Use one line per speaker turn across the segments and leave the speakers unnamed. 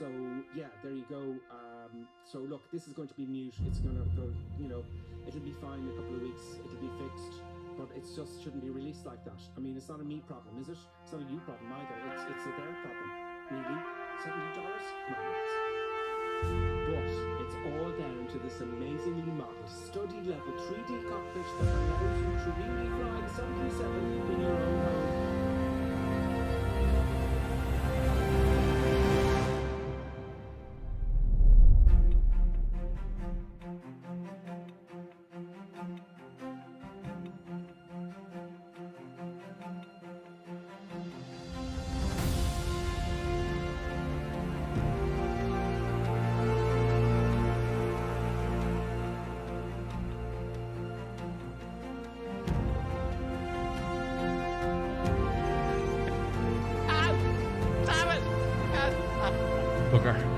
So yeah, there you go. So look, this is going to be mute. It's going to go, you know, it'll be fine in a couple of weeks. It'll be fixed, but it just shouldn't be released like that. I mean, it's not a me problem, is it? It's not a you problem either. It's a their problem. Really, $70? Come on, lads. But it's all down to this amazingly model, study level 3D cockpit that allows you to really fly 737 in your own home.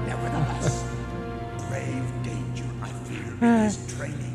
Nevertheless, grave danger, I fear, in his training.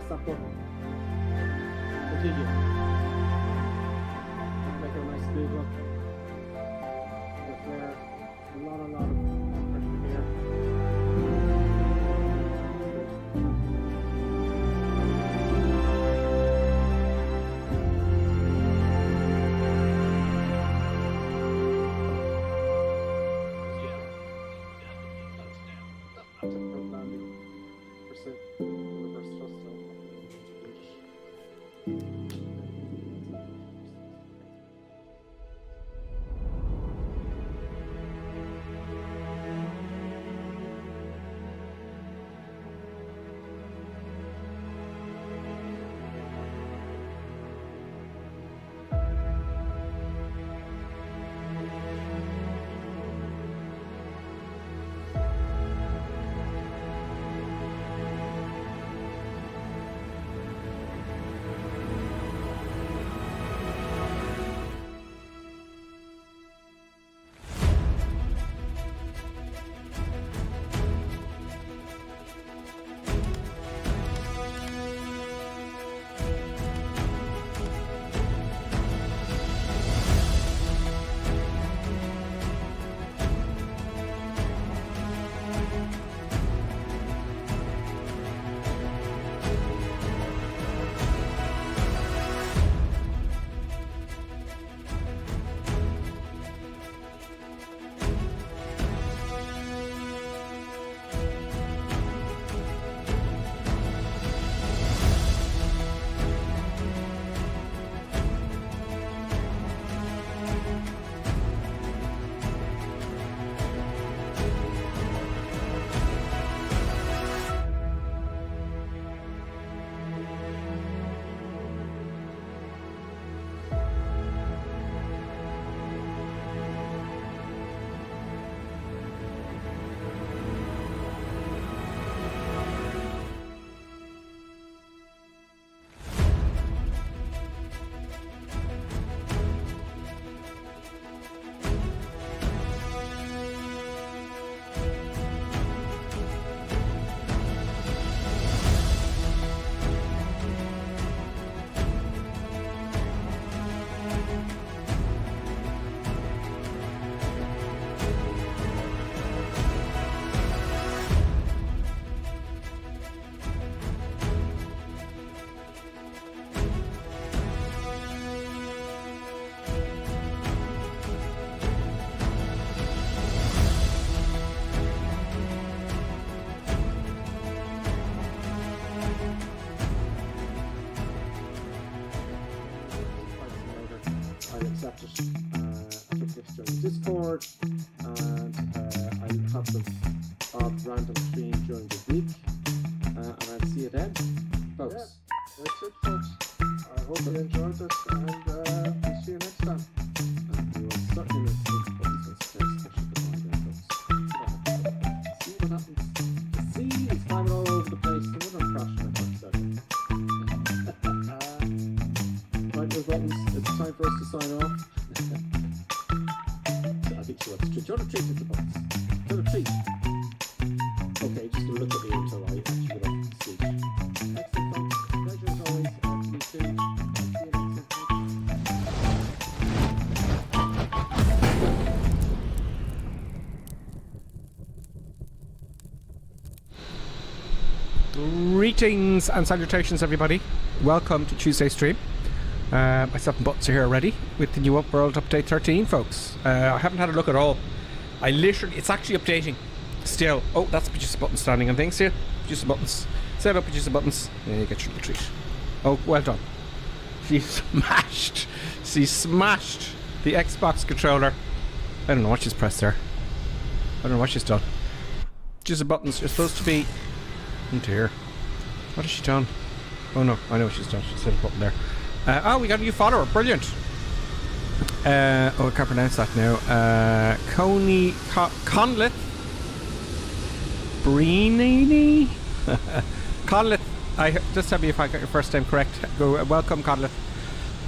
That button. Continue. Make it a nice smooth look. Get there. A lot of pressure here. it. I took this during Discord, and I'll have them on random stream during the week, and I'll see you then, folks.
Yeah, that's it, folks. I hope you enjoyed this, and we'll see you next time.
We will certainly see what happens. The sea is climbing all over the place. The weather crashing right, those buttons. It's time for us to sign off. I think she wants a treat. Do you want a treat with the buttons? Do you want a treat? Okay, just look at me until I actually get off the seat. Excellent, folks. Pleasure as always. You too. See you next time.
Greetings and salutations, everybody. Welcome to Tuesday stream. Myself and Buttons are here already with the new World Update 13, folks. I haven't had a look at all. It's actually updating still. Oh, that's Producer Buttons standing on things here. Producer Buttons. Set up Producer Buttons. There you get your little treat. Oh, well done. She smashed the Xbox controller. I don't know what she's pressed there. I don't know what she's done. Producer Buttons, you're supposed to be... Oh dear. What has she done? Oh no, I know what she's done. She's hit a button there. Oh, we got a new follower. Brilliant. I can't pronounce that now. Conlith Brini? Conlith. Just tell me if I got your first name correct. Welcome, Conlith.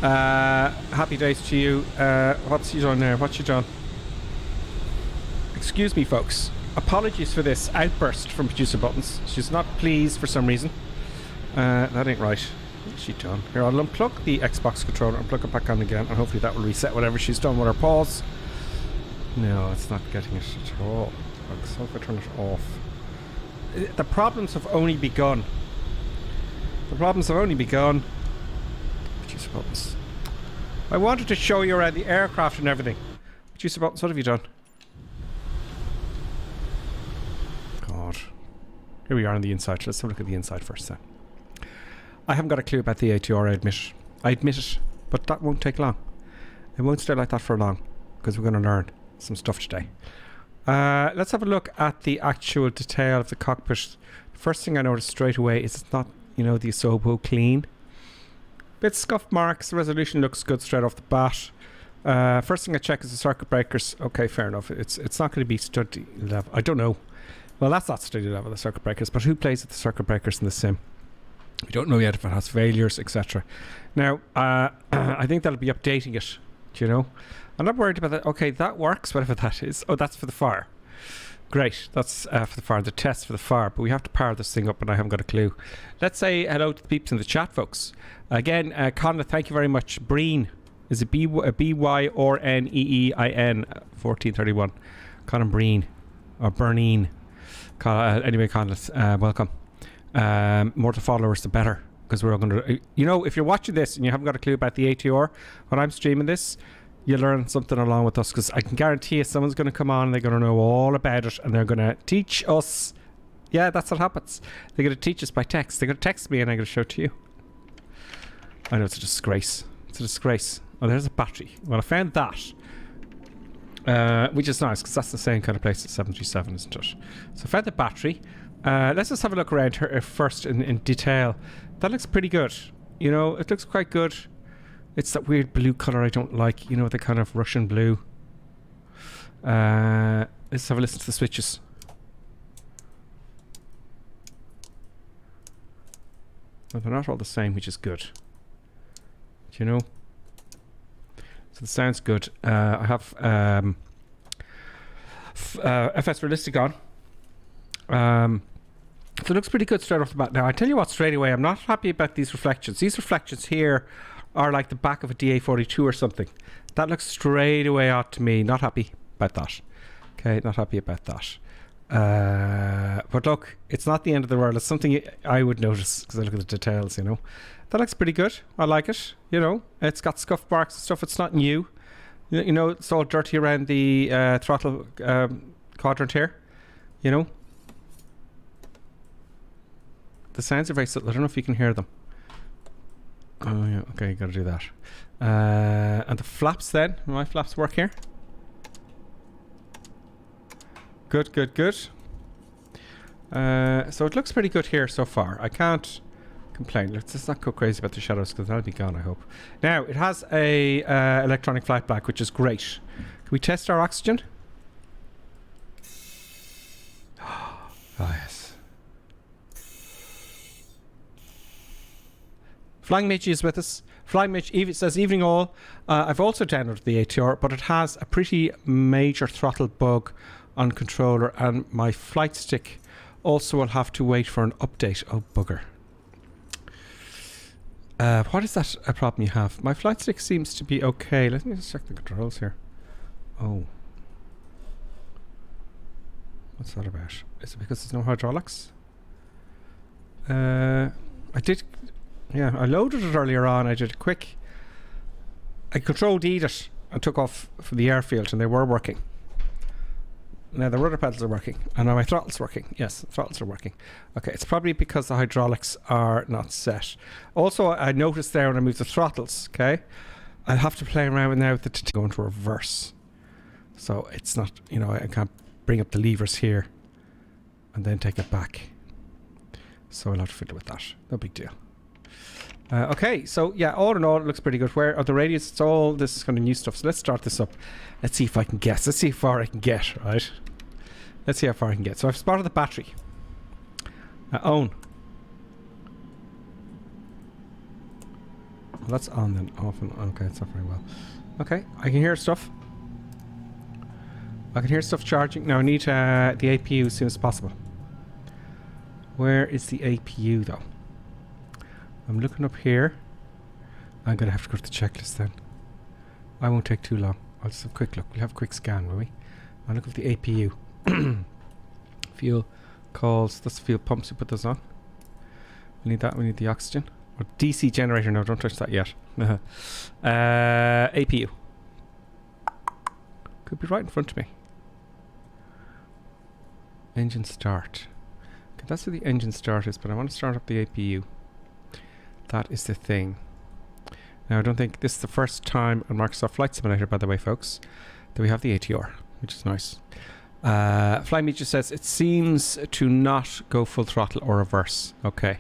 Happy days to you. What's she done there? What's she done? Excuse me, folks. Apologies for this outburst from Producer Buttons. She's not pleased for some reason. That ain't right. What's she done? Here, I'll unplug the Xbox controller and plug it back on again, and hopefully that will reset whatever she's done with her paws. No, it's not getting it at all. So if I turn it off. The problems have only begun. Producer Buttons. I wanted to show you around the aircraft and everything. Producer Buttons, what have you done? God. Here we are on the inside. Let's have a look at the inside first then. I haven't got a clue about the ATR, I admit it, but that won't take long. It won't stay like that for long, because we're going to learn some stuff today. Let's have a look at the actual detail of the cockpit. First thing I noticed straight away is it's not, the Asobo clean. Bit scuff marks, the resolution looks good straight off the bat. First thing I check is the circuit breakers. Okay, fair enough. It's not going to be study level. I don't know. Well, that's not study level, the circuit breakers, but who plays with the circuit breakers in the sim? We don't know yet if it has failures, etc. Now, I think that'll be updating it, I'm not worried about that. Okay, that works, whatever that is. Oh, that's for the fire. Great, that's for the fire, the test for the fire, but we have to power this thing up and I haven't got a clue. Let's say hello to the peeps in the chat, folks. Again, Conleth, thank you very much. Breen, is it B-Y-R-N-E-E-I-N, 1431. Colin Breen, or Bernine. Anyway, Conleth, welcome. More the followers the better, because we're all going to if you're watching this and you haven't got a clue about the ATR when I'm streaming this, you learn something along with us, because I can guarantee you someone's going to come on and they're going to know all about it and they're going to teach us. Yeah, that's what happens. They're going to teach us by text. They're going to text me and I'm going to show it to you. I know, it's a disgrace. Oh, there's a battery. Well, I found that, which is nice, because that's the same kind of place as 737, isn't it? So I found the battery. Let's just have a look around her first in detail. That looks pretty good. It looks quite good. It's that weird blue colour I don't like. The kind of Russian blue. Let's have a listen to the switches. Well, they're not all the same, which is good. So it sounds good. I have FS Realistic on. So it looks pretty good straight off the bat. Now, I tell you what, straight away, I'm not happy about these reflections. These reflections here are like the back of a DA42 or something. That looks straight away odd to me. Not happy about that. Okay, not happy about that. But look, it's not the end of the world. It's something I would notice, because I look at the details, That looks pretty good. I like it. It's got scuff marks and stuff. It's not new. It's all dirty around the throttle quadrant here. The sounds are very subtle. I don't know if you can hear them. Oh yeah, okay, gotta do that. And the flaps then? Do my flaps work here? Good, good, good. So it looks pretty good here so far. I can't complain. Let's just not go crazy about the shadows because that'll be gone, I hope. Now, it has a electronic flight bag, which is great. Can we test our oxygen? Oh, yes. Flying Midge is with us. Flying Midge says, evening all. I've also downloaded the ATR, but it has a pretty major throttle bug on controller, and my flight stick also will have to wait for an update. Oh, bugger. What is that a problem you have? My flight stick seems to be okay. Let me just check the controls here. Oh. What's that about? Is it because there's no hydraulics? I loaded it earlier on. I did a quick... I control-D'd it and took off from the airfield, and they were working. Now the rudder pedals are working, and now my throttle's working. Yes, the throttles are working. Okay, it's probably because the hydraulics are not set. Also, I noticed there when I moved the throttles, okay, I'll have to play around with now with the go into reverse. So it's not, you know, I can't bring up the levers here and then take it back. So I'll have to fiddle with that. No big deal. Okay, so yeah, all in all, it looks pretty good. Where are the radios? It's all this kind of new stuff. So let's start this up. Let's see if I can guess. Let's see how far I can get, right? Let's see how far I can get. So I've spotted the battery. On. Well, that's on then. Off and okay, it's not very well. Okay, I can hear stuff. I can hear stuff charging. Now I need the APU as soon as possible. Where is the APU though? I'm looking up here. I'm going to have to go to the checklist then. I won't take too long. I'll just have a quick look. We'll have a quick scan, will we? I'll look at the APU. Fuel calls. That's the fuel pumps. We put those on. We need that. We need the oxygen. Or DC generator. No, don't touch that yet. APU. Could be right in front of me. Engine start. Okay, that's where the engine start is, but I want to start up the APU. That is the thing. Now, I don't think this is the first time on Microsoft Flight Simulator, by the way, folks, that we have the ATR, which is nice. Fly Me just says, it seems to not go full throttle or reverse. Okay.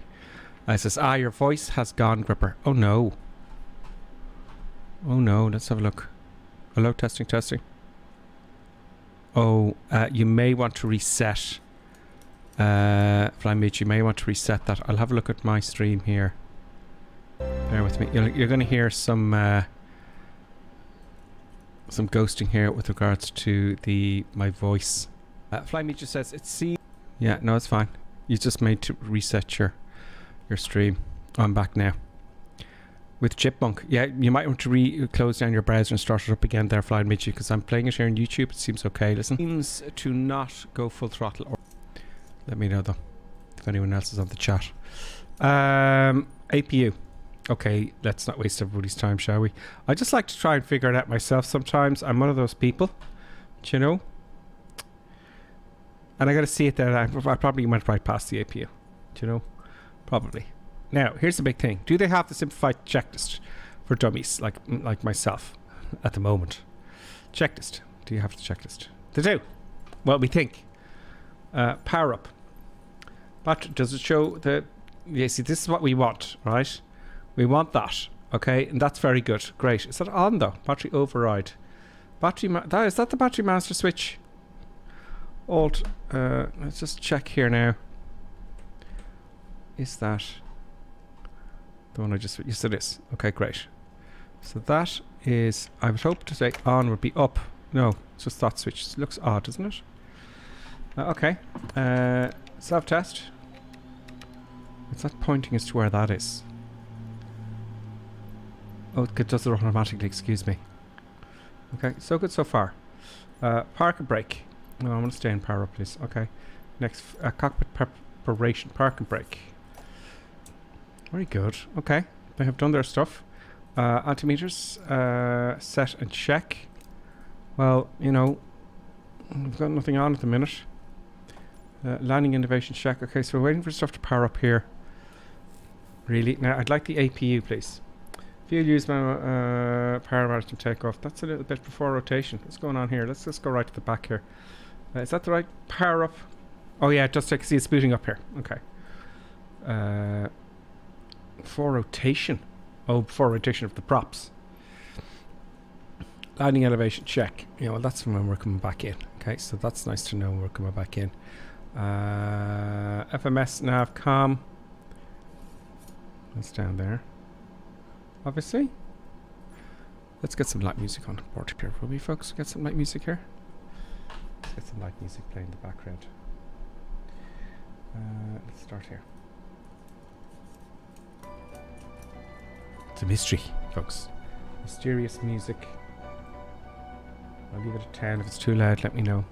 It says, your voice has gone, Gripper. Oh, no. Oh, no. Let's have a look. Hello, testing, testing. Oh, you may want to reset. Fly Me, you may want to reset that. I'll have a look at my stream here. Bear with me. You're going to hear some ghosting here with regards to my voice. Fly Me just says it's C. Yeah, no, it's fine. You just made to reset your stream. Oh, I'm back now. With Chipmunk. Yeah, you might want to close down your browser and start it up again there, Flying Mitchie, because I'm playing it here on YouTube. It seems okay. Listen. Seems to not go full throttle. Or let me know though if anyone else is on the chat. APU. Okay, let's not waste everybody's time, shall we? I just like to try and figure it out myself sometimes. I'm one of those people, do you know? And I got to see it there. I probably went right past the APU, do you know? Probably. Now, here's the big thing. Do they have the simplified checklist for dummies like myself at the moment? Checklist. Do you have the checklist? They do. Well, we think. Power up. But does it show the... Yeah, see, this is what we want, right? We want that, okay? And that's very good. Great. Is that on, though? Battery override. Is that the battery master switch? Alt. Let's just check here now. Is that the one I just... Yes, it is. Okay, great. So that is... I would hope to say on would be up. No, it's just that switch. It looks odd, doesn't it? Okay. Self-test. It's not pointing as to where that is. Oh, it does it automatically, excuse me. Okay, so good so far. Park and brake. No, I want to stay in power up, please. Okay. Next, cockpit preparation. Park and brake. Very good. Okay, they have done their stuff. Altimeters, set and check. Well, you know, we've got nothing on at the minute. Landing innovation check. Okay, so we're waiting for stuff to power up here. Really? Now, I'd like the APU, please. Fuel use power management takeoff. That's a little bit before rotation. What's going on here? Let's just go right to the back here. Is that the right power up? Oh yeah, it does take. See, it's booting up here. Okay. For rotation. Oh, before rotation of the props. Landing elevation check. Yeah, well, that's when we're coming back in. Okay, so that's nice to know when we're coming back in. FMS nav com. That's down there. Obviously. Let's get some light music on board here, will we, folks? Get some light music here. Let's get some light music playing in the background. Let's start here. It's a mystery, folks. Mysterious music. I'll leave it at 10. If it's too loud, let me know.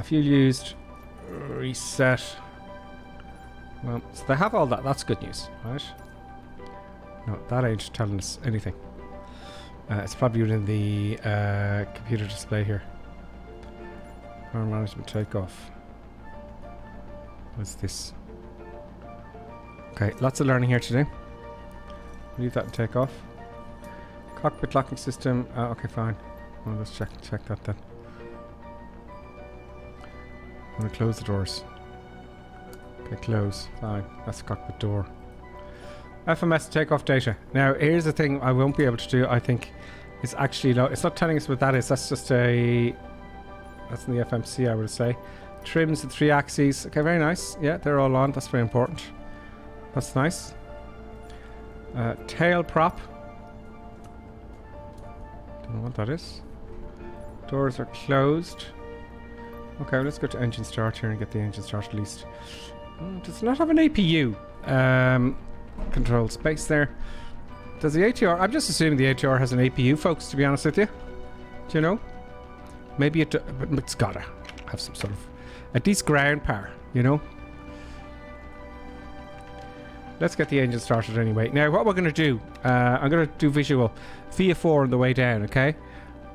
Fuel used. Reset. Well, so they have all that. That's good news, right? No, that ain't telling us anything. It's probably within the computer display here. Power management takeoff. What's this? Okay, lots of learning here today. Leave that and take off. Cockpit locking system. Okay, fine. Well, let's check that then. I'm gonna close the doors. Okay, close. Fine. That's the cockpit door. FMS takeoff data. Now, here's the thing I won't be able to do, I think, is actually... it's not telling us what that is. That's just a... That's in the FMC, I would say. Trims and 3 axes. Okay, very nice. Yeah, they're all on. That's very important. That's nice. Tail prop. Don't know what that is. Doors are closed. Okay, well, let's go to engine start here and get the engine start at least. Does not have an APU. Control space there. Does the ATR... I'm just assuming the ATR has an APU, folks, to be honest with you. Do you know? Maybe it... but it's gotta have some sort of... at least ground power, you know? Let's get the engine started anyway. Now, what we're going to do... I'm going to do visual. VIA4 on the way down, okay?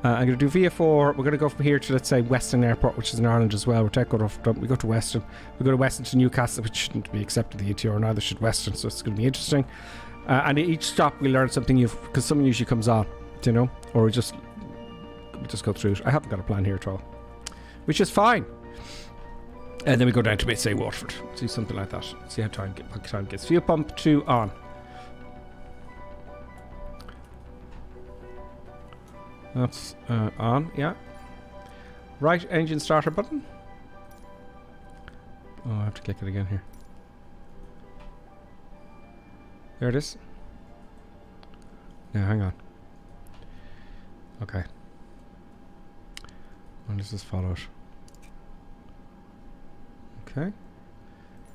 I'm going to do VIA4. We're going to go from here to, let's say, Weston Airport, which is in Ireland as well. We'll take it off. We go to Weston. We go to Weston to Newcastle, which shouldn't be accepted the ATR, neither should Weston, so it's going to be interesting. And at each stop we learn something new, because something usually comes on, do you know? Or we just go through it. I haven't got a plan here at all, which is fine. And then we go down to, say, Waterford. See something like that. See how time gets. Fuel pump 2 on. That's on, yeah. Right engine starter button. Oh, I have to click it again here. There it is. Now, hang on. Okay. Well, let's just follow it. Okay.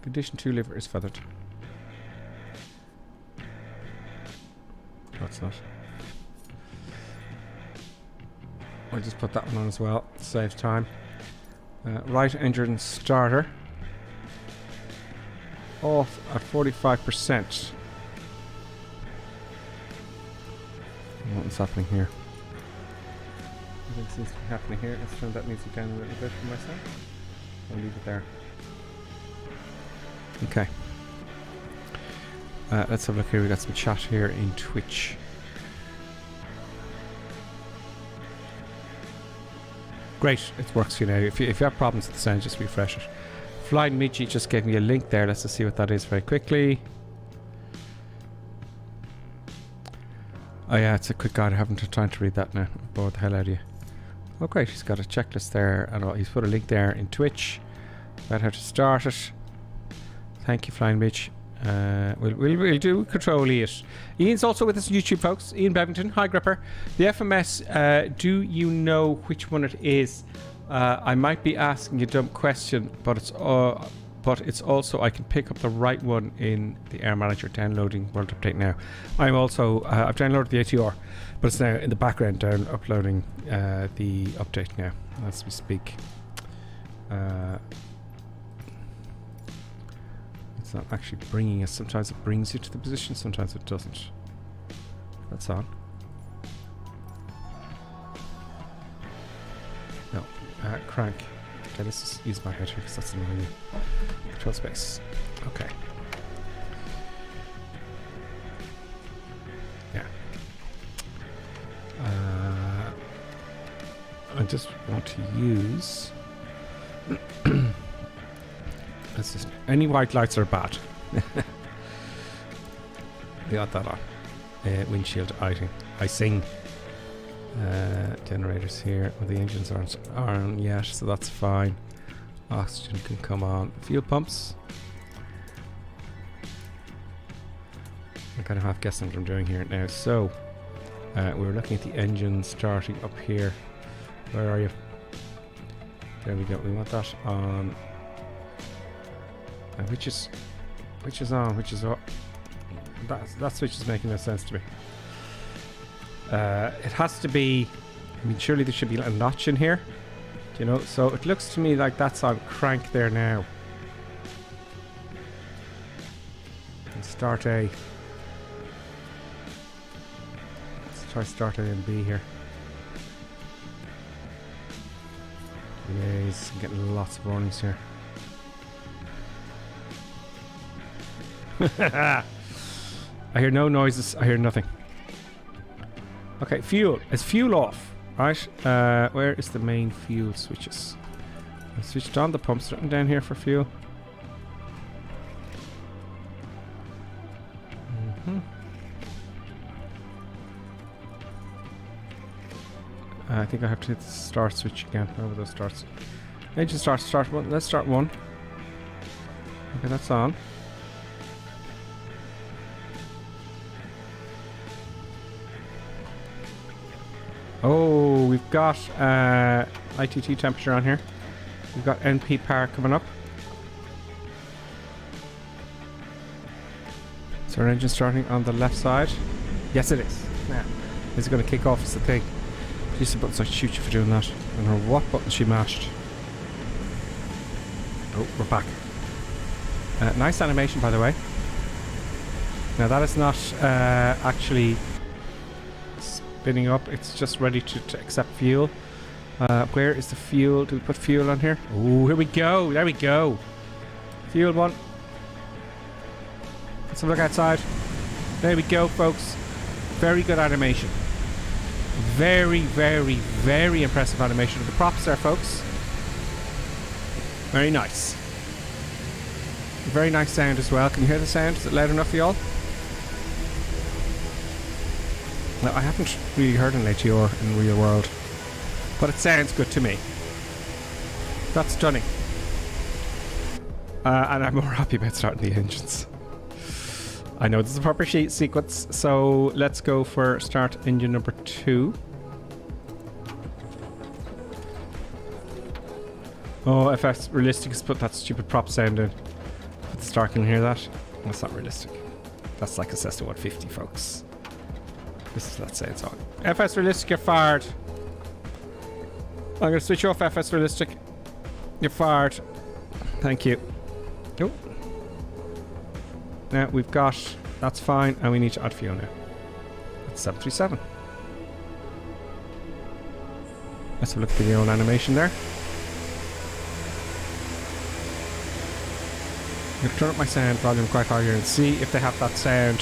Condition 2 liver is feathered. That's not. I'll just put that one on as well to save time. Right engine starter off at 45%. What's happening here? Nothing seems to be happening here. Let's turn that music down a little bit for myself. I'll leave it there. Okay. Let's have a look here. We got some chat here in Twitch. Great, it works for you now. If you have problems with the sound, just refresh it. Flying Michi just gave me a link there. Let's just see what that is very quickly. Oh yeah, it's a quick guide. I haven't had time to read that now. I bored the hell out of you. Oh great, he's got a checklist there, and he's put a link there in Twitch about how to start it. Thank you, Flying Mitch. We'll do Control E it. Ian's also with us on YouTube, folks. Ian Bevington, hi Gripper. The FMS, do you know which one it is? I might be asking you a dumb question, but it's also I can pick up the right one in the Air Manager. Downloading World Update now. I'm also I've downloaded the ATR, but it's now in the background uploading the update now as we speak. It's not actually bringing us. Sometimes it brings you to the position, sometimes it doesn't. That's on. No, crank. Okay, let's just use my head here because that's annoying me. Control space. Okay. Yeah. just want to use... any white lights are bad. We got that on. Windshield icing. Generators here. Well, the engines aren't on yet, so that's fine. Oxygen can come on. Fuel pumps. I'm kind of half guessing what I'm doing here now. So, we're looking at the engine starting up here. Where are you? There we go. We want that on. Which is on? Which is off? That switch is making no sense to me. It has to be. I mean, surely there should be a notch in here. You know, so it looks to me like that's on crank there now. And start A. Let's try start A and B here. Yes, I'm getting lots of warnings here. I hear no noises. I hear nothing. Okay, fuel. Is fuel off? Right. Where is the main fuel switches? I switched on the pumps. Written down here for fuel. I think I have to hit the start switch again. Over those starts. Engine start one. Let's start one. Okay, that's on. Oh, we've got ITT temperature on here. We've got NP power coming up. So our engine starting on the left side. Yes, it is. Yeah. Is it going to kick off? Is the thing. Please, the buttons, I shoot you for doing that. I don't know what button she mashed. Oh, we're back. Nice animation, by the way. Now that is not actually spinning up. It's just ready to accept fuel. Where is the fuel? Do we put fuel on here? Oh, here we go. There we go. Fuel one. Let's have a look outside. There we go, folks. Very good animation. Very, very, very impressive animation of the props there, folks. Very nice. Very nice sound as well. Can you hear the sound? Is it loud enough for y'all? Now, I haven't really heard an ATR in real world, but it sounds good to me. That's stunning. And I'm more happy about starting the engines. I know this is a proper sheet sequence, so let's go for start engine number 2. Oh, FS realistic has put that stupid prop sound in. Put the start, can you hear that? That's not realistic. That's like a Cessna 150, folks. This is that sounds on. FS realistic, you're fired. I'm going to switch off FS realistic. You're fired. Thank you. Oh. Now we've got, that's fine, and we need to add fuel now. That's 737. Let's have a look at the old animation there. I'm going to turn up my sound volume quite high here and see if they have that sound.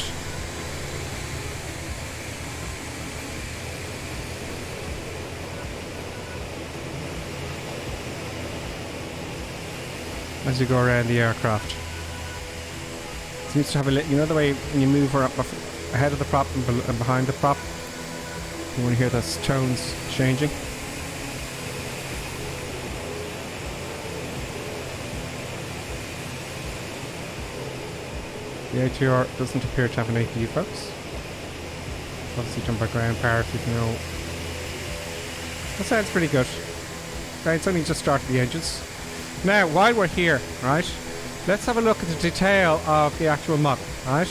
As you go around the aircraft. Seems to have a little, you know the way when you move her up ahead of the prop and behind the prop, you want to hear those tones changing. The ATR doesn't appear to have an APU, folks. Obviously done by ground power, if you know. That sounds pretty good. Okay, it's only just started the engines. Now, while we're here, right, let's have a look at the detail of the actual model, right?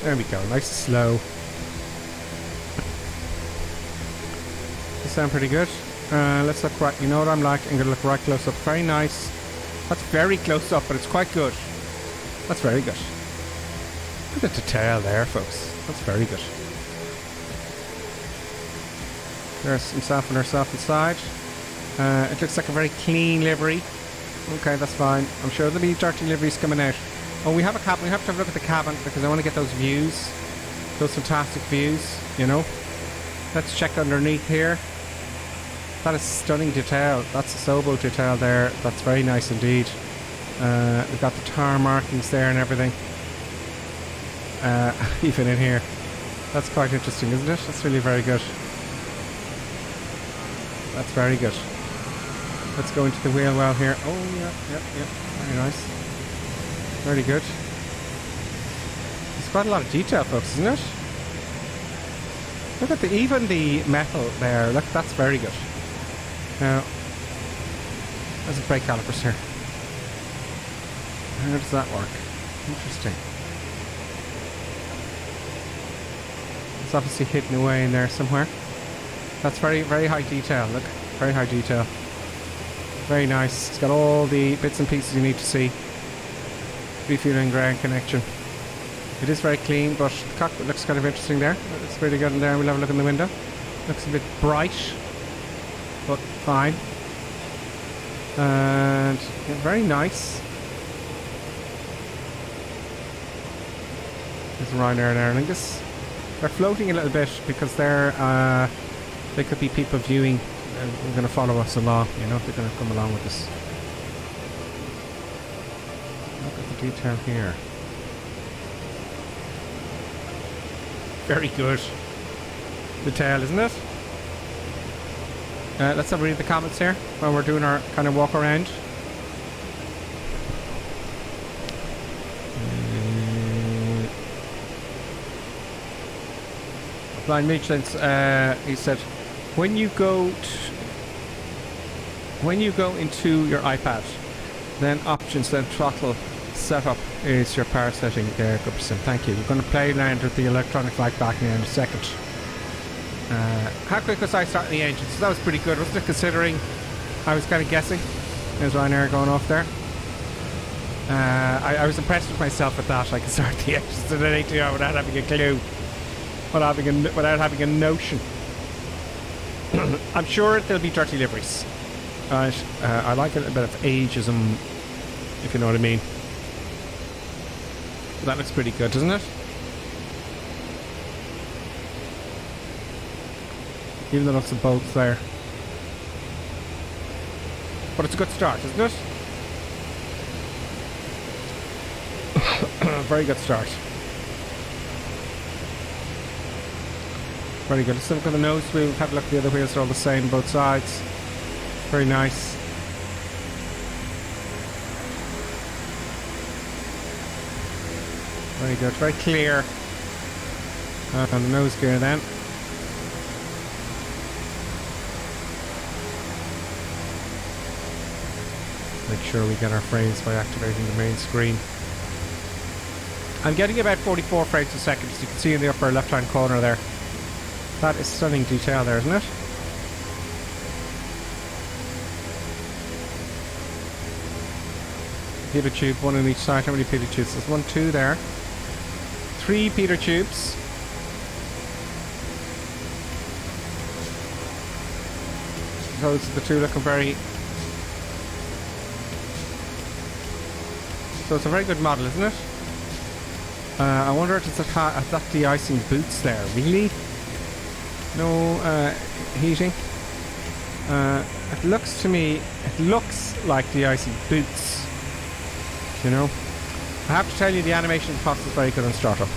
There we go, nice and slow. They sound pretty good. Let's look right, you know what I'm like, I'm going to look right close up. Very nice. That's very close up, but it's quite good. That's very good. Look at the detail there, folks. That's very good. There's himself and herself inside. It looks like a very clean livery. Okay, that's fine. I'm sure there'll be dirty liveries coming out. Oh, we have a cabin. We have to have a look at the cabin because I want to get those views. Those fantastic views, you know. Let's check underneath here. That is stunning detail. That's a Sobo detail there. That's very nice indeed. We've got the tar markings there and everything. Even in here. That's quite interesting, isn't it? That's really very good. That's very good. Let's go into the wheel well here. Oh, yeah. Very nice. Very good. It's quite a lot of detail, folks, isn't it? Look at even the metal there. Look, that's very good. Now, there's the brake calipers here. How does that work? Interesting. It's obviously hidden away in there somewhere. That's very, very high detail. Look, very high detail. Very nice. It's got all the bits and pieces you need to see. Refueling ground connection. It is very clean, but the cockpit looks kind of interesting there. It's really good in there. We'll have a look in the window. Looks a bit bright, but fine. And yeah, very nice. There's Ryanair and Aer Lingus. They're floating a little bit because they could be people viewing and they're going to follow us along. You know, they're going to come along with us. Look at the detail here. Very good detail, isn't it? Let's have a read the comments here while we're doing our kind of walk around. Blind Michelin, he said, when you go into your iPad, then options, then throttle setup is your power setting there. Good percent. Thank you. We're going to play around with the electronic light back now in a second. How quick was I starting the engine? So that was pretty good, wasn't it? Considering I was kind of guessing. There's Ryanair going off there. I was impressed with myself at that. I could start the engines at an ATR without having a clue, without having a notion. I'm sure there'll be dirty liveries. Right. I like a little bit of ageism, if you know what I mean. That looks pretty good, doesn't it? Even the looks of bolts there. But it's a good start, isn't it? Very good start. Very good. Let's look at the nose wheel. Have a look at the other wheels. They're all the same, both sides. Very nice. Very good. Very clear. On the nose gear then. Make sure we get our frames by activating the main screen. I'm getting about 44 frames a second, as you can see in the upper left hand corner there. That is stunning detail there, isn't it? Peter tube, one on each side. How many Peter tubes? There's 1, 2 there. 3 Peter tubes. Those are the two looking very... So it's a very good model, isn't it? I wonder if it's that de-icing boots there. Really? No heating. It looks to me, it looks like de-icing boots. You know? I have to tell you, the animation process is very good on startup.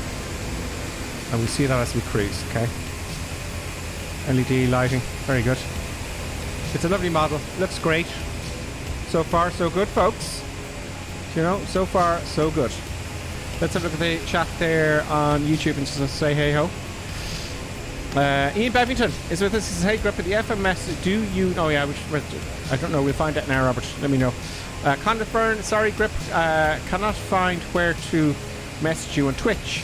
And we see that as we cruise, okay? LED lighting, very good. It's a lovely model, looks great. So far, so good, folks. You know, so far, so good. Let's have a look at the chat there on YouTube and just say hey ho. Ian Bevington is with us. He says, hey Grip, at the FMS, do you... Oh yeah, I don't know, we'll find out now, Robert. Let me know. Condit Byrne, sorry Grip, cannot find where to message you on Twitch.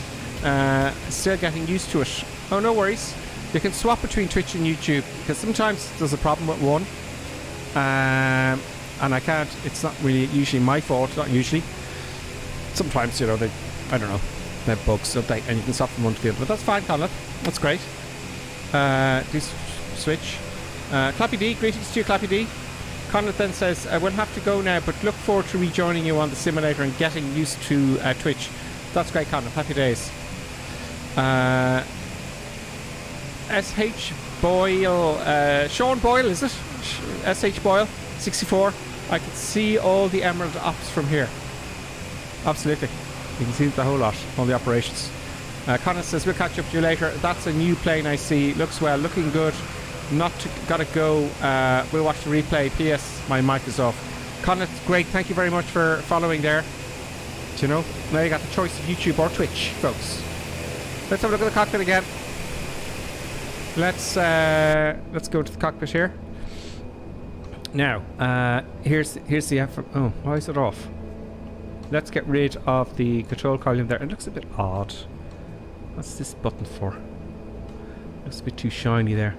Still getting used to it. Oh, no worries. You can swap between Twitch and YouTube, because sometimes there's a problem with one. And I can't, it's not really usually my fault, not usually. Sometimes, you know, I don't know, they have bugs update and you can swap from one to the other. But that's fine, Conlon. That's great. Do switch. Clappy D, greetings to you, Clappy D. Conlon then says, we'll have to go now, but look forward to rejoining you on the simulator and getting used to Twitch. That's great, Conlon. Happy days. SH Boyle, Sean Boyle, is it? SH Boyle, 64. I can see all the Emerald ops from here. Absolutely. You can see the whole lot, all the operations. Connor says, we'll catch up to you later. That's a new plane I see. Looks well, looking good. Gotta go. We'll watch the replay. P.S. My mic is off. Connor, great. Thank you very much for following there. Do you know? Now you got the choice of YouTube or Twitch, folks. Let's have a look at the cockpit again. Let's go to the cockpit here. Now, here's the effort. Oh, why is it off? Let's get rid of the control column there. It looks a bit odd. What's this button for? Looks a bit too shiny there.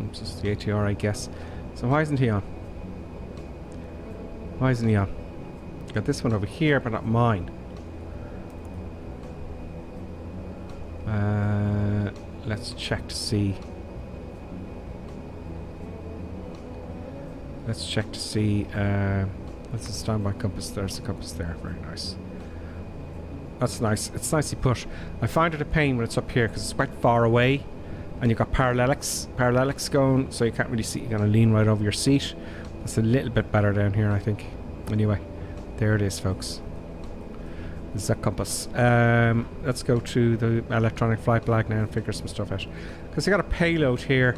It's just the ATR, I guess. So why isn't he on? Why isn't he on? Got this one over here, but not mine. Let's check to see. Let's check to see. That's the standby compass. There's the compass there. Very nice. That's nice. It's nicely put. I find it a pain when it's up here because it's quite far away, and you've got parallelics going, so you can't really see. You're gonna lean right over your seat. That's a little bit better down here, I think. Anyway, there it is, folks. This is that compass. Let's go to the electronic flight flag now and figure some stuff out. Because I got a payload here.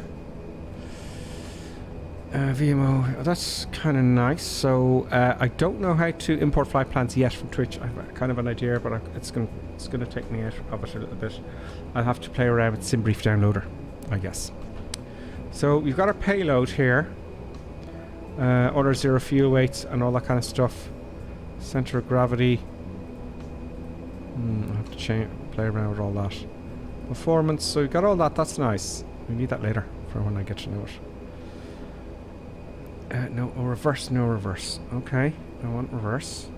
VMO, that's kind of nice. So I don't know how to import flight plans yet from Twitch. I have kind of an idea, but it's gonna take me out of it a little bit. I'll have to play around with SimBrief Downloader, I guess. So we've got our payload here. Order 0 fuel weights and all that kind of stuff. Center of gravity. I have to play around with all that. Performance, so we've got all that. That's nice. We need that later for when I get to know it. No reverse. Okay, I want reverse.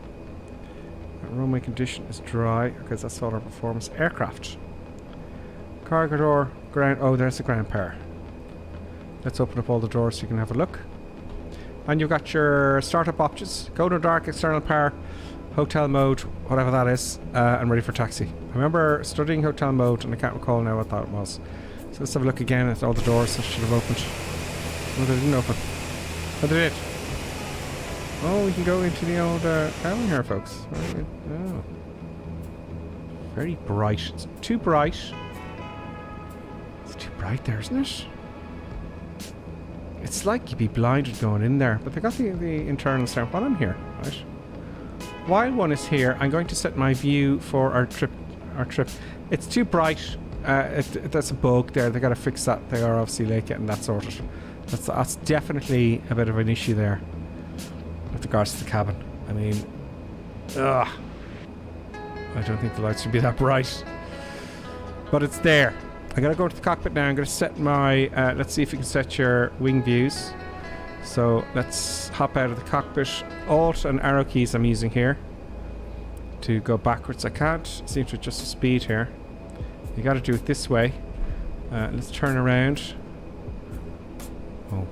Runway condition is dry because that's all our performance. Aircraft. Cargo door, ground. Oh, there's the ground power. Let's open up all the doors so you can have a look. And you've got your startup options. Go to dark, external power, hotel mode, whatever that is, and ready for taxi. I remember studying hotel mode and I can't recall now what that was. So let's have a look again at all the doors that should have opened. Oh, they didn't open. Oh, they did. Oh, we can go into the old cabin here, folks. Oh. Very bright. It's too bright. It's too bright there, isn't it? It's like you'd be blinded going in there, but they got the internal sound while I'm here, right? While one is here, I'm going to set my view for our trip. It's too bright. That's a bug there. They got to fix that. They are obviously late getting that sorted. That's definitely a bit of an issue there with regards to the cabin. I mean, I don't think the lights should be that bright, but it's there. I gotta go to the cockpit now. I'm gonna set my let's see if you can set your wing views. So let's hop out of the cockpit. Alt and arrow keys I'm using here to go backwards. I can't seem to adjust the speed here. You gotta do it this way. Let's turn around. Oh,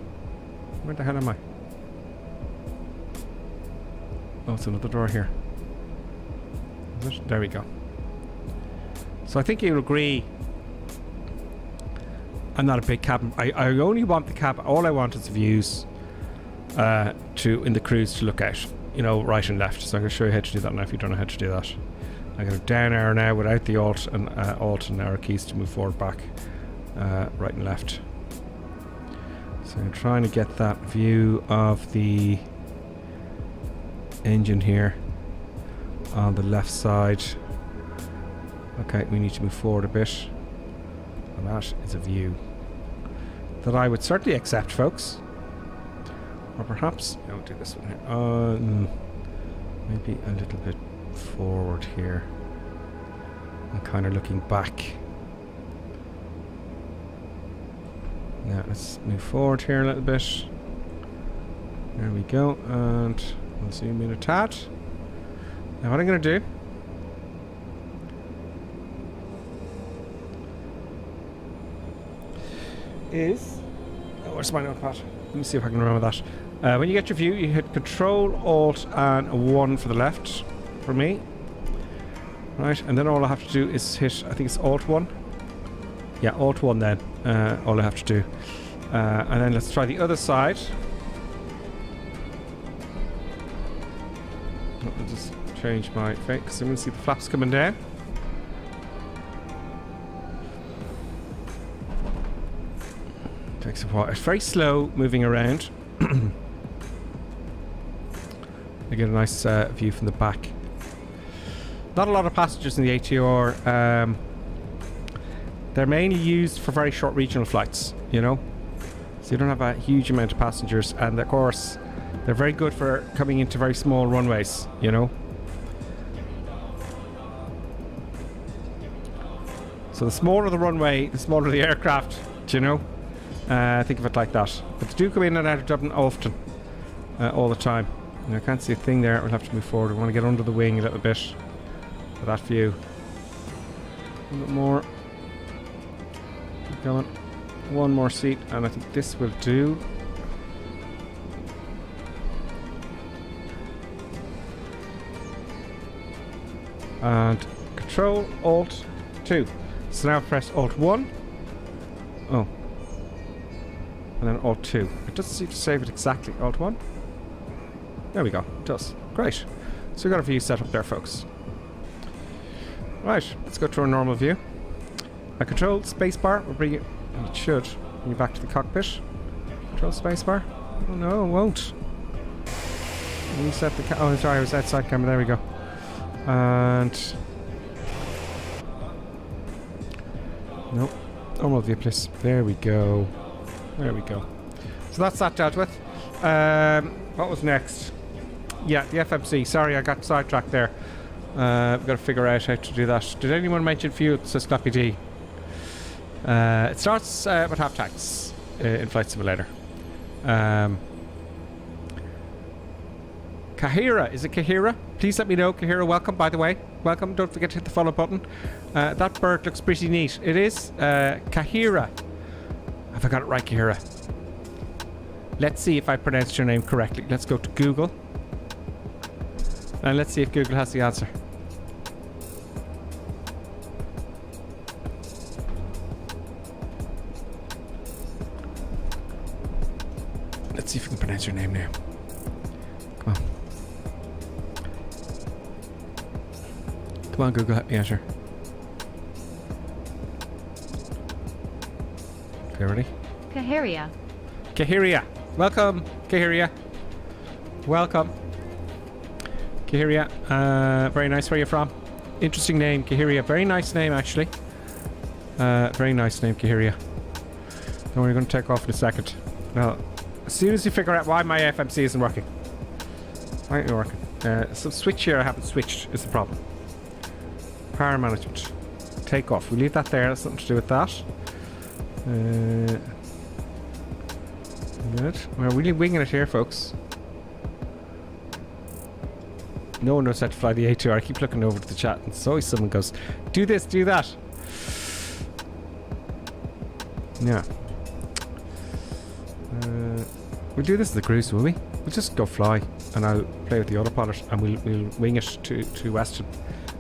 where the hell am I? Oh, it's another door here. Is it? There we go. So I think you'll agree I'm not a big cabin. I only want the cabin. All I want is views in the cruise to look out. You know, right and left. So I'm going to show you how to do that now if you don't know how to do that. I'm going to down arrow now without the alt and arrow keys to move forward, back, right and left. So I'm trying to get that view of the engine here on the left side. Okay, we need to move forward a bit. And that is a view that I would certainly accept, folks. Or perhaps I'll do this one here. Maybe a little bit forward here. I'm kind of looking back. Now let's move forward here a little bit. There we go, and we'll zoom in a tad. Now what I'm going to do is... Oh, where's my notepad? Let me see if I can remember that. When you get your view, you hit Control, Alt, and 1 for the left, for me. Right, and then all I have to do is hit, I think it's Alt 1. Yeah, Alt 1 then. All I have to do. And then let's try the other side. I'll just change my face because I'm going to see the flaps coming down. Takes a while. It's very slow moving around. I get a nice view from the back. Not a lot of passengers in the ATR. They're mainly used for very short regional flights, you know. So you don't have a huge amount of passengers, and of course, they're very good for coming into very small runways, you know. So the smaller the runway, the smaller the aircraft, do you know? Think of it like that. But they do come in and out of Dublin often, all the time. And I can't see a thing there. We'll have to move forward. We want to get under the wing a little bit for that view. A little more. Keep going. One more seat, and I think this will do. And Control Alt 2. So now press Alt 1. Oh. And then Alt 2. It doesn't seem to save it exactly. Alt 1. There we go. It does. Great. So we've got a view set up there, folks. Right. Let's go to our normal view. A control spacebar will bring you... It should bring you back to the cockpit. Control spacebar. Oh no, it won't. Reset the... Oh, sorry. It was outside camera. There we go. And... Nope. Normal view, please. There we go. There we go. So that's that dealt with. What was next? Yeah, the FMC. Sorry, I got sidetracked there. We've got to figure out how to do that. Did anyone mention fuel? Says Snappy D. It starts with half tanks in Flight Simulator. Kahira. Is it Kahira? Please let me know. Kahira, welcome, by the way. Welcome. Don't forget to hit the follow button. That bird looks pretty neat. It is Kahira. Have I got it right, Kahira? Let's see if I pronounced your name correctly. Let's go to Google. And let's see if Google has the answer. Let's see if we can pronounce your name now. Come on. Come on, Google, help me out here. Okay, ready?
Kahiria.
Kahiria. Welcome, Kahiria. Welcome. Kahiria. Very nice. Where are you from? Interesting name, Kahiria. Very nice name, actually. Very nice name, Kahiria. And we're going to take off in a second. Now, as soon as you figure out why my FMC isn't working. Why ain't it working? Some switch here I haven't switched is the problem. Power management. Takeoff. We leave that there. That's something to do with that. Good. We're really winging it here, folks. No one knows how to fly the ATR. I keep looking over to the chat, and so someone goes, "Do this, do that." Yeah. We'll do this as a cruise, will we? We'll just go fly, and I'll play with the autopilot, and we'll wing it to Weston.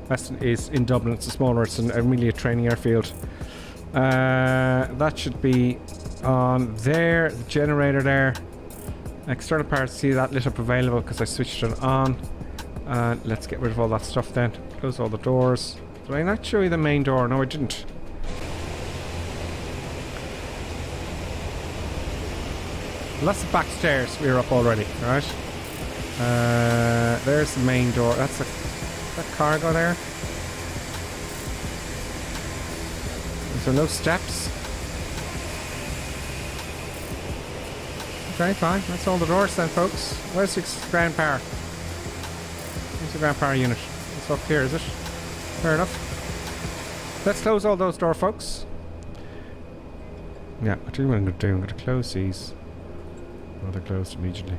Weston is in Dublin. It's a smaller. It's really a training airfield. That should be on there. The generator there. External parts. See that lit up available because I switched it on. Let's get rid of all that stuff then. Close all the doors. Did I not show you the main door? No, I didn't. Well, that's the back stairs. We're up already, right? There's the main door. That's that cargo there. Is there no steps? Okay, fine. That's all the doors then, folks. Where's the ground power? Where's the ground power unit? It's up here, is it? Fair enough. Let's close all those doors, folks. Yeah, I'll tell you what I'm going to do. I'm going to close these. Oh, they're closed immediately.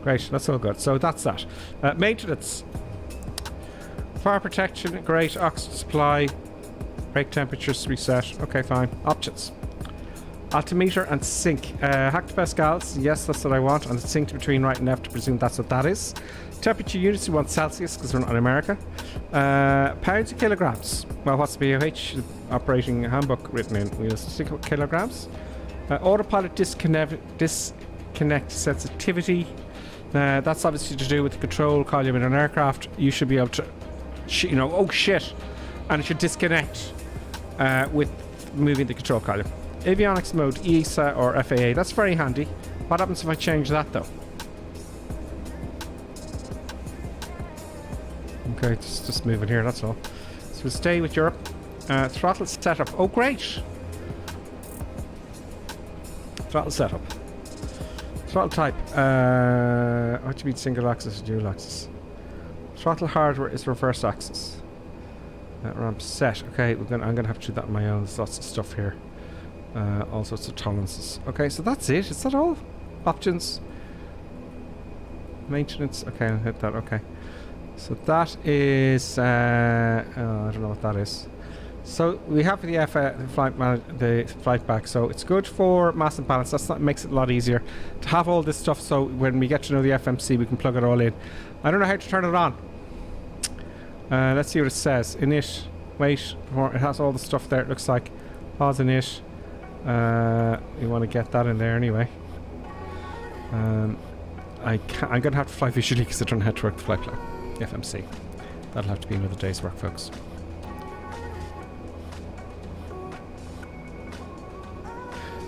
Great, that's all good. So that's that. Maintenance. Fire protection, great. Oxygen supply. Brake temperatures reset. Okay, fine. Options. Altimeter and sync. Hectopascals, yes, that's what I want. And synced between right and left, I presume that's what that is. Temperature units, we want Celsius because we're not in America. Pounds and kilograms. Well, what's the BOH operating handbook written in? We'll stick with kilograms. Autopilot disconnect sensitivity. That's obviously to do with the control column in an aircraft. You should be able to, oh shit, and it should disconnect with moving the control column. Avionics mode, ESA or FAA. That's very handy. What happens if I change that though? Okay, just moving here, that's all. So we'll stay with Europe. Throttle setup. Oh, great! Throttle setup. Throttle type. What do you mean single axis or dual axis? Throttle hardware is reverse axis. Ramp set. Okay, I'm gonna have to do that on my own. There's lots of stuff here. All sorts of tolerances. Okay, so that's it. Is that all? Options. Maintenance. Okay, I'll hit that. Okay. So that is, I don't know what that is. So we have the flight back. So it's good for mass and balance. That makes it a lot easier to have all this stuff. So when we get to know the FMC, we can plug it all in. I don't know how to turn it on. Let's see what it says. Init. Wait, it has all the stuff there. It looks like pause init. You want to get that in there anyway. I'm going to have to fly visually because I don't know how to work the flight plan. FMC. That'll have to be another day's work, folks.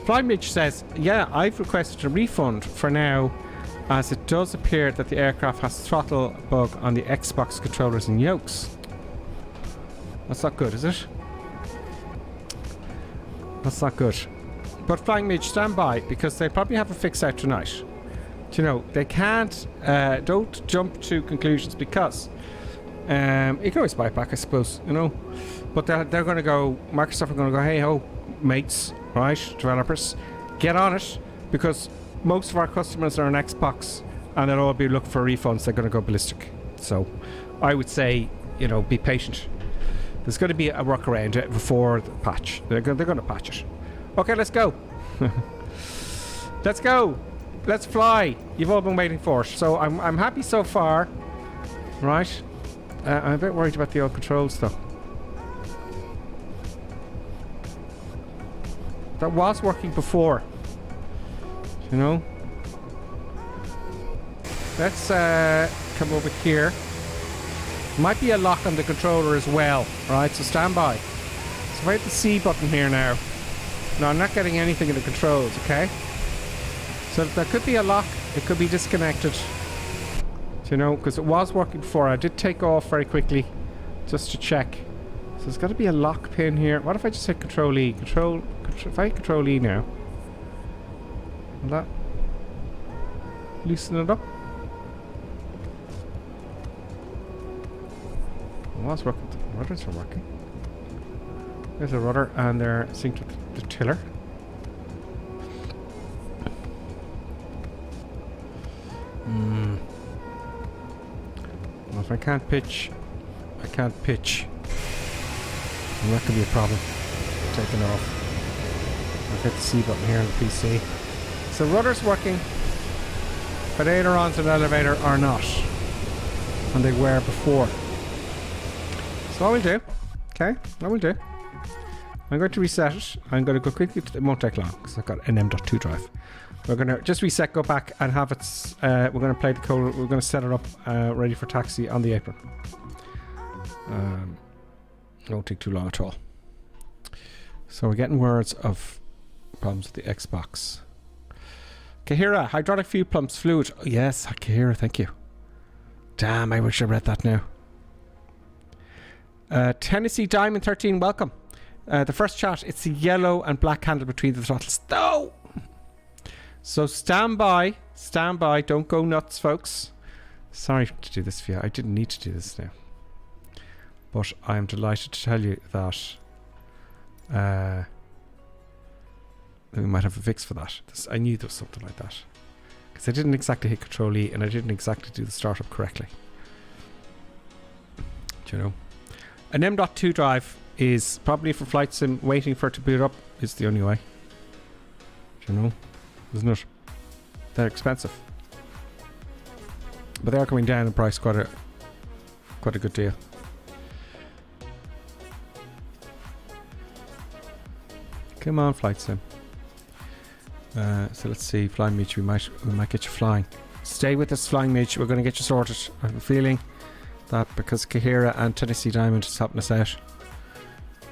FlyMidge says, yeah, I've requested a refund for now, as it does appear that the aircraft has throttle bug on the Xbox controllers and yokes. That's not good, is it? That's not good. But FlyMidge, stand by, because they probably have a fix out tonight. They can't, don't jump to conclusions because you can always buy it back, I suppose, but they're going to go, Microsoft are going to go, hey ho, mates, right, developers, get on it, because most of our customers are on Xbox and they'll all be looking for refunds. They're going to go ballistic. So I would say, be patient. There's going to be a workaround before the patch. They're going to patch it. Okay, let's go. Let's go. Let's fly. You've all been waiting for it. So I'm happy so far. Right. I'm a bit worried about the old controls though. That was working before. Let's come over here. Might be a lock on the controller as well. Right, so stand by. So if I hit the C button here now. No, I'm not getting anything in the controls, okay? So there could be a lock, it could be disconnected, because it was working before. I did take off very quickly just to check. So there's got to be a lock pin here. What if I just hit Control E? If I hit Control E now, will that loosen it up? It was working. The rudders are working. There's a rudder and they're synced with the tiller. Well, if I can't pitch, I can't pitch. And that could be a problem. Taking off. I'll hit the C button here on the PC. So rudder's working, but ailerons and elevator are not. And they were before. So what we'll do, okay, what we'll do, I'm going to reset it. I'm going to go quickly, it won't take long because I've got an M.2 drive. We're going to just reset, go back and have it, we're going to play the code, we're going to set it up ready for taxi on the apron. It won't take too long at all. So we're getting words of problems with the Xbox. Kahira, hydraulic fuel pumps fluid. Oh, yes, Kahira, thank you. Damn, I wish I read that now. Tennessee Diamond 13, welcome. The first chat, it's the yellow and black handle between the throttles. No! So stand by, don't go nuts, folks. Sorry to do this for you. I didn't need to do this now. But I'm delighted to tell you that we might have a fix for that. I knew there was something like that. Because I didn't exactly hit Control E and I didn't exactly do the startup correctly. Do you know? An M.2 drive is probably for flight sim, waiting for it to boot up is the only way. You know, isn't it? They're expensive, but they are coming down in price. Quite a good deal. Come on, flight sim. So let's see, Flying Meech. We might get you flying. Stay with us, Flying Meech. We're going to get you sorted. I have a feeling that because Kahira and Tennessee Diamond is helping us out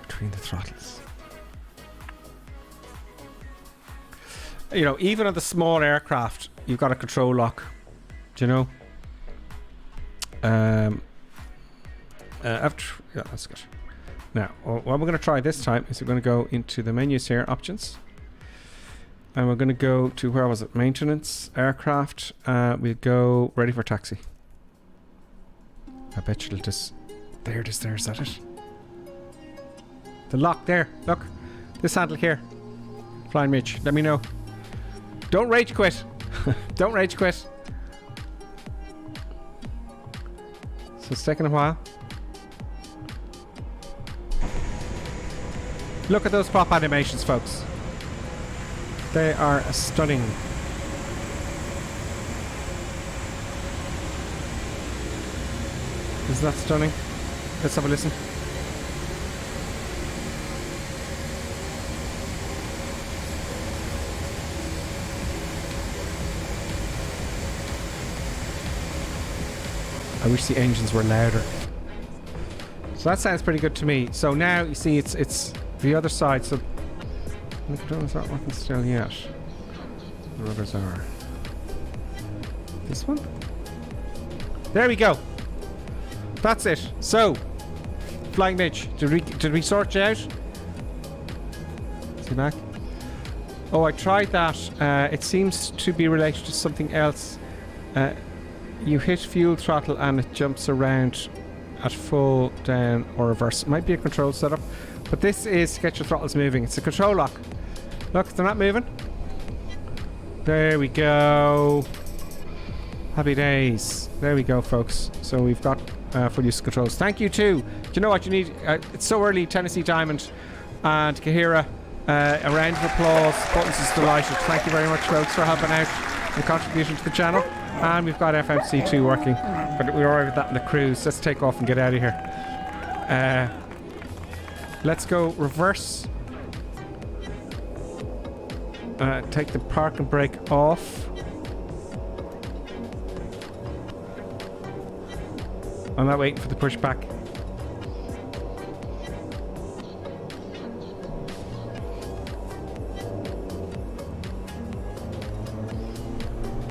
between the throttles. You know, even on the small aircraft, you've got a control lock. Do you know? Yeah, that's good. Now, what we're going to try this time is we're going to go into the menus here, options. And we're going to go to, where was it? Maintenance, aircraft. We'll go ready for taxi. I bet you it'll just... There it is, there, is that it? The lock there, look. This handle here. Flying Mitch, let me know. Don't rage quit. Don't rage quit. So it's taking a while. Look at those prop animations, folks. They are stunning. Isn't that stunning? Let's have a listen. I wish the engines were louder. So that sounds pretty good to me. So now you see it's the other side. So the controls aren't working still yet. The rudders are. This one? There we go. That's it. So, Flying Mitch, did we sort you out? See back? Oh, I tried that. It seems to be related to something else. You hit fuel throttle and it jumps around at full, down or reverse. It might be a control setup, but this is to get your throttles moving. It's a control lock. Look, they're not moving. There we go. Happy days. There we go, folks. So we've got full use controls. Thank you too. Do you know what you need? It's so early. Tennessee Diamond and Kahira. A round of applause. Buttons is delighted. Thank you very much, folks, for helping out and contributing to the channel. And we've got FMC2 working, but we're alright with that in the cruise. Let's take off and get out of here. Let's go reverse. Take the park and brake off. I'm not waiting for the pushback.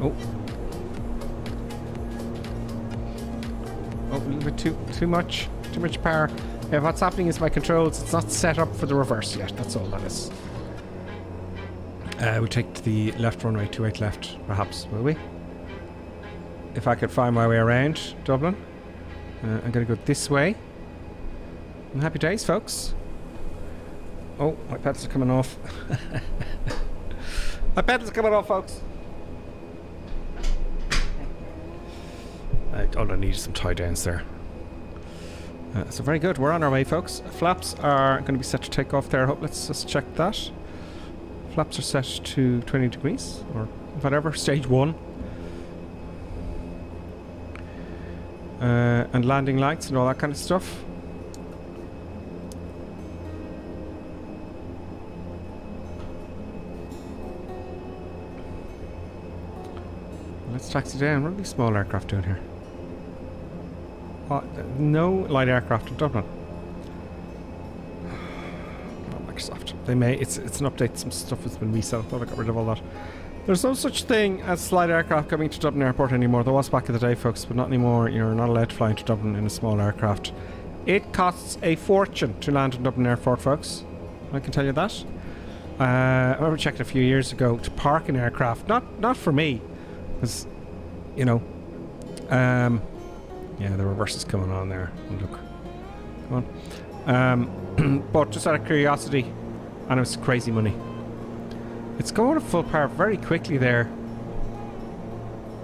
Oh, a little bit too much power. Yeah, what's happening is my controls, it's not set up for the reverse yet. That's all that is. We'll take the left runway, 28 left, perhaps, will we? If I could find my way around Dublin. I'm going to go this way. And happy days, folks. Oh, my pedals are coming off. My pedals are coming off, folks. All I need is some tie downs there. So very good. We're on our way, folks. Flaps are going to be set to take off there. Let's just check that. Flaps are set to 20 degrees or whatever. Stage 1. And landing lights and all that kind of stuff. Let's taxi down. What are these small aircraft doing here? No light aircraft in Dublin. Oh, Microsoft. They may. It's an update. Some stuff has been reset. I thought I got rid of all that. There's no such thing as light aircraft coming to Dublin Airport anymore. There was back in the day, folks, but not anymore. You're not allowed to fly into Dublin in a small aircraft. It costs a fortune to land in Dublin Airport, folks. I can tell you that. I remember checking a few years ago to park an aircraft. Not for me, because you know. Yeah, the reverse is coming on there. Look, come on. But just out of curiosity, and it was crazy money. It's going at full power very quickly there,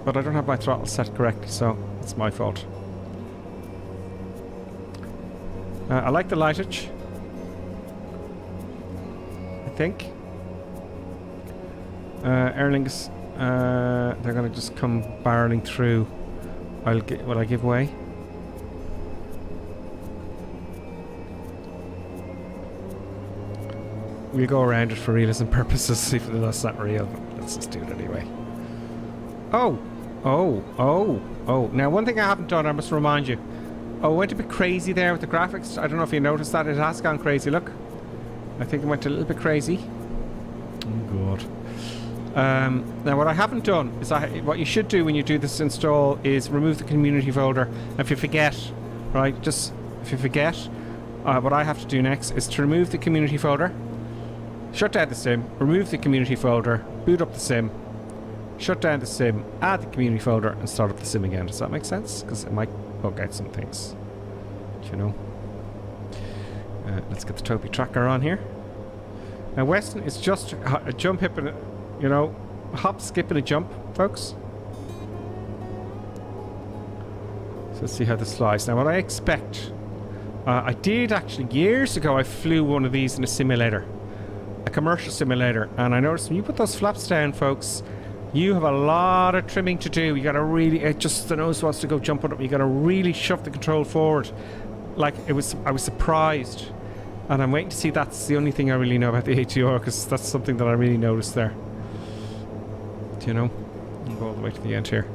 but I don't have my throttle set correctly, so it's my fault. I like the lightage, I think. Aer Lingus, they're going to just come barreling through. Will I give way? We'll go around it for realism purposes, even though that's not real, but let's just do it anyway. Oh! Now, one thing I haven't done, I must remind you. Oh, it went a bit crazy there with the graphics. I don't know if you noticed that. It has gone crazy, look. I think it went a little bit crazy. Oh, God. Now, what I haven't done is what you should do when you do this install is remove the community folder. And if you forget, right, if you forget, what I have to do next is to remove the community folder, shut down the sim, remove the community folder, boot up the sim, shut down the sim, add the community folder, and start up the sim again. Does that make sense? Because it might bug out some things. You know. Let's get the Topi tracker on here. Now, Weston is just a jump, hip, and hop, skip, and a jump, folks. So let's see how this flies. Now, what I expect, I did actually years ago. I flew one of these in a simulator, a commercial simulator, and I noticed when you put those flaps down, folks, you have a lot of trimming to do. You got to really, the nose wants to go jumping up. You got to really shove the control forward. Like I was surprised, and I'm waiting to see. That's the only thing I really know about the ATR, because that's something that I really noticed there. Do you know? I'll go all the way to the end here.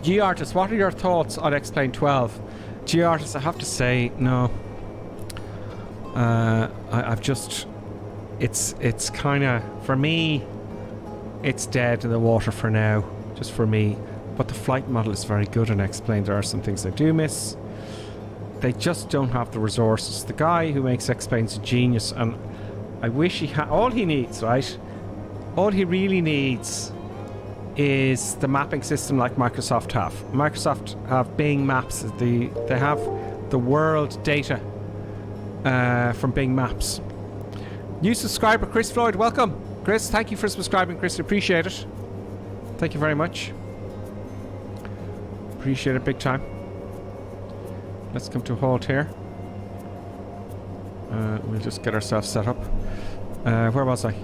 G-Artist, what are your thoughts on X-Plane 12? G-Artist, I have to say, no. I've just, it's kind of, for me, it's dead in the water for now, just for me. But the flight model is very good in X-Plane. There are some things I do miss. They just don't have the resources. The guy who makes X-Plane's a genius, and I wish he had. All he needs, right? All he really needs is the mapping system like Microsoft have. Microsoft have Bing Maps. They have the world data from Bing Maps. New subscriber Chris Floyd, welcome. Chris, thank you for subscribing, Chris. Appreciate it. Thank you very much. Appreciate it big time. Let's come to a halt here. We'll just get ourselves set up. Where was I?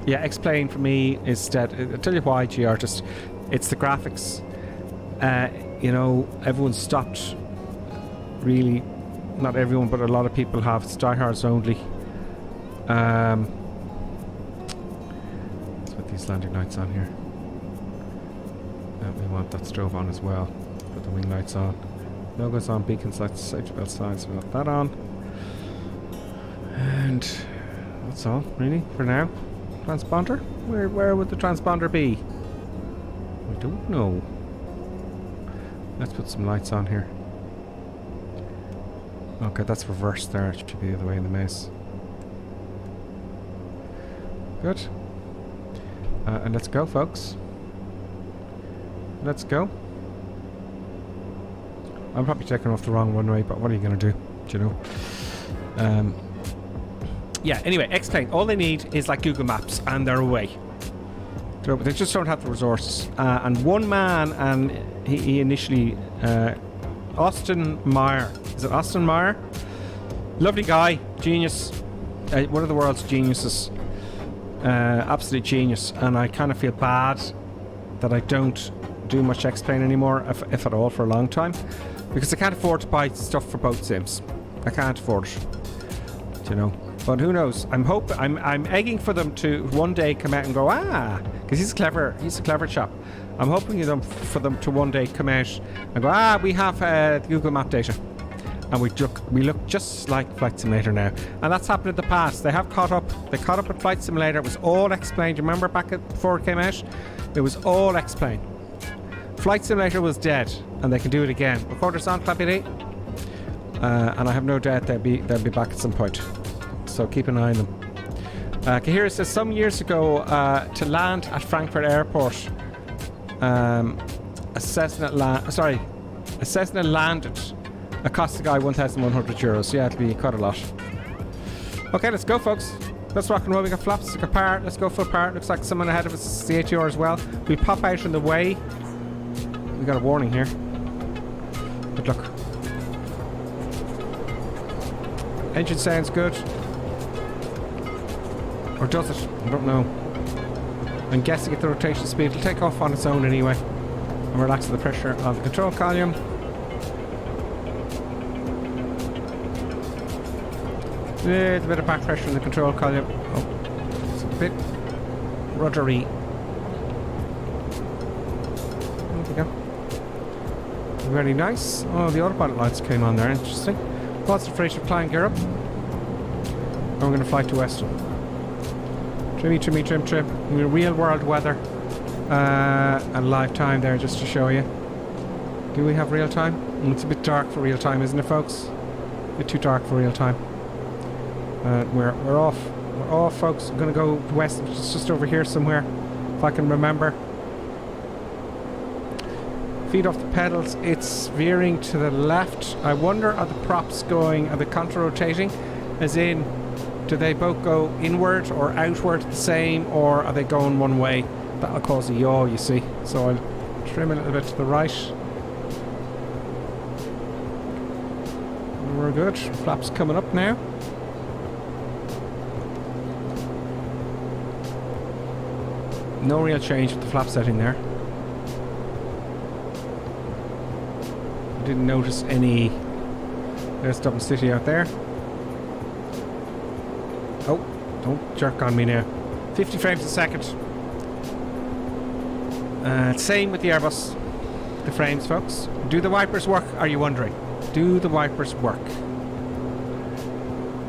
Yeah, X-Plane for me is dead. I'll tell you why, G-Artist. It's the graphics. Everyone stopped. Really, not everyone, but a lot of people have. It's diehards only. Let's put these landing lights on here. We want that strobe on as well. Put the wing lights on. Logos on, beacons, lights, safety belt signs. We want that on. And that's all, really, for now. Transponder? Where would the transponder be? I don't know. Let's put some lights on here. Okay, that's reversed there. It should be the other way in the mouse. Good. And let's go, folks. Let's go. I'm probably taking off the wrong runway, but what are you going to do? Do you know? Yeah, anyway, X-Plane, all they need is like Google Maps, and they're away. So they just don't have the resources. And one man, and he initially... Austin Meyer. Is it Austin Meyer? Lovely guy. Genius. One of the world's geniuses. Absolute genius. And I kind of feel bad that I don't do much X-Plane anymore, if at all, for a long time. Because I can't afford to buy stuff for both sims. I can't afford it. You know. But who knows? I'm egging for them to one day come out and go, because he's a clever chap. I'm hoping for them to one day come out and go, we have the Google Map data. And we look just like Flight Simulator now. And that's happened in the past. They have caught up. They caught up with Flight Simulator. It was all X-Plane. Do you remember before it came out? It was all X-Plane. Flight Simulator was dead, and they can do it again. Recorders on, Clappy D. And I have no doubt they'll be back at some point. So keep an eye on them. Kahira says some years ago to land at Frankfurt Airport, a Cessna landed. It cost the guy €1,100. Yeah, it'll be quite a lot. Okay, let's go, folks. Let's rock and roll. We got flaps, we got power. Let's go full power. Looks like someone ahead of us is the ATR as well. We pop out in the way. We got a warning here. Good luck. Engine sounds good. Or does it? I don't know. I'm guessing at the rotation speed will take off on its own anyway. I'm relaxing the pressure of the control column. Little bit of back pressure in the control column. Oh, it's a bit ruddery. There we go. Very nice. Oh, the autopilot lights came on there. Interesting. Concentration flying gear up. And we're going to fly to Weston. Trim. Real world weather. And live time there just to show you. Do we have real time? It's a bit dark for real time, isn't it, folks? A bit too dark for real time. We're off. We're off, folks. I'm going to go west. It's just over here somewhere, if I can remember. Feet off the pedals. It's veering to the left. I wonder, are the props going, are the counter-rotating? As in, do they both go inward or outward the same, or are they going one way? That'll cause a yaw, you see. So I'll trim a little bit to the right. We're good. Flaps coming up now. No real change with the flap setting there. I didn't notice any. There's Dublin City out there. Oh, don't jerk on me now. 50 frames a second. Same with the Airbus. The frames, folks. Do the wipers work, are you wondering? Do the wipers work?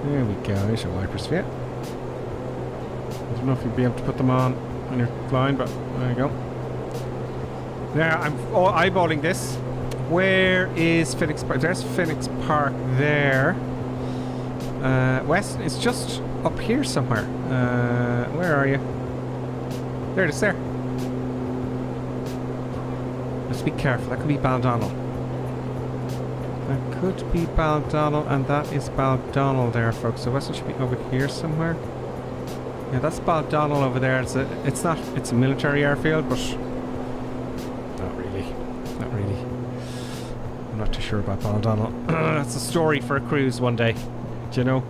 There we go. There's your wipers for you. I don't know if you'll be able to put them on when you're flying, but there you go. Now I'm eyeballing this. Where is Phoenix Park? There's Phoenix Park there. Weston is just up here somewhere. Where are you? There it is, there. Let's be careful. That could be Baldonnel. That could be Baldonnel, and that is Baldonnel there, folks. So Weston should be over here somewhere. Yeah, that's Baldonnel over there. It's a military airfield, but not really. Not really. I'm not too sure about Baldonnel. That's a story for a cruise one day. Do you know?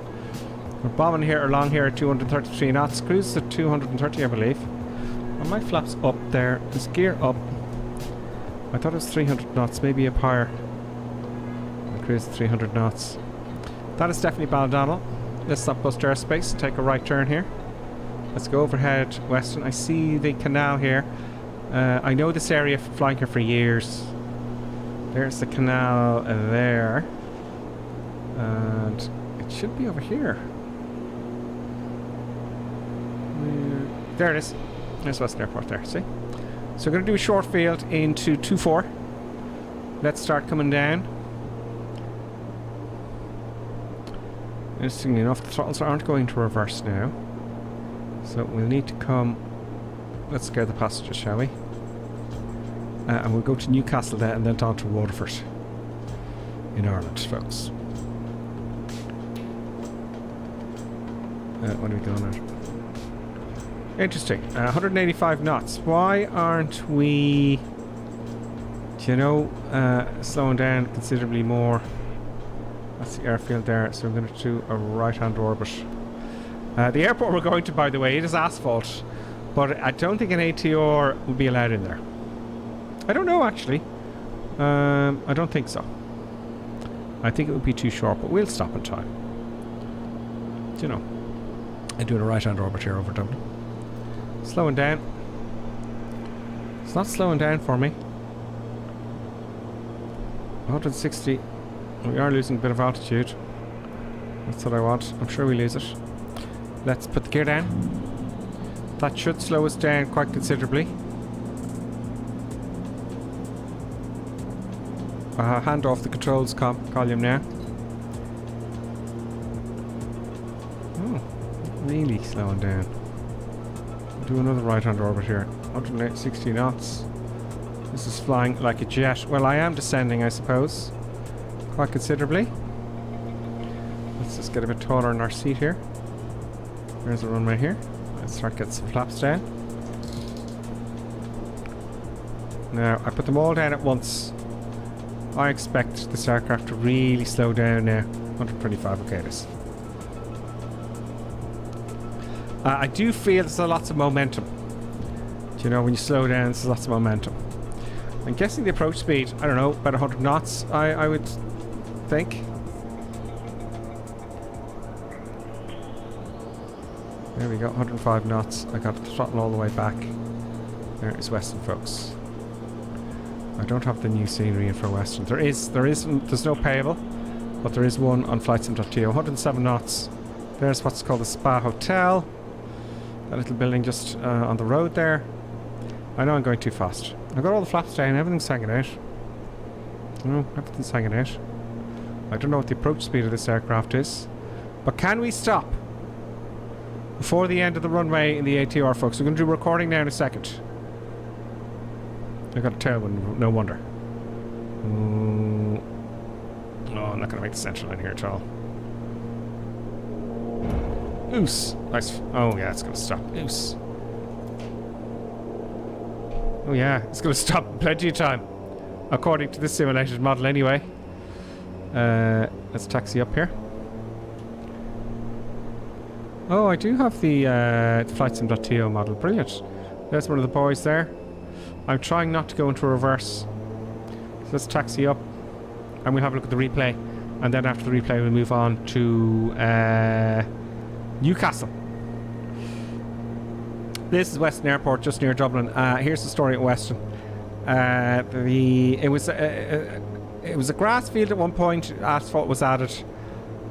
We're bombing here along here at 233 knots. Cruise is at 230, I believe. And my flap's up there. Is gear up? I thought it was 300 knots, maybe up higher. The cruise is 300 knots. That is definitely Baldonnel. Let's not bust airspace and take a right turn here. Let's go overhead Weston. I see the canal here. I know this area from flying here for years. There's the canal there. And it should be over here. There it is. There's Weston Airport there, see? So we're going to do a short field into 2-4. Let's start coming down. Interestingly enough, the throttles aren't going to reverse now. So we'll need to come... Let's scare the passengers, shall we? And we'll go to Newcastle then, and then down to Waterford in Ireland, folks. What are we going at? Interesting. 185 knots. Why aren't we, do you know, slowing down considerably more? That's the airfield there. So I'm going to do a right-hand orbit. The airport we're going to, by the way, it is asphalt, but I don't think an ATR will be allowed in there. I don't know, actually. I don't think so. I think it would be too short, but we'll stop in time. Do you know? I'm doing a right-hand orbit here over Dublin. Slowing down. It's not slowing down for me. 160. We are losing a bit of altitude. That's what I want. I'm sure we lose it. Let's put the gear down. That should slow us down quite considerably. Hand off the controls column now. Oh, really slowing down. Do another right-hand orbit here. 160 knots. This is flying like a jet. Well, I am descending, I suppose. Quite considerably. Let's just get a bit taller in our seat here. There's the runway here. Let's start getting some flaps down. Now, I put them all down at once. I expect this aircraft to really slow down now. 125, okay it is. I do feel there's lots of momentum. Do you know, when you slow down, there's lots of momentum. I'm guessing the approach speed, I don't know, about 100 knots, I would think. There we go, 105 knots. I got the throttle all the way back. There is Weston, folks. I don't have the new scenery in for Weston. There's no payable, but there is one on flightsim.to. 107 knots. There's what's called the Spa Hotel. That little building just on the road there. I know I'm going too fast. I've got all the flaps down, everything's hanging out. No, everything's hanging out. I don't know what the approach speed of this aircraft is. But can we stop before the end of the runway in the ATR, folks? We're going to do recording now in a second. I got a tailwind, no wonder. Oh, I'm not going to make the central line here at all. Oos! Nice. Oh yeah, it's going to stop. Oos. Oh yeah, it's going to stop in plenty of time, according to this simulated model anyway. Let's taxi up here. Oh, I do have the flightsim.to model. Brilliant. There's one of the boys there. I'm trying not to go into reverse. So let's taxi up and we'll have a look at the replay. And then after the replay we'll move on to Newcastle. This is Weston Airport, just near Dublin. Here's the story at Weston. It was a grass field at one point. Asphalt was added.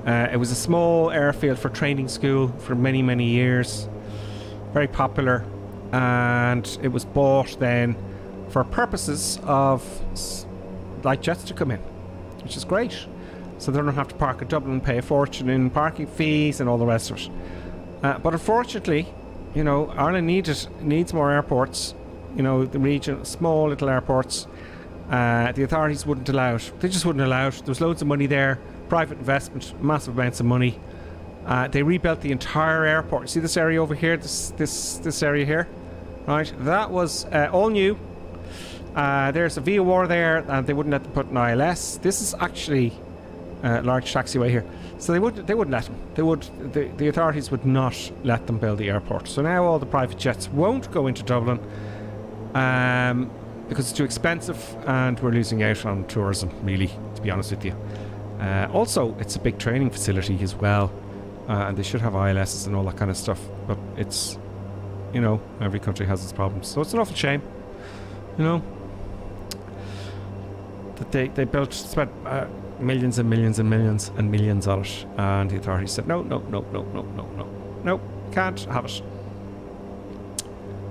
It was a small airfield for training school for many, many years. Very popular. And it was bought then for purposes of light jets to come in, which is great. So they don't have to park at Dublin and pay a fortune in parking fees and all the rest of it. But unfortunately, you know, Ireland needs more airports. You know, the region, small little airports. The authorities wouldn't allow it. They just wouldn't allow it. There was loads of money there, private investment, massive amounts of money. They rebuilt the entire airport. See this area over here, this area here, right? That was all new. There's a VOR there, and they wouldn't let them put an ILS. This is actually a large taxiway here, so they wouldn't let them. The authorities would not let them build the airport. So now all the private jets won't go into Dublin because it's too expensive, and we're losing out on tourism. Really, to be honest with you. Also, it's a big training facility as well. And they should have ILSs and all that kind of stuff, but it's, you know, every country has its problems, so it's an awful shame, you know, that they spent millions and millions and millions and millions on it, and the authorities said no, can't have it.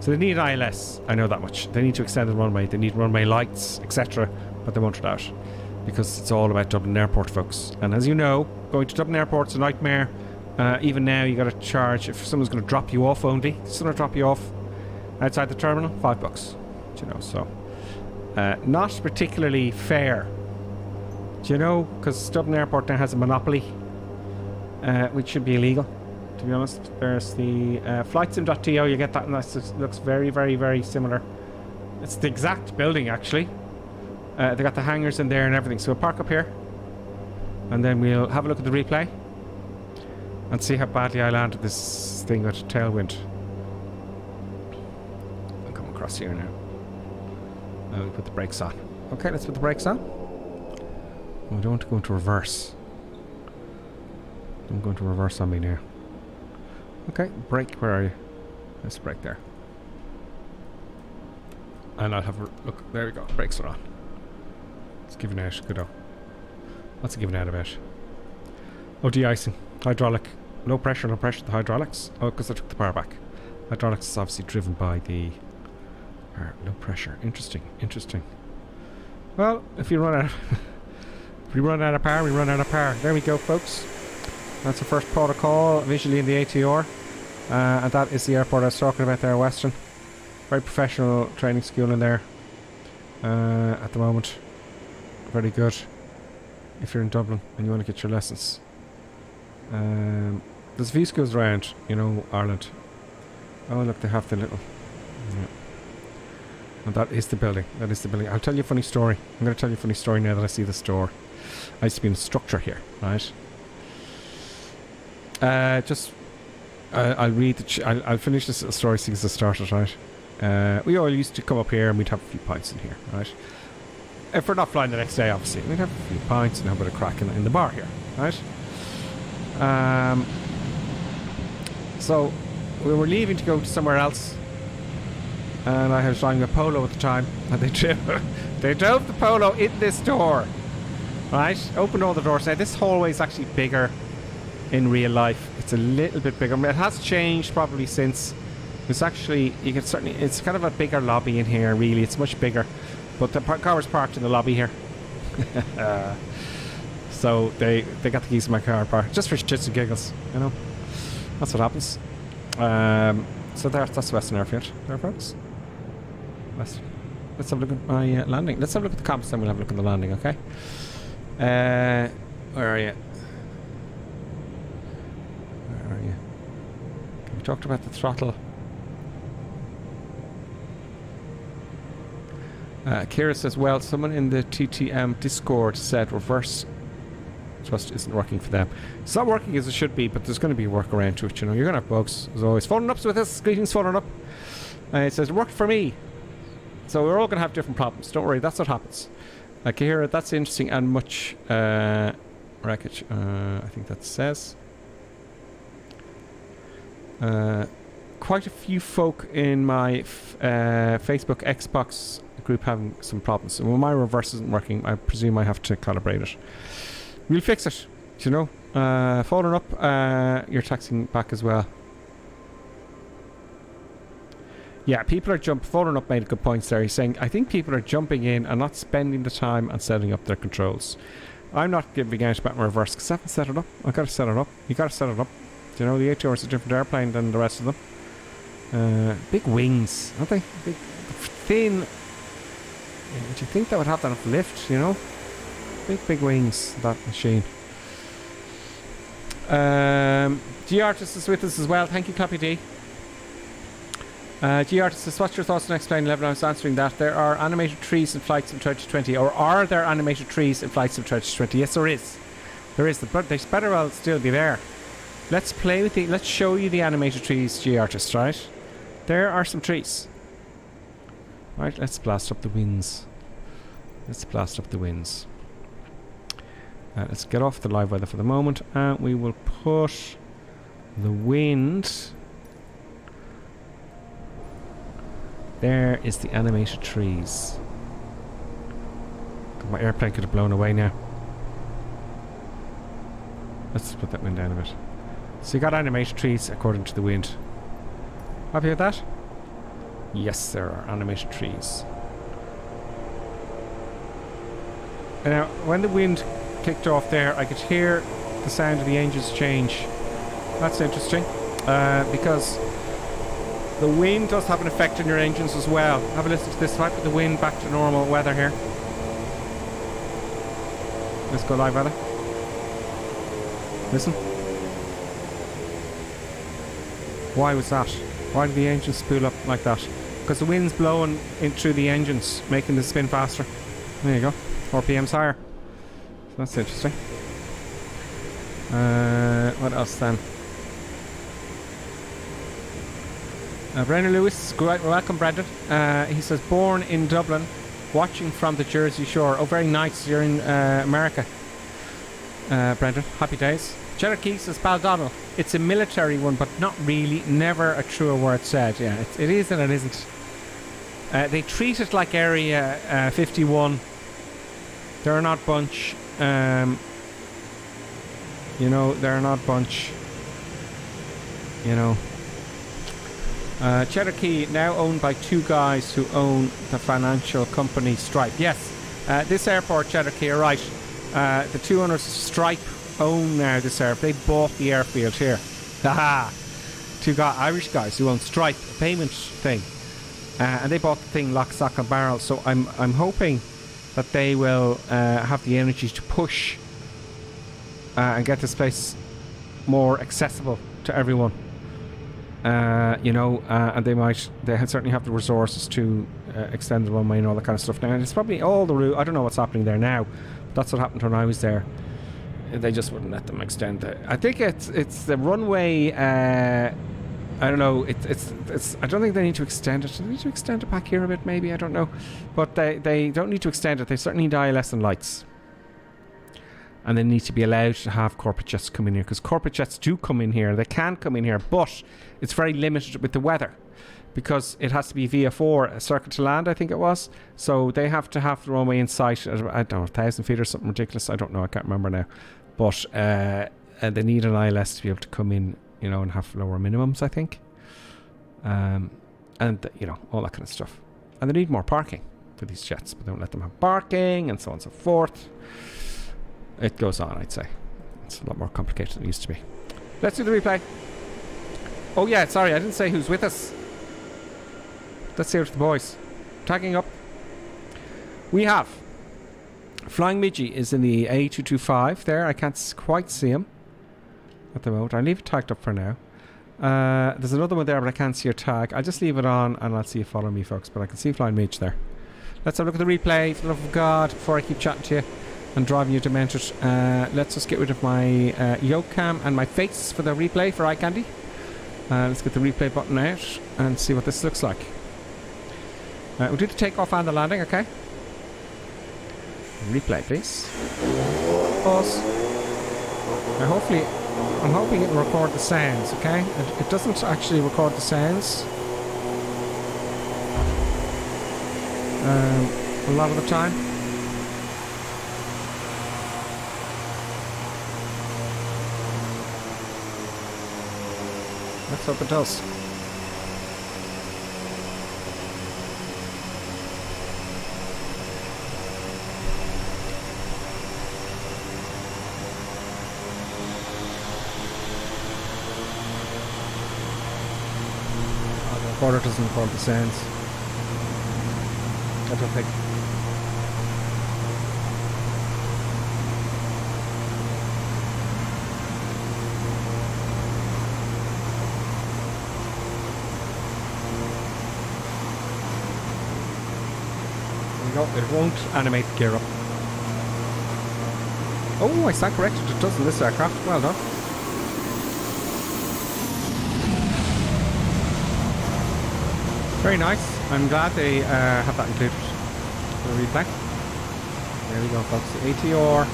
So they need ILS, I know that much. They need to extend the runway, they need runway lights, etc., but they won't allow it because it's all about Dublin Airport, folks. And as you know, going to Dublin Airport's a nightmare. Even now, you got to charge if someone's going to drop you off. Only it's going to drop you off outside the terminal, $5. You know, so not particularly fair. Do you know? Because Dublin Airport now has a monopoly, which should be illegal. To be honest, there's the flightsim.to. You get that, and that looks very, very, very similar. It's the exact building, actually. They got the hangars in there and everything. So we'll park up here, and then we'll have a look at the replay. And see how badly I landed this thing with a tailwind. I'm coming across here now. We'll put the brakes on. Okay, let's put the brakes on. We don't want to go into reverse. Don't go into reverse on me now. Okay, brake, where are you? Let's brake there. And I'll have a look. There we go, brakes are on. It's giving out, good. What's it giving out about? Oh, de-icing. Hydraulic. No pressure, the hydraulics. Oh, because I took the power back. Hydraulics is obviously driven by the no pressure. Interesting. Well, if you run out if we run out of power, we run out of power. There we go, folks. That's the first protocol visually in the ATR. And that is the airport I was talking about there, Weston. Very professional training school in there at the moment. Very good if you're in Dublin and you want to get your lessons. There's a few schools around, you know, Ireland. Oh look, they have the little, yeah. And that is the building. I'll tell you a funny story. I'm going to tell you a funny story now that I see the store. I used to be an instructor here, right? I'll read I'll finish this story since I started, right? We all used to come up here and we'd have a few pints in here, right? If we're not flying the next day, obviously, we'd have a few pints and have a bit of crack in the bar here, right? So we were leaving to go to somewhere else, and I was driving a Polo at the time, and they drove the Polo in this door, right? Opened all the doors. Now this hallway is actually bigger in real life. It's a little bit bigger. It has changed probably since. It's actually, you can certainly, it's kind of a bigger lobby in here, really. It's much bigger, but the car was parked in the lobby here. So they got the keys to my car parked just for shits and giggles, you know. That's what happens. So that's Weston Airfield there, folks. Weston. Let's have a look at my landing. Let's have a look at the compass, then we'll have a look at the landing, okay? Where are you? Where are you? We talked about the throttle. Kira says, well, someone in the TTM Discord said reverse thrust isn't working for them. It's not working as it should be, but there's going to be a workaround to it, you know. You're going to have bugs, as always. Falling ups with us. Greetings, falling up. It says, it worked for me. So we're all going to have different problems. Don't worry, that's what happens. Kira, that's interesting and much wreckage. I think that says. Quite a few folk in my Facebook Xbox group having some problems. So when my reverse isn't working, I presume I have to calibrate it. We'll fix it, you know. Falling up, you're taxing back as well. Yeah, people are falling up made a good point there. He's saying, I think people are jumping in and not spending the time on setting up their controls. I'm not giving out about my reverse because I haven't set it up. I've got to set it up. You got to set it up. You know, the ATR is a different airplane than the rest of them. Big wings, aren't they? Big, thin. Would you think that would have enough lift, you know? Big wings, that machine. G Artist is with us as well. Thank you, Clappy D. G Artist says, what's your thoughts on X-Plane 11? I was answering that. There are animated trees in flights of 2020. Or are there animated trees in flights of 2020? Yes, there is. There is. But they better well still be there. Let's play with let's show you the animated trees, G Artist, right? There are some trees. Right, let's blast up the winds. Let's blast up the winds. Let's get off the live weather for the moment, and we will put the wind. There is the animated trees. My airplane could have blown away now. Let's put that wind down a bit. So you got animated trees according to the wind. Happy with that? Yes, there are animated trees. And now, when the wind kicked off there, I could hear the sound of the engines change. That's interesting, because the wind does have an effect on your engines as well. Have a listen to this. If I put the wind back to normal weather here. Let's go live weather. Listen. Why was that? Why did the engine spool up like that? Because the wind's blowing in through the engines, making them spin faster. There you go. RPM's higher. So that's interesting. What else then? Brendan Lewis, welcome Brendan. He says, born in Dublin, watching from the Jersey Shore. Oh, very nice. You're in America, Brendan. Happy days. Cherokee says, Baldonnel. It's a military one, but not really. Never a truer word said. Yeah, it is and it isn't. They treat it like Area 51. They're an odd bunch. You know, they're an odd bunch. You know. Cherokee, now owned by two guys who own the financial company Stripe. Yes, this airport, Cherokee, you're right. The two owners of Stripe own now this airport. They bought the airfield here. Haha! Two Irish guys who own Stripe, a payment thing. And they bought the thing lock, stock and barrel. So I'm hoping that they will have the energy to push and get this place more accessible to everyone. You know, and they certainly have the resources to extend the runway and all that kind of stuff now. And it's probably all the route. I don't know what's happening there now, but that's what happened when I was there. They just wouldn't let them extend it. I think it's the runway I don't know. It's. I don't think they need to extend it. Do they need to extend it back here a bit? Maybe, I don't know. But they don't need to extend it. They certainly need ILS and lights. And they need to be allowed to have corporate jets come in here, because corporate jets do come in here. They can come in here, but it's very limited with the weather, because it has to be VF4, a circuit to land, I think it was. So they have to have the runway in sight at, I don't know, 1,000 feet or something ridiculous. I don't know. I can't remember now. But they need an ILS to be able to come in, you know, and have lower minimums, I think. And, you know, all that kind of stuff. And they need more parking for these jets, but they don't let them have parking and so on and so forth. It goes on, I'd say. It's a lot more complicated than it used to be. Let's do the replay. Oh yeah, sorry, I didn't say who's with us. Let's see it to the boys. Tagging up. We have Flying Midgie is in the A225 there. I can't quite see him at the moment. I'll leave it tagged up for now. There's another one there, but I can't see your tag. I'll just leave it on and I'll see you follow me, folks. But I can see Flying Midge there. Let's have a look at the replay, for the love of God, before I keep chatting to you and driving you demented. Let's just get rid of my yoke cam and my face for the replay for eye candy. Let's get the replay button out and see what this looks like. We'll do the takeoff and the landing, okay? Replay, please. Pause. Now hopefully, I'm hoping it will record the sounds, okay? It doesn't actually record the sounds a lot of the time. Let's hope it does. Oh, the recorder doesn't record the sounds. I don't think. No, it won't animate the gear up. Oh, I stand corrected. It does in this aircraft. Well done. Very nice. I'm glad they have that included for the replay. There we go, folks. The ATR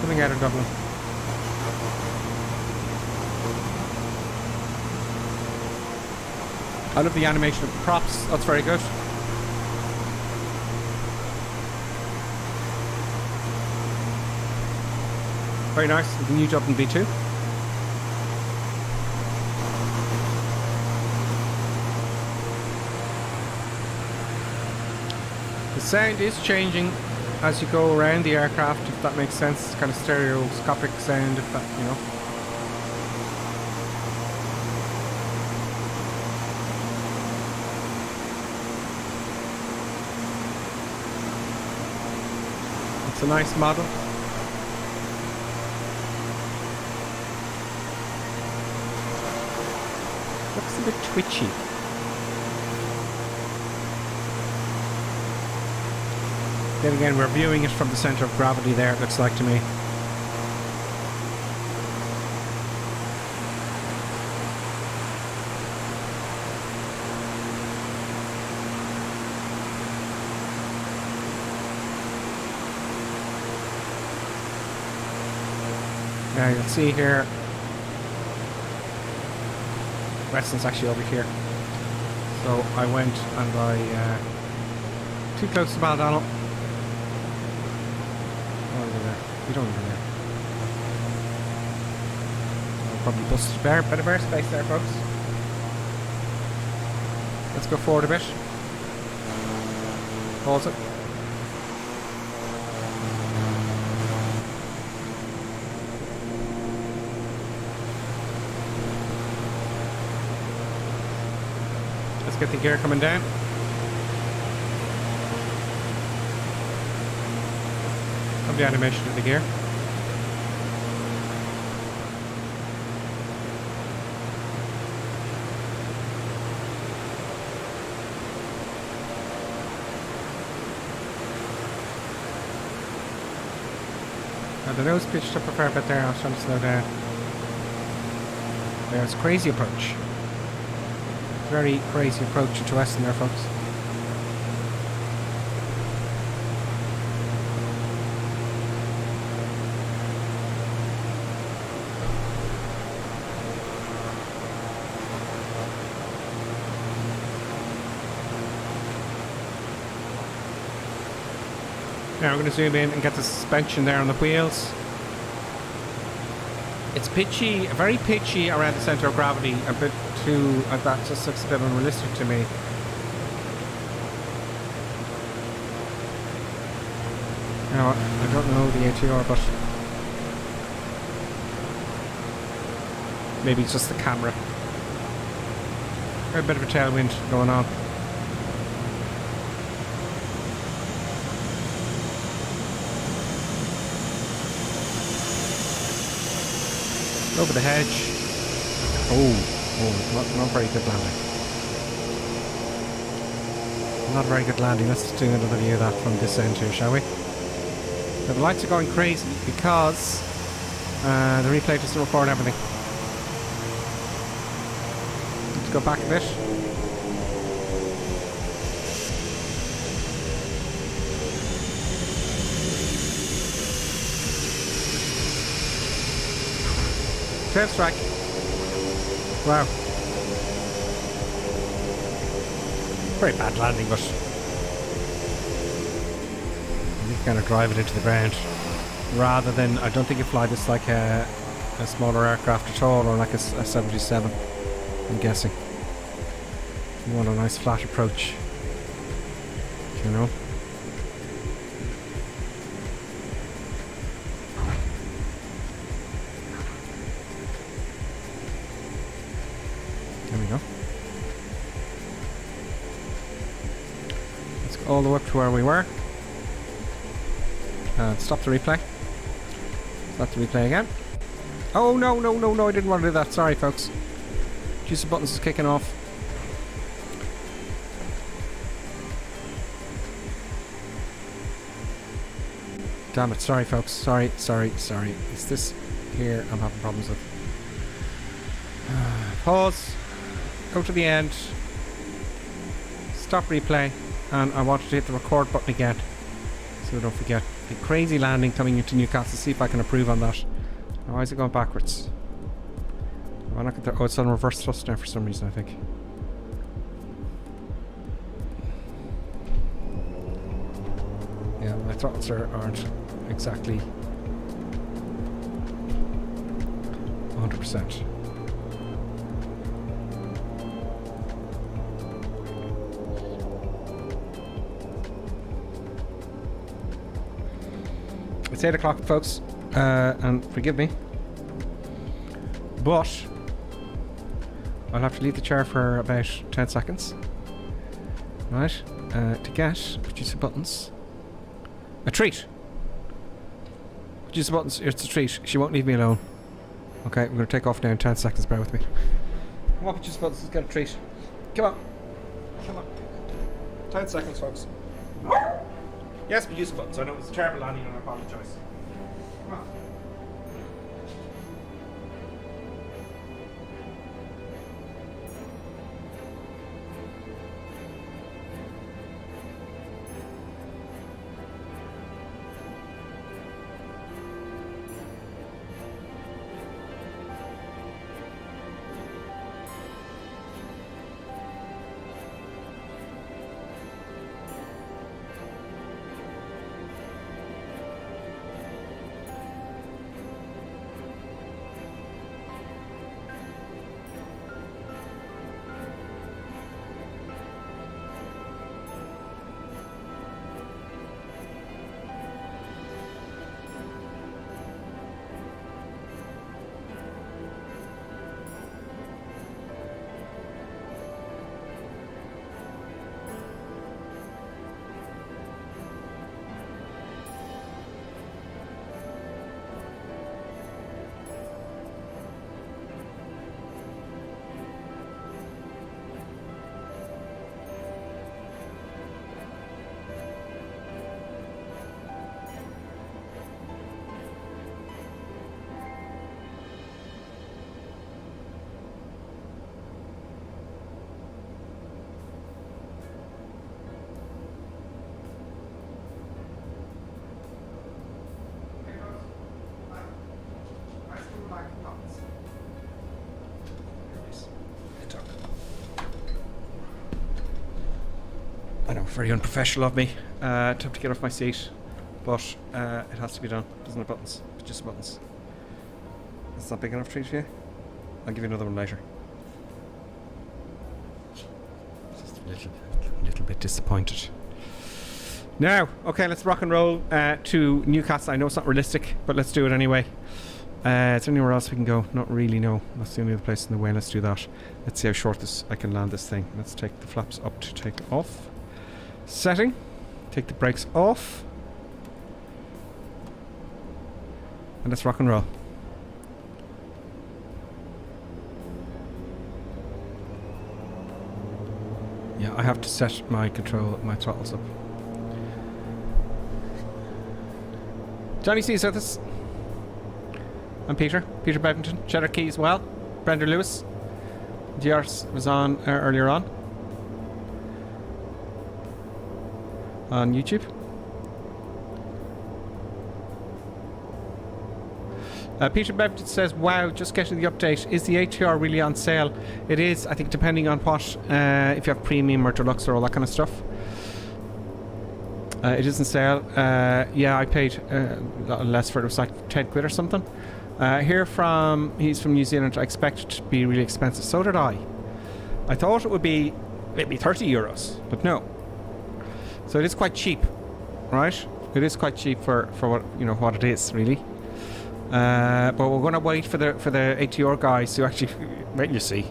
coming out of Dublin. I love the animation of the props. That's very good. Very nice. The new Dublin V2. The sound is changing as you go around the aircraft, if that makes sense. It's kind of stereoscopic sound, if that, you know. It's a nice model. Looks a bit twitchy. Then again, we're viewing it from the centre of gravity there, it looks like to me. Now you'll see here, Weston's actually over here. So I went and I, too close to Baldonnel. You don't even know. I'll probably bust a bit of airspace there, folks. Let's go forward a bit. Pause it. Let's get the gear coming down. Of the animation of the gear. the nose pitched up a fair bit there. I was trying to slow down. There's a crazy approach. Very crazy approach to Weston there, folks. Now we're going to zoom in and get the suspension there on the wheels. It's pitchy, very pitchy around the centre of gravity, a bit too, that just looks a bit unrealistic to me. Now, I don't know the ATR, but maybe it's just the camera. A bit of a tailwind going on. Over the hedge. Not very good landing. Not a very good landing. Let's do another view of that from this end here, shall we? Now the lights are going crazy because the replay doesn't record everything. Let's go back a bit. Tail strike. Wow. Very bad landing, but you kind of drive it into the ground rather than, I don't think you fly this like a smaller aircraft at all, or like a 77, I'm guessing. You want a nice flat approach, you know. There we go. Let's go all the way up to where we were. Stop the replay. Stop the replay again. Oh no, I didn't want to do that. Sorry folks. Juice of buttons is kicking off. Damn it, sorry folks. Sorry. It's this here I'm having problems with. Pause. Go to the end. Stop replay. And I wanted to hit the record button again, so don't forget. A crazy landing coming into Newcastle. See if I can improve on that. Now, why is it going backwards? Why not get there? Oh, it's on reverse thrust now for some reason, I think. Yeah, my throttles aren't exactly 100%. It's 8 o'clock, folks, and forgive me, but I'll have to leave the chair for about 10 seconds, right, to get, produce the buttons, a treat. Produce the buttons, it's a treat. She won't leave me alone. Okay, we're going to take off now in 10 seconds, bear with me. Come on, produce the buttons, let's get a treat. Come on. 10 seconds, folks. Yes, produce the buttons. I know it's a terrible landing and I apologise. Come on. Very unprofessional of me to have to get off my seat, but it has to be done. Doesn't have buttons, it's just buttons. That's not big enough treat for you? I'll give you another one later. Just a little bit disappointed. Now, okay, let's rock and roll to Newcastle. I know it's not realistic, but let's do it anyway. Is there anywhere else we can go? Not really, no. That's the only other place in the way. Let's do that. Let's see how short I can land this thing. Let's take the flaps up to take off. Setting. Take the brakes off. And let's rock and roll. Yeah, I have to set my throttles up. Johnny C's with us. I'm Peter Beventon. Cheddar Key as well. Brenda Lewis. GR was on earlier on YouTube. Peter Beventon says, wow, just getting the update. Is the ATR really on sale? It is, I think, depending on what, if you have premium or deluxe or all that kind of stuff. It isn't sale. Yeah, I paid less for it. It was like 10 quid or something. He's from New Zealand. I expect it to be really expensive. So did I. I thought it would be maybe 30 euros, but no. So it is quite cheap, right? It is quite cheap for what it is, really. But we're going to wait for the ATR guys to actually wait. You see,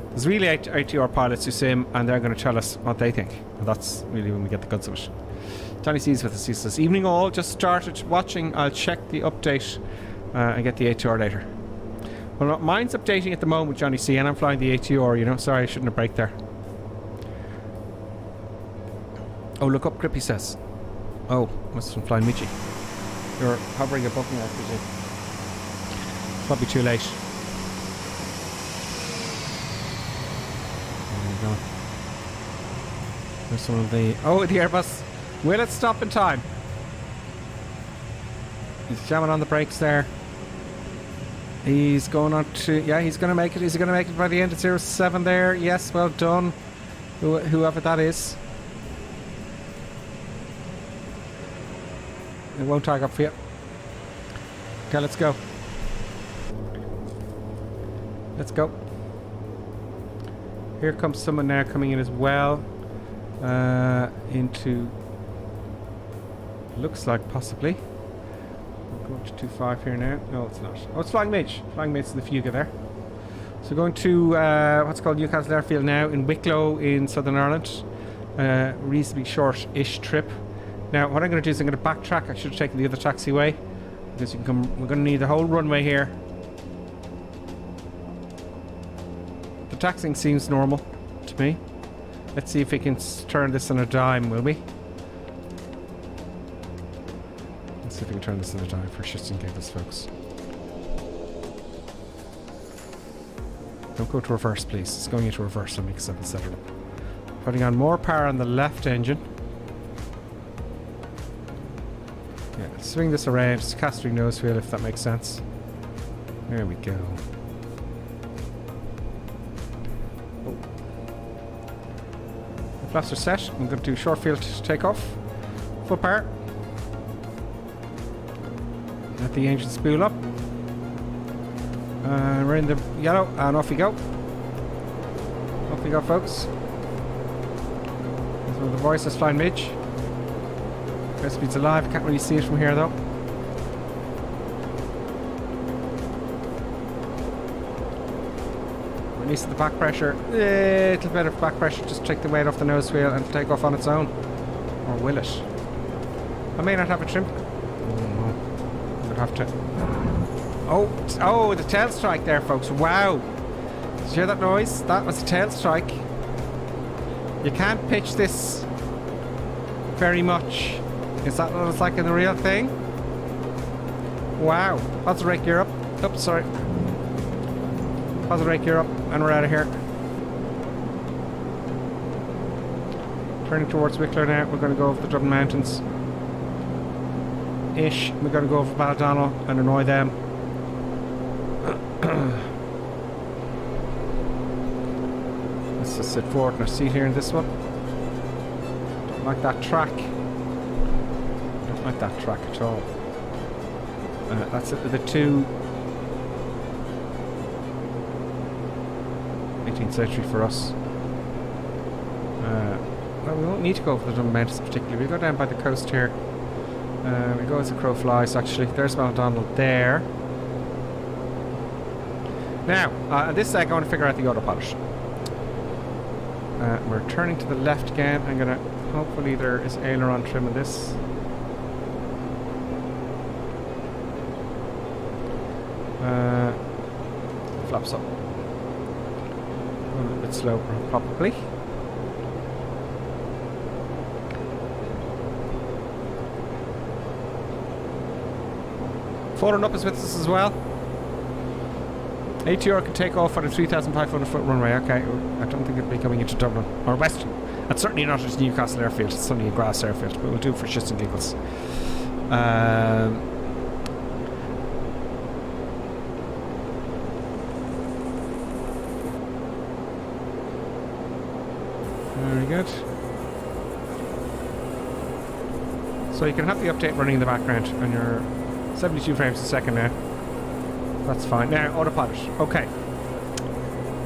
there's really ATR pilots who sim, and they're going to tell us what they think, and that's really when we get the guts of it. Johnny C's with us. He says, evening all, just started watching. I'll check the update and get the ATR later. Well, mine's updating at the moment, Johnny C, and I'm flying the ATR, Sorry, I shouldn't have braked there. Oh, look up, Grippy says. Oh, must have been flying Michi. You're hovering above me, I presume. Probably too late. There you go. There's some of the... Oh, the Airbus. Will it stop in time? He's jamming on the brakes there. He's going on to... Yeah, he's going to make it. Is he going to make it by the end of 07 there? Yes, well done. Whoever that is. It won't tag up for you. Okay, let's go. Let's go. Here comes someone now coming in as well. Into... Looks like possibly. We're going to 25 here now. No, it's not. Oh, it's Flying Midge. Flying Midge in the Fuga there. So going to what's called Newcastle Airfield now in Wicklow in Southern Ireland. Reasonably short-ish trip. Now, what I'm going to do is I'm going to backtrack. I should have taken the other taxiway because you can come. We're going to need the whole runway here. The taxiing seems normal to me. Let's see if we can turn this on a dime, will we? Let's see if we can turn this on a dime for shits and giggles, folks. Don't go to reverse, please. It's going into reverse on me because I've been setting up. Putting on more power on the left engine. Yeah, swing this around. It's castering nose wheel, if that makes sense. There we go. Oh. The flaps are set. I'm going to do short field takeoff. Full power. Let the engine spool up. We're in the yellow, and off we go. Off we go, folks. There's one of the voices, Flying Midge. Airspeed's alive, can't really see it from here though. Release the back pressure. A little bit of back pressure, just take the weight off the nose wheel and take off on its own. Or will it? I may not have a trim. I would have to. Oh, the tail strike there, folks. Wow. Did you hear that noise? That was a tail strike. You can't pitch this very much. Is that what it's like in the real thing? Wow. Positive rake gear up. Oops, sorry. Positive rake gear up, and we're out of here. Turning towards Wicklow now. We're going to go over the Dublin Mountains. Ish. We're going to go over Ballydonnell and annoy them. Let's just sit forward in our seat here in this one. Don't like that track. Don't like that track at all. That's a bit too 18th century for us. Well, we won't need to go for the Dublin Mountains particularly. We'll go down by the coast here. We go as the crow flies, actually. There's McDonald there. Now, at this sec, I want to figure out the autopilot. We're turning to the left again. I'm going to... Hopefully there is aileron trim in this. Flaps up. A little bit slow, probably. Fallen up is with us as well. ATR can take off on a 3,500 foot runway. Okay, I don't think it'll be coming into Dublin or Weston. And certainly not at Newcastle Airfield. It's only a grass airfield, but we'll do it for shits and giggles. Very good. So you can have the update running in the background on your 72 frames a second now. That's fine. Now, autopilot. Okay.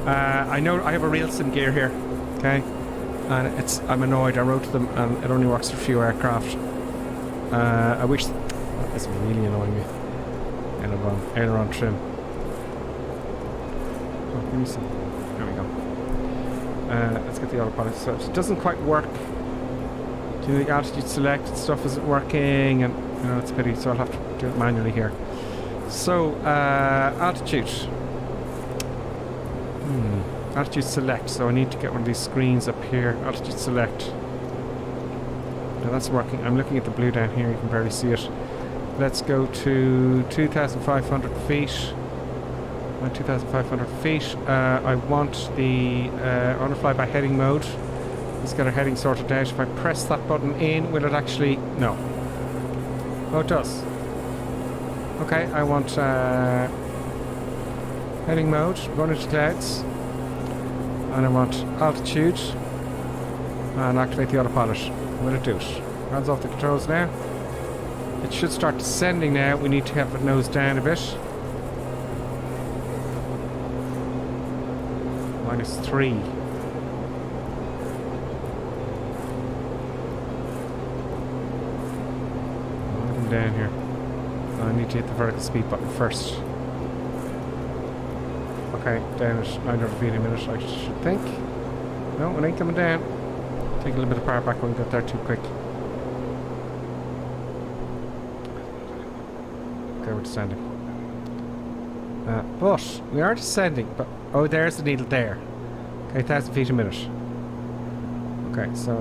I know I have a real sim gear here. Okay. And I'm annoyed. I wrote to them and it only works for a few aircraft. I wish... That is really annoying me. Aileron trim. Oh, give me some. There we go. Let's get the autopilot. So it doesn't quite work. Do the altitude select stuff isn't working, and you know it's a pity, so I'll have to do it manually here. So altitude. Altitude select. So I need to get one of these screens up here. Altitude select. Now that's working. I'm looking at the blue down here. You can barely see it. Let's go to 2,500 feet. 2,500 feet. I want to fly by heading mode. Let's get our heading sorted out. If I press that button in, will it actually... No. Oh, it does. Okay, I want heading mode, run into clouds. And I want altitude. And activate the autopilot. Will it do it? Hands off the controls now. It should start descending now. We need to have it nose down a bit. -3. I'm down here. I need to hit the vertical speed button first. Okay, down at 900 feet a minute, I should think. No, it ain't coming down. Take a little bit of power back when we got there too quick. Okay, we're descending. But we are descending, but oh, there's the needle there. Okay, 1,000 feet a minute. Okay, so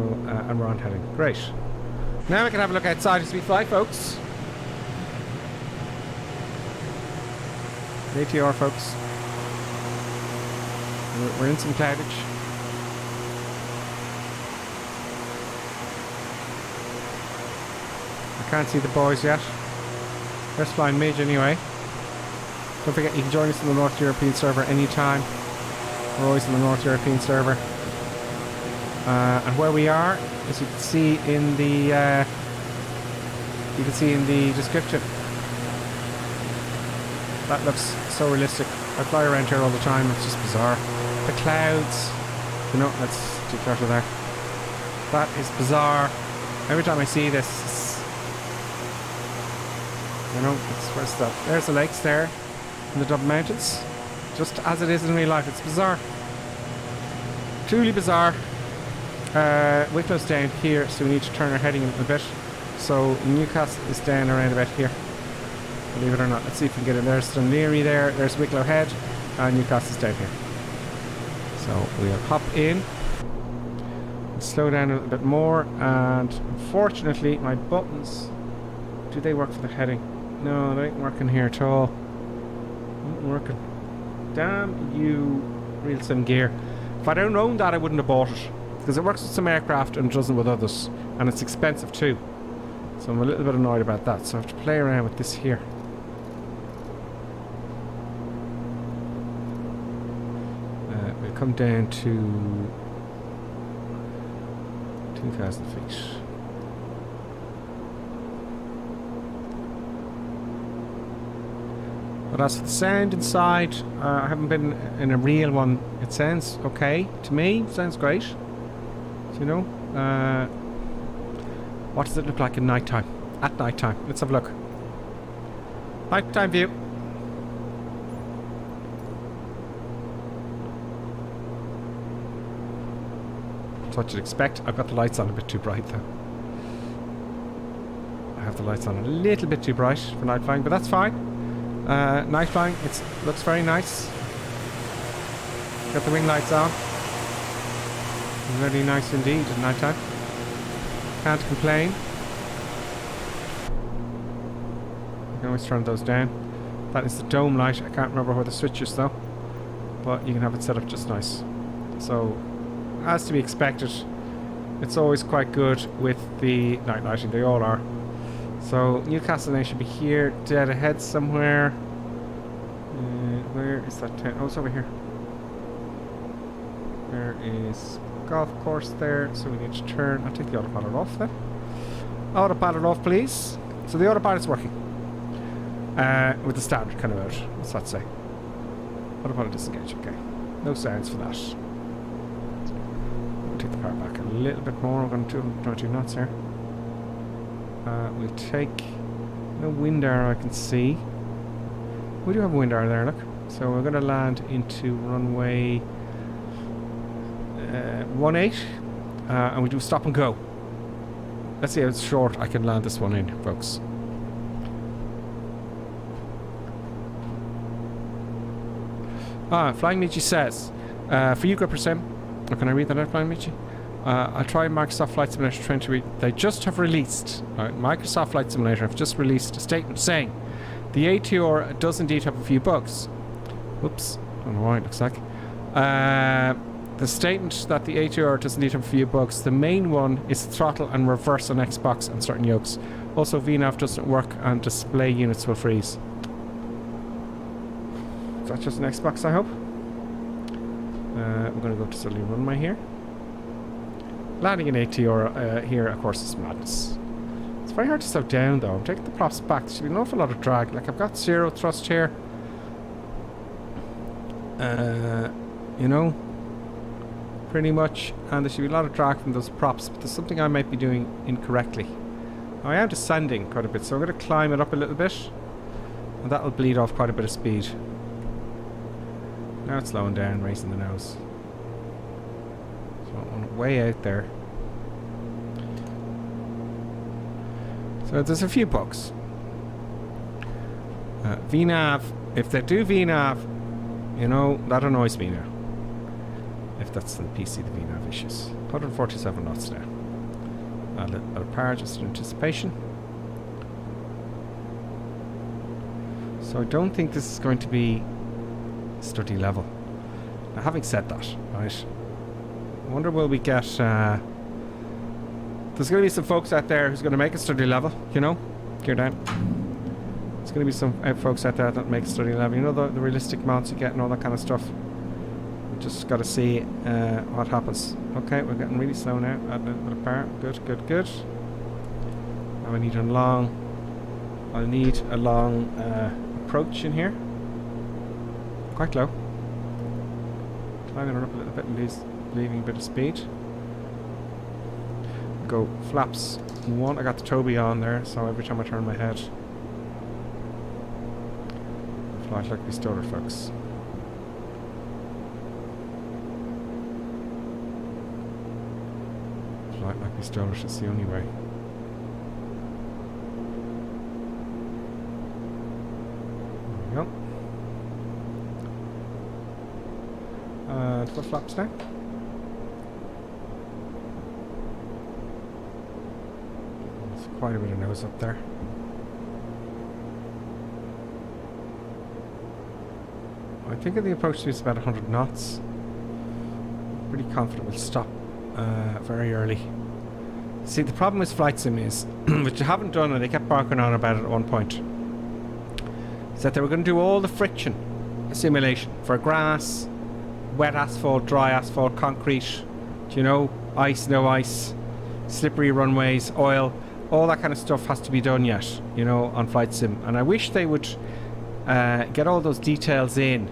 and we're on heading. Great. Now we can have a look outside as we fly, folks. ATR, folks. We're in some cloudage. I can't see the boys yet. We're flying mid anyway. Don't forget you can join us on the North European server anytime. We're always on the North European server. And where we are, as you can see in the description. That looks so realistic. I fly around here all the time, it's just bizarre. The clouds, you know, that's too close to there. That is bizarre. Every time I see this, you know, where's that? There's the lakes there in the Dublin Mountains. Just as it is in real life, it's bizarre. Truly bizarre. Wicklow's down here, so we need to turn our heading a little bit. So Newcastle is down around about here. Believe it or not. Let's see if we can get in. There's Dunleary there, there's Wicklow Head, and Newcastle's down here. So we'll hop in, slow down a little bit more, and unfortunately my buttons, do they work for the heading? No, they ain't working here at all. Not working. Damn you, real sim gear. If I'd known that, I wouldn't have bought it, because it works with some aircraft and doesn't with others, and it's expensive too. So I'm a little bit annoyed about that, so I have to play around with this here. We'll come down to 2,000 feet. But as for the sound inside, I haven't been in a real one. It sounds okay to me. Sounds great. Do you know? What does it look like in night time? At night time. Let's have a look. Nighttime view. That's what you'd expect. I've got the lights on a bit too bright though. I have the lights on a little bit too bright for night flying, but that's fine. Night flying, it looks very nice. Got the wing lights on. Very nice indeed at night time. Can't complain. You can always turn those down. That is the dome light. I can't remember where the switch is though, but you can have it set up just nice. So, as to be expected, it's always quite good with the night lighting. They all are. So Newcastle now should be here, dead ahead somewhere. Where is that town? Oh, it's over here. There is golf course there, so we need to turn. I'll take the autopilot off then. Autopilot off, please. So the autopilot's working. With the standard kind of mode. What's that say? Autopilot disengage. Okay. No sounds for that. We'll take the power back a little bit more. We're going to 222 knots here. We'll take no wind arrow I can see. We do have a wind arrow there, look. So we're going to land into runway 18 and we do stop and go. Let's see how short I can land this one in, folks. Flying Michi says, for you, Gripper Sim, or can I read that out, Flying Michi? I'll try Microsoft Flight Simulator 20. They just have released, Microsoft Flight Simulator have just released a statement saying the ATR does indeed have a few bugs. Oops, I don't know why it looks like. The statement that the ATR does indeed have a few bugs. The main one is throttle and reverse on Xbox and certain yokes. Also, VNAV doesn't work and display units will freeze. Is that just an Xbox, I hope? We're going to go to Sully Runway here. Landing in ATR here, of course, is madness. It's very hard to slow down, though. I'm taking the props back. There should be an awful lot of drag. Like, I've got zero thrust here. You know, pretty much. And there should be a lot of drag from those props. But there's something I might be doing incorrectly. Now, I am descending quite a bit, so I'm going to climb it up a little bit. And that'll bleed off quite a bit of speed. Now it's slowing down, raising the nose. Way out there. So there's a few bugs. VNAV, if they do VNAV, you know, that annoys me now. If that's the PC, the VNAV issues. 147 knots now. A little bit of power just in anticipation. So I don't think this is going to be study level. Now, having said that, right, I wonder will we get there's going to be some folks out there who's going to make a study level, you know, gear down. There's going to be some folks out there that make a study level, you know, the realistic mounts you get and all that kind of stuff. We just got to see what happens. Okay, we're getting really slow now. Add a little bit of power. Good, good, good. Now I need a long approach in here. Quite low. Climbing it up a little bit and leaving a bit of speed. Go flaps 1. I got the Toby on there, so every time I turn my head, fly like we stole it, folks. Fly like we stole it is the only way. There we go. Foot flaps now. There's quite a bit of nose up there. I think the approach to is about 100 knots. Pretty confident we'll stop very early. See, the problem with Flight Sim is, which you haven't done and they kept barking on about it at one point, is that they were going to do all the friction simulation for grass, wet asphalt, dry asphalt, concrete, you know, ice, no ice, slippery runways, oil, all that kind of stuff has to be done yet, you know, on Flight Sim. And I wish they would get all those details in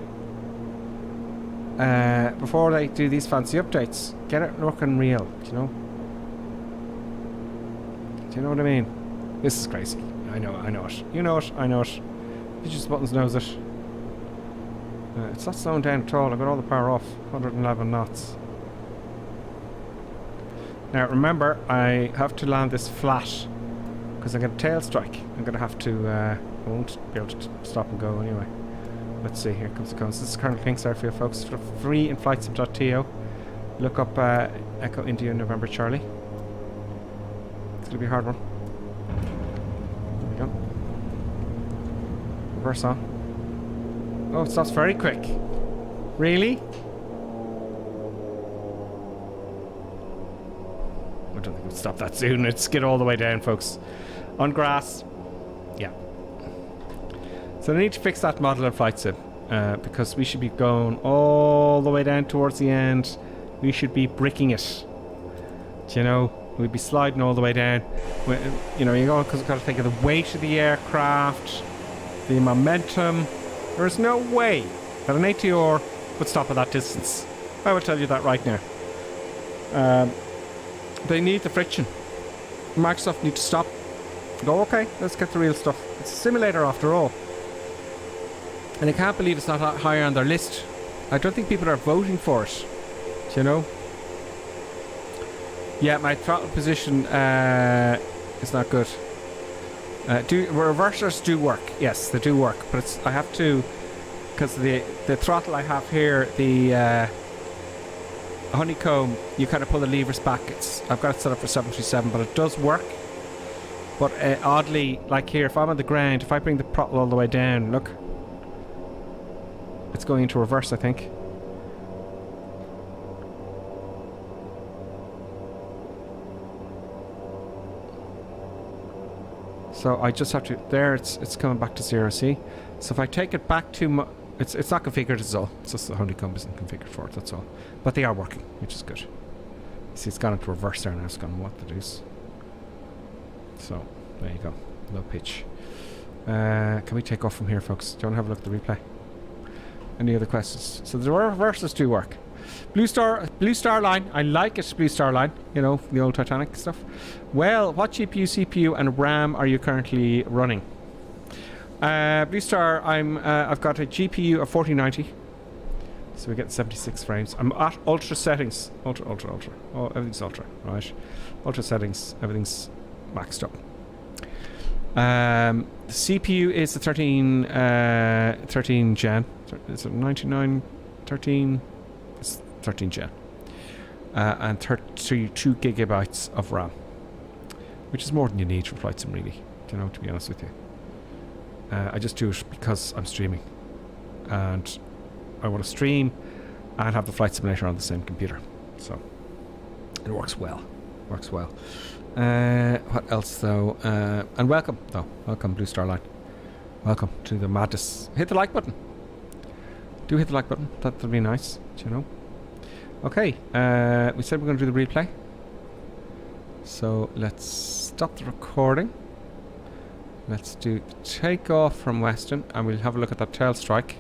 before they do these fancy updates. Get it looking real, you know. Do you know what I mean? This is crazy. I know it. You know it, I know it. Just Buttons knows it. It's not slowing down at all. I've got all the power off. 111 knots. Now remember, I have to land this flat because I get a tail strike. I'm going to have to... I won't be able to stop and go anyway. Let's see, here comes the cones. This is Colonel King's Airfield, folks. For free in flightsim.to. Look up Echo India November Charlie. It's going to be a hard one. There we go. Reverse on. Oh, it stops very quick. Really? I don't think it'll stop that soon. It'll skid all the way down, folks. On grass. Yeah. So I need to fix that model in Flight Sim. Because we should be going all the way down towards the end. We should be bricking it. Do you know? We'd be sliding all the way down. You know, you're going because you've got to think of the weight of the aircraft, the momentum. There is no way that an ATR would stop at that distance. I will tell you that right now. They need the friction. Microsoft need to stop. Go, okay, let's get the real stuff. It's a simulator after all. And I can't believe it's not higher on their list. I don't think people are voting for it. Do you know? Yeah, my throttle position is not good. Reversers do work. Yes, they do work. But it's I have to, because the throttle I have here, the honeycomb, you kind of pull the levers back. I've got it set up for 737, but it does work. But oddly, like here, if I'm on the ground, if I bring the throttle all the way down, look, it's going into reverse, I think. So I just have to, there it's coming back to 0C. So if I take it back to, it's not configured as all. It's just the honeycomb isn't configured for it, that's all. But they are working, which is good. See, it's gone into reverse there now, it's gone what to do. So, there you go. Low pitch. Can we take off from here, folks? Do you want to have a look at the replay? Any other questions? So the reversers do work. Blue Star Line. I like it, Blue Star Line. You know, the old Titanic stuff. Well, what GPU, CPU, and RAM are you currently running? Blue Star, I've got a GPU of 4090. So we get 76 frames. I'm at ultra settings. Ultra. Oh, everything's ultra, right? Ultra settings. Everything's maxed up. The CPU is the 13 gen. Is it 99? 13? It's 13 gen. And 32 gigabytes of RAM. Which is more than you need for Flight Sim, really. You know, to be honest with you. I just do it because I'm streaming. And I want to stream and have the flight simulator on the same computer. So, it works well. Works well. What else though? And welcome though. Welcome, Blue Star Line. Welcome to the madness. Hit the like button. Do hit the like button. That'll be nice. Do you know? Okay. We said we're going to do the replay. So let's stop the recording. Let's do takeoff from Weston, and we'll have a look at that tail strike.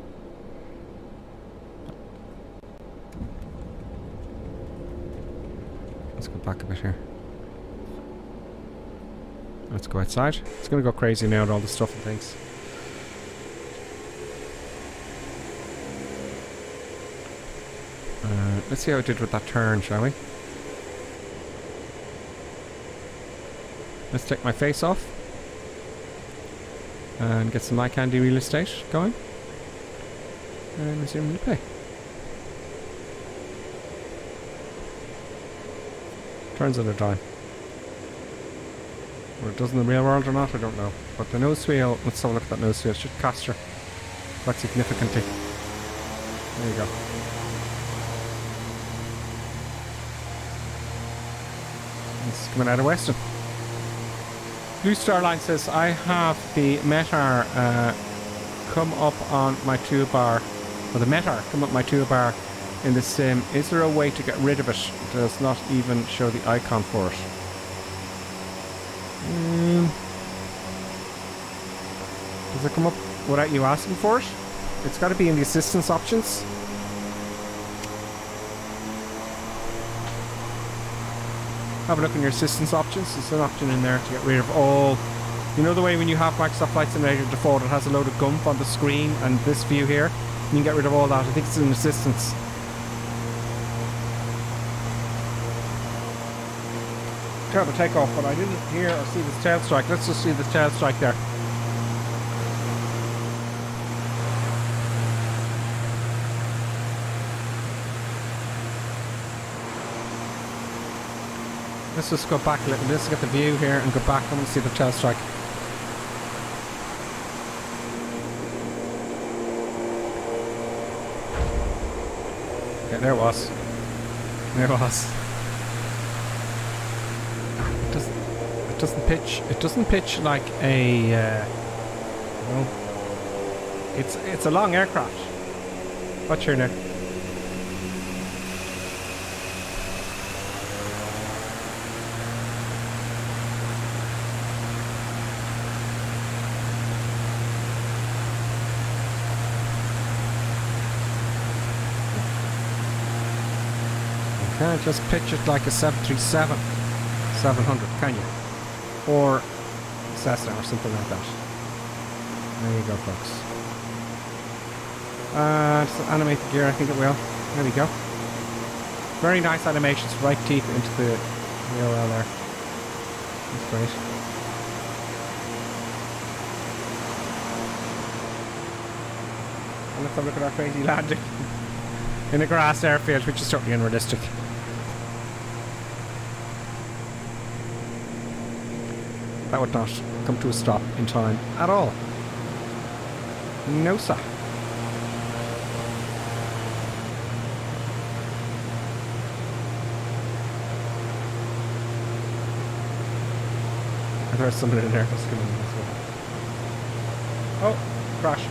Let's go back a bit here. Let's go outside. It's going to go crazy now with all the stuff and things. Let's see how it did with that turn, shall we? Let's take my face off and get some eye candy real estate going. And resume replay. Turns on a dime. Or it does in the real world or not, I don't know. But the nose wheel, let's have a look at that nose wheel. It should caster quite significantly. There you go. It's coming out of Weston. Blue Star Line says, I have the METAR come up on my toolbar, or the METAR come up my toolbar in the sim. Is there a way to get rid of it? It does not even show the icon for it. Does it come up without you asking for it? It's got to be in the assistance options. Have a look in your assistance options. There's an option in there to get rid of all... You know the way when you have Microsoft Flight Simulator default, it has a load of gump on the screen and this view here? You can get rid of all that. I think it's in assistance. Terrible takeoff, but I didn't hear or see this tail strike. Let's just see the tail strike there. Let's just go back a little bit. Let's get the view here and go back and see the tail strike. Okay, there it was. There it was. It doesn't pitch like a you know, it's a long aircraft. Watch here now. You can't just pitch it like a 737 700, can you? Or Cessna or something like that. There you go, folks. Just animate the gear, I think it will. There we go. Very nice animations, right teeth into the URL there. That's great. And let's have a look at our crazy landing in a grass airfield, which is totally unrealistic. That would not come to a stop in time at all. No, sir. There's something in there. Let's give him this one. Oh, crash.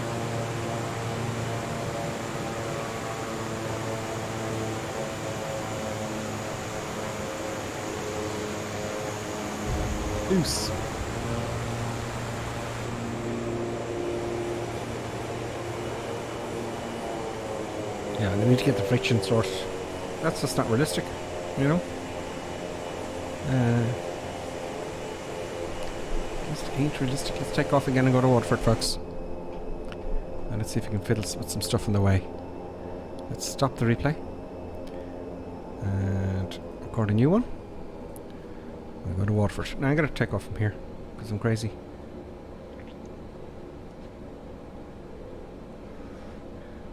Loose. Yeah, they need to get the friction source. That's just not realistic, you know? Just ain't realistic. Let's take off again and go to Waterford, folks. And let's see if we can fiddle with some stuff in the way. Let's stop the replay. And record a new one. We'll go to Waterford. Now I'm going to take off from here, because I'm crazy.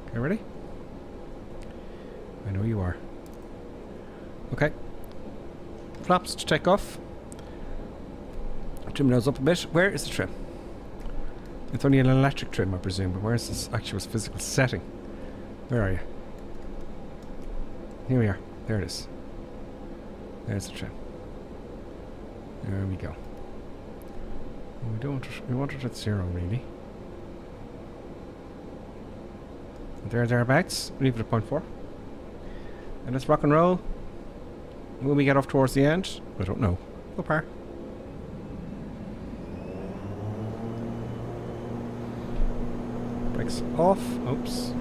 Okay, ready? I know you are. Okay. Flaps to take off. Trim nose up a bit. Where is the trim? It's only an electric trim, I presume, but where is this actual physical setting? Where are you? Here we are. There it is. There's the trim. There we go. We want it at 0, really. Thereabouts. Leave it at 0.4. And let's rock and roll. Will we get off towards the end? I don't know. Go par. Brakes off. Oops.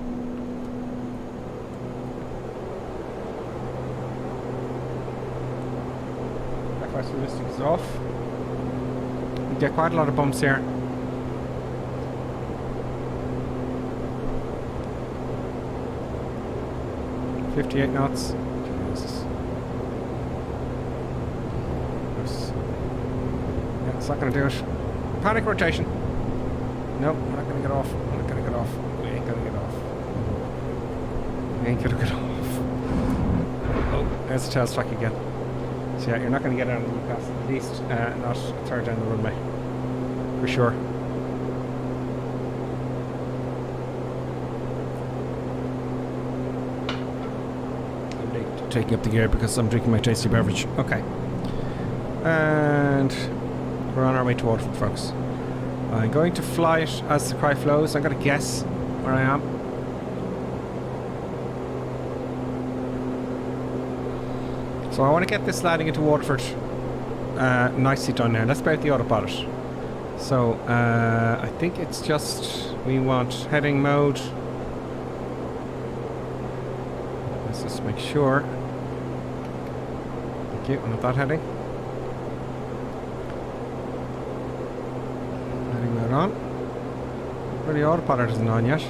Backfire ballistic is off. We get quite a lot of bumps here. .58 knots. Jesus. Yeah, it's not going to do it. Panic rotation. Nope, we're not going to get off. We're not going to get off. We ain't going to get off. We ain't going to get off. Oh, there's the tail strike again. So yeah, you're not going to get out of Newcastle. At least not third down the runway. For sure. Taking up the gear because I'm drinking my tasty beverage. Okay. And we're on our way to Waterford, folks. I'm going to fly it as the cry flows. I'm going to guess where I am. So I want to get this landing into Waterford nicely done now. Let's about the autopilot. So I think it's just we want heading mode. Let's just make sure. Thank you. And that heading. Heading mode on. Well, the autopilot isn't on yet.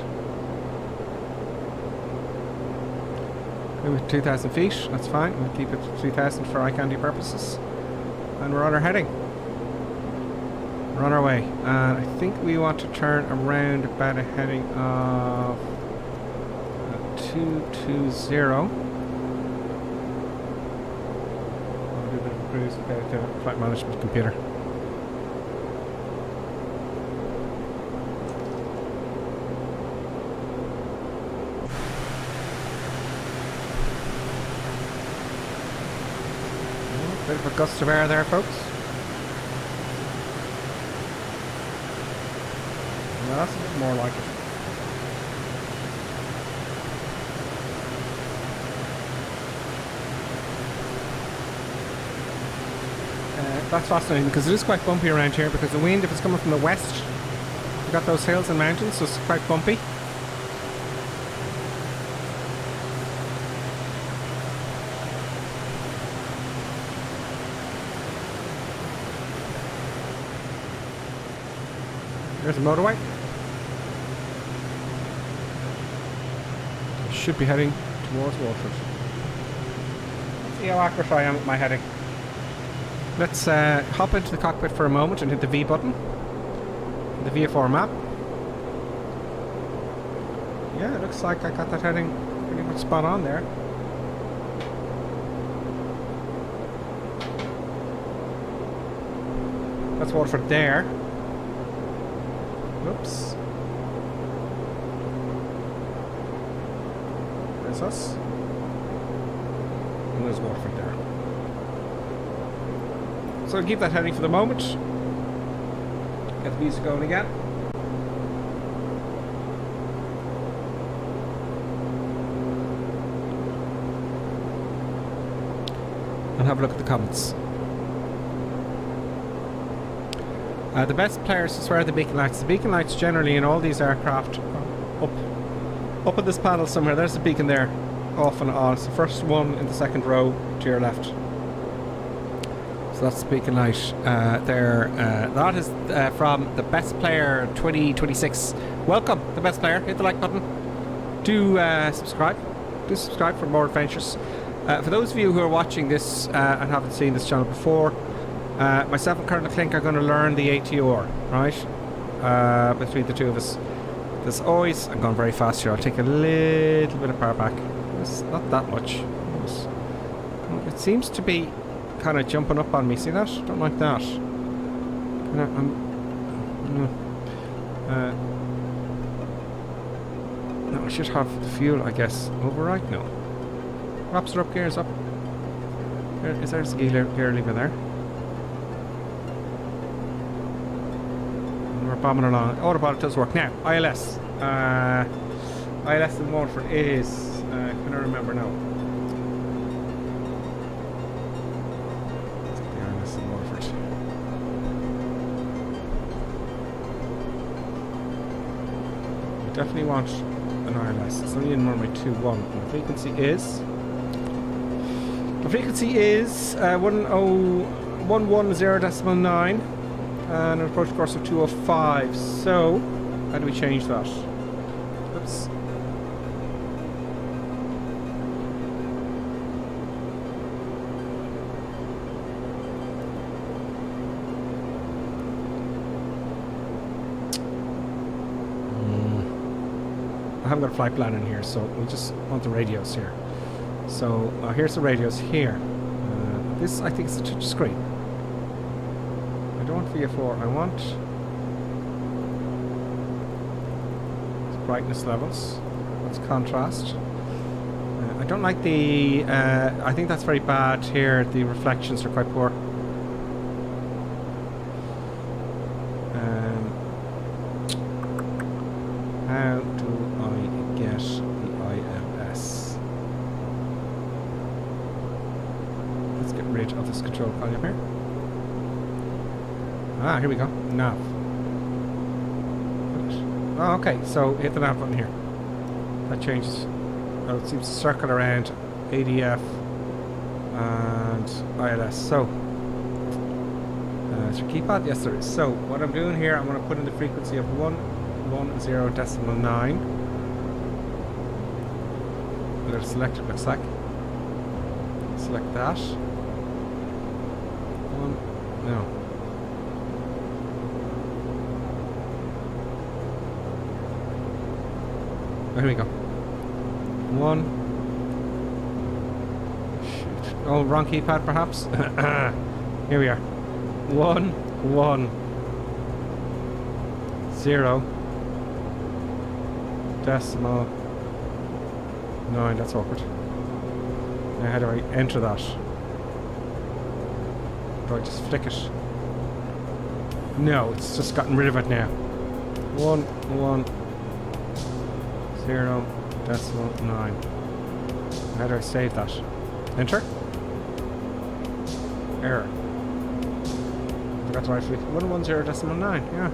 With 2,000 feet, that's fine. We'll keep it 3,000 for eye candy purposes. And we're on our heading. We're on our way. And I think we want to turn around about a heading of 220. I'll do a bit of a cruise without the flight management computer. Bit of a gust of air there, folks. Well, that's a bit more like it. That's fascinating because it is quite bumpy around here because the wind, if it's coming from the west, you've got those hills and mountains, so it's quite bumpy. There's a motorway. Should be heading towards Waterford. Let's see how accurate I am with my heading. Let's hop into the cockpit for a moment and hit the V button. The VFR map. Yeah, it looks like I got that heading pretty much spot on there. That's Waterford there. Oops. There's us. And there's Waterford there. So I'll keep that heading for the moment. Get the music going again. And have a look at the comments. The best players is where the beacon lights. The beacon lights generally in all these aircraft up at this panel somewhere. There's a beacon there, off and on. It's the first one in the second row to your left. So that's the beacon light there. That is from the best player 2026. Welcome, the best player. Hit the like button. Do subscribe. Do subscribe for more adventures. For those of you who are watching this and haven't seen this channel before, myself and Colonel Clink are going to learn the ATR, right? Between the two of us. There's always... I'm going very fast here. I'll take a little bit of power back. It's not that much. It seems to be kind of jumping up on me. See that? Don't like that. No, I should have the fuel, I guess. Override? No. Wraps are up, gears up. Is there a gear lever there? We're bombing along. Autopilot does work. Now, ILS. ILS in Waterford is... can I remember now? Let's get the ILS in Waterford. We definitely want an ILS. It's only in runway 21. And the frequency is... The frequency is 110.9. And an approach course of 205. So, how do we change that? Oops. I haven't got a flight plan in here, so we just want the radios here. So, here's the radios here. This, I think, is a touch screen. I don't want VFR, I want brightness levels. That's contrast. I don't like the... I think that's very bad here. The reflections are quite poor. How do I get the ILS? Let's get rid of this control column here. Ah, here we go. Nav. Oh, okay. So hit the nav button here. That changes. Oh, it seems to circle around ADF and ILS. So, is there a keypad? Yes, there is. So, what I'm doing here, I'm going to put in the frequency of 110.9. I'm going to select it, looks like. Select that. No. There we go. 1. Shoot. Oh, wrong keypad perhaps. Here we are. 1, 1, 0, decimal 9. That's awkward. Now how do I enter that? Do I just flick it? No, it's just gotten rid of it now. 1, 1, 0, decimal 9. How do I save that? Enter? Error. Forgot to write 110.9, yeah.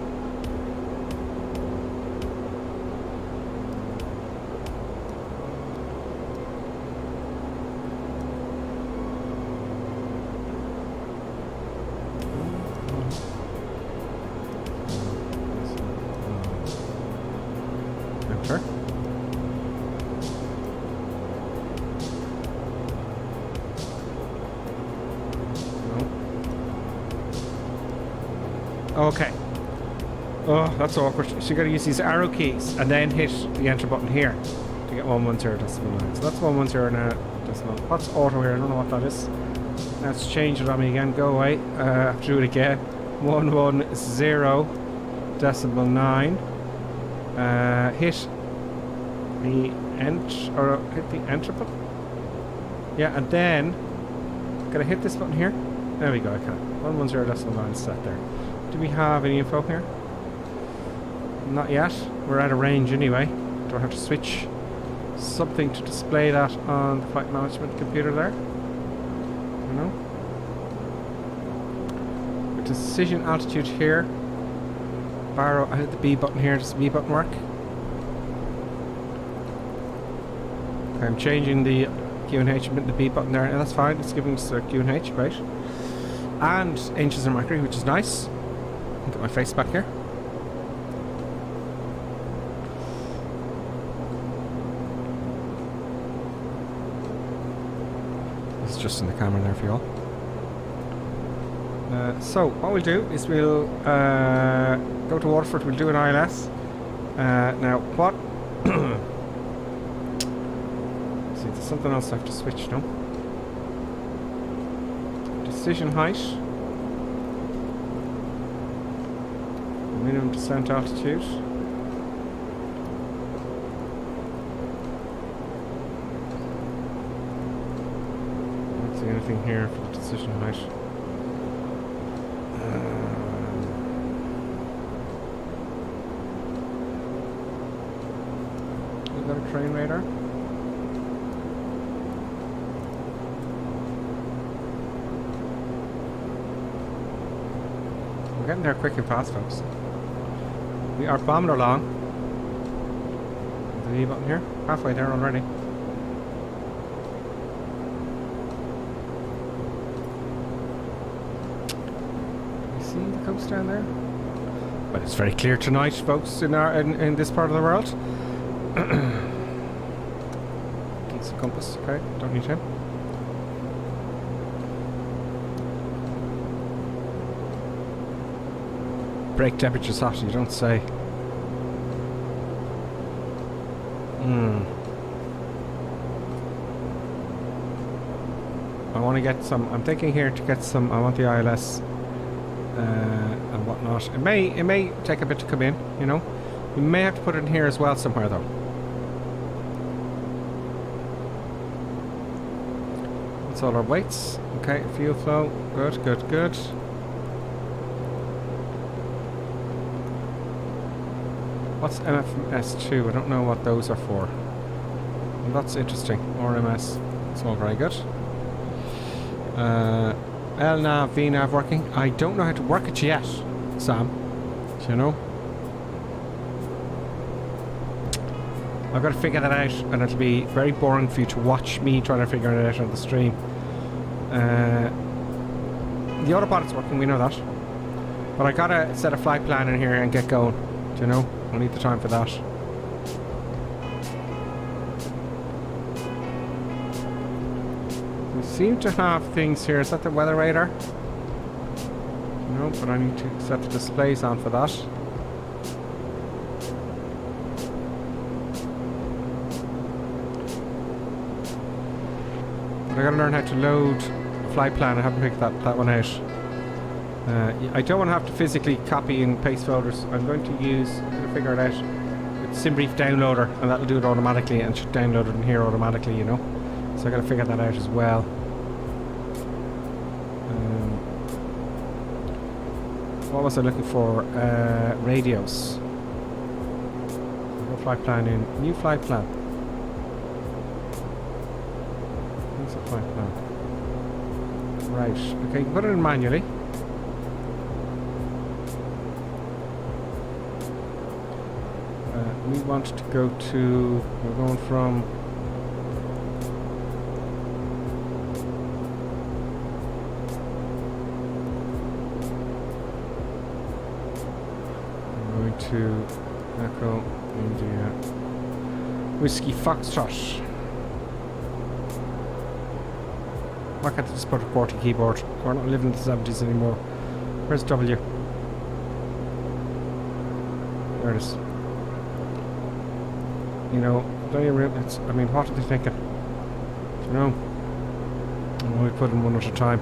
Enter. Okay. Oh, that's awkward. So you gotta use these arrow keys and then hit the enter button here to get 110.9. So that's 110 now. What's auto here? I don't know what that is. Let's change it on me again. Go away. I have to do it again. 110.9. Hit the hit the enter button. Yeah, and then gotta hit this button here. There we go. I can. 110.9 set there. Do we have any info here? Not yet. We're out of range anyway. Do I have to switch something to display that on the flight management computer there? No. Decision altitude here. Barrow. I hit the B button here. Does the B button work? Okay, I'm changing the QNH and the B button there. And that's fine. It's giving us the QNH, right? And inches of mercury, which is nice. Get my face back here. It's just in the camera there for you all. So what we'll do is we'll go to Waterford. We'll do an ILS. Now what? See, there's something else I have to switch now. Decision height. Minimum descent altitude. Don't see anything here for the decision height. Is that a train radar? We're getting there quick and fast, folks. We are bombing along. The V button here. Halfway there already. You see the coast down there? Well, it's very clear tonight, folks, in this part of the world. Needs a compass, okay? Don't need him. Brake temperature's hot, you don't say. I want to get some. I'm thinking here to get some. I want the ILS and whatnot. It may take a bit to come in. You know, we may have to put it in here as well somewhere though. That's all our weights. Okay, fuel flow. Good, good, good. What's MFS2? I don't know what those are for. Well, that's interesting. RMS. It's all very good. LNAV, VNAV working. I don't know how to work it yet. Sam. Do you know? I've got to figure that out, and it'll be very boring for you to watch me trying to figure it out on the stream. The autopilot's working, we know that. But I gotta set a flight plan in here and get going. Do you know? I need the time for that. We seem to have things here. Is that the weather radar? No, but I need to set the displays on for that. But I gotta learn how to load a flight plan. I haven't picked that one out. I don't want to have to physically copy and paste folders. I'm going to figure it out. It's SimBrief downloader, and that'll do it automatically and should download it in here automatically, you know. So I got to figure that out as well. What was I looking for? Radios. No flight plan in. New flight plan. What's a flight plan? Right. Okay, put it in manually. We want to go to, we're going from to Echo India Whiskey Foxtrot. Why can't I just put a QWERTY keyboard? We're not living in the 70s anymore. Where's W? There it is. You know, don't you realize, I mean, what are they thinking? Do you know? Oh, we put them one at a time.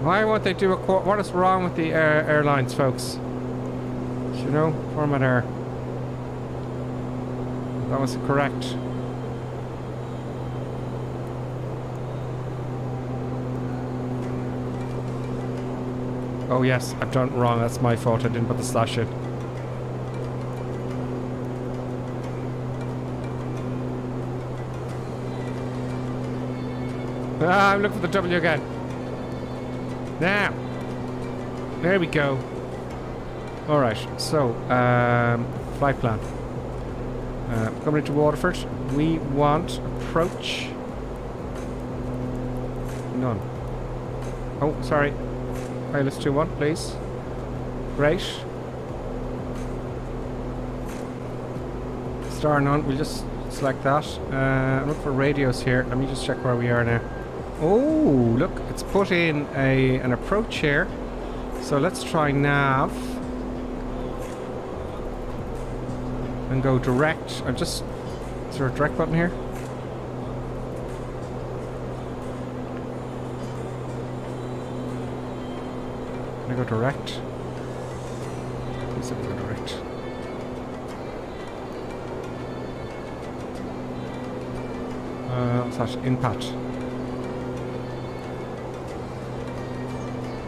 Why won't they do a what is wrong with the airlines, folks? Do you know? Format error. That was correct. Oh yes, I've done it wrong. That's my fault. I didn't put the slash in. Ah, I'm looking for the W again. Now, there we go. All right. So, flight plan. Coming into Waterford, we want approach. None. Oh, sorry. Let's do one, please. Great. Star none. We'll just select that. I'm looking for radios here. Let me just check where we are now. Oh, look, it's put in an approach here. So let's try nav and go direct. Is there a direct button here? Can I go direct? Please let me go direct. What's that? Inpat.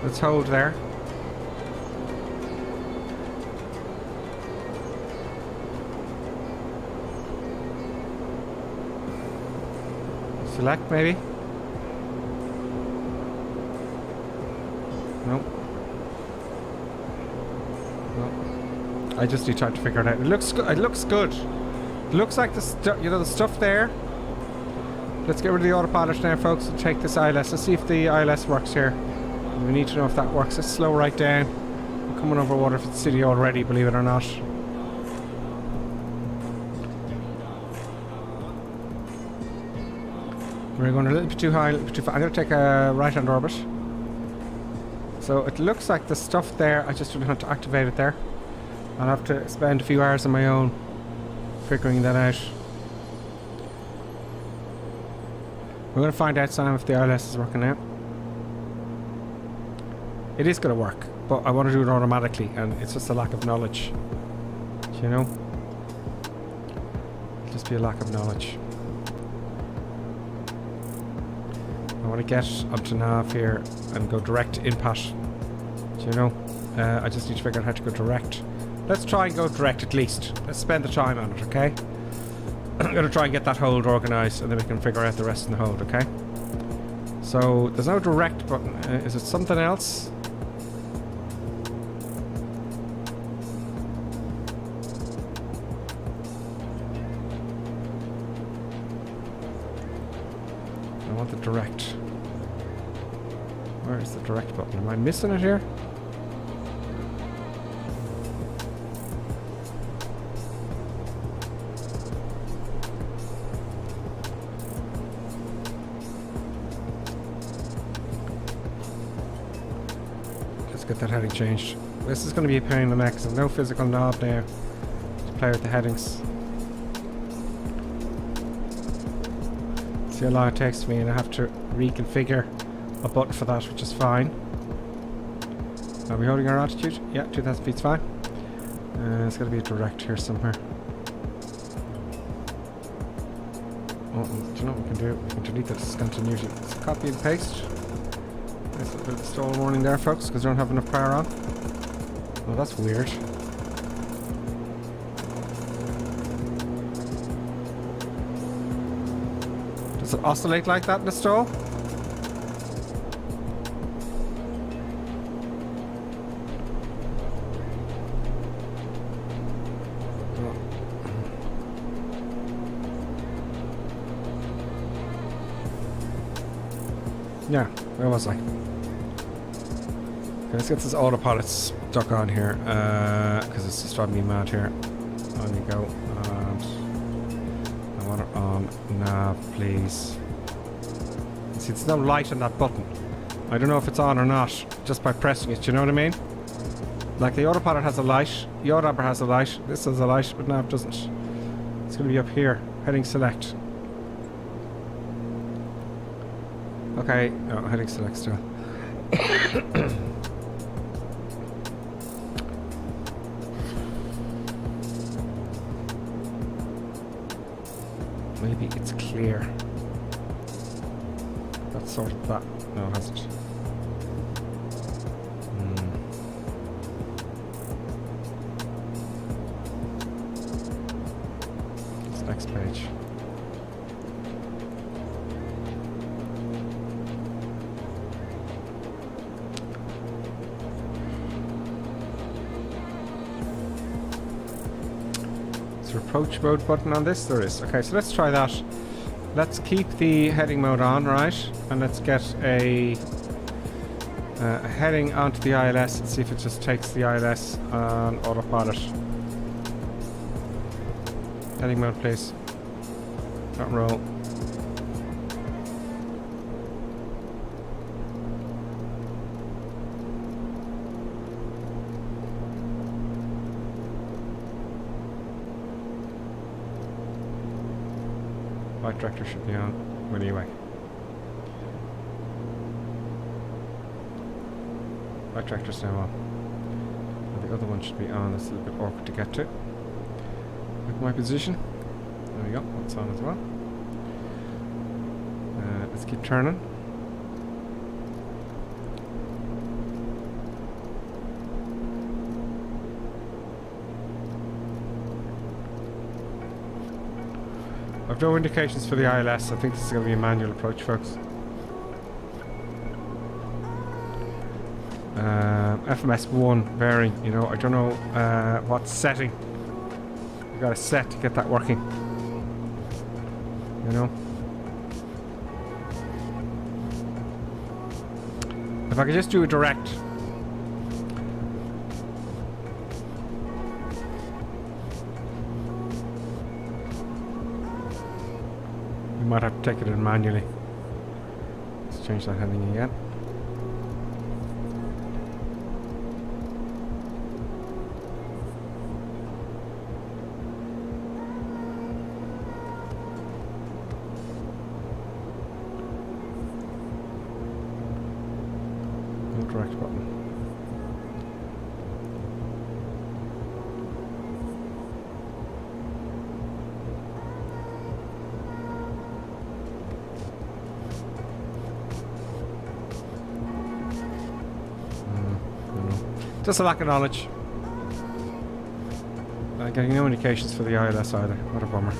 Let's hold there. Select maybe? Nope. Nope. I just need time to figure it out. It looks good. It looks good. It looks like the stuff there. Let's get rid of the autopilot now, folks, and take this ILS. Let's see if the ILS works here. We need to know if that works. Let's slow right down. We're coming over Waterford City already, believe it or not. We're going a little bit too high, a little bit too far. I'm going to take a right-hand orbit. So it looks like the stuff there, I just really want to activate it there. I'll have to spend a few hours on my own figuring that out. We're going to find out, Sam, if the ILS is working out. It is going to work, but I want to do it automatically, and it's just a lack of knowledge. Do you know? It'll just be a lack of knowledge. I want to get onto nav here and go direct to Inpat. Do you know? I just need to figure out how to go direct. Let's try and go direct at least. Let's spend the time on it, okay? I'm going to try and get that hold organised, and then we can figure out the rest in the hold, okay? So, there's no direct button. Is it something else? I want the direct. Where is the direct button? Am I missing it here? Get that heading changed. This is going to be a pain in the neck because there's no physical knob now to play with the headings. See how long it takes me, and I have to reconfigure a button for that, which is fine. Are we holding our altitude? Yeah, 2000 feet's fine. There's got to be a direct here somewhere. Oh, do you know what we can do? We can delete this discontinuity. Let's copy and paste. There's a bit of a stall warning there, folks, because I don't have enough power on. Oh, that's weird. Does it oscillate like that in the stall? Yeah, where was I? Okay, let's get this autopilot stuck on here, because it's just driving me mad here. On you go, and I want it on nav, please. See, there's no light on that button. I don't know if it's on or not, just by pressing it, you know what I mean? Like the autopilot has a light, the autopilot has a light, this has a light, but nav doesn't. It's going to be up here, heading select. Okay, oh, heading select still. Maybe it's clear. That's sorted that. No, it hasn't. It's next page. Approach mode button on this? There is. Okay, so let's try that. Let's keep the heading mode on, right? And let's get a heading onto the ILS and see if it just takes the ILS on autopilot. Heading mode, please. Don't roll. Right director should be on. Well, anyway. Right director's now on. And the other one should be on. It's a little bit awkward to get to. Look at my position. There we go. That's on as well. Let's keep turning. I've no indications for the ILS. I think this is going to be a manual approach, folks. FMS 1 bearing, you know, I don't know what setting you got to set to get that working. You know? If I could just do a direct. Might have to take it in manually. Let's change that heading again. No direct button. Just a lack of knowledge. Getting no indications for the ILS either. What a bummer.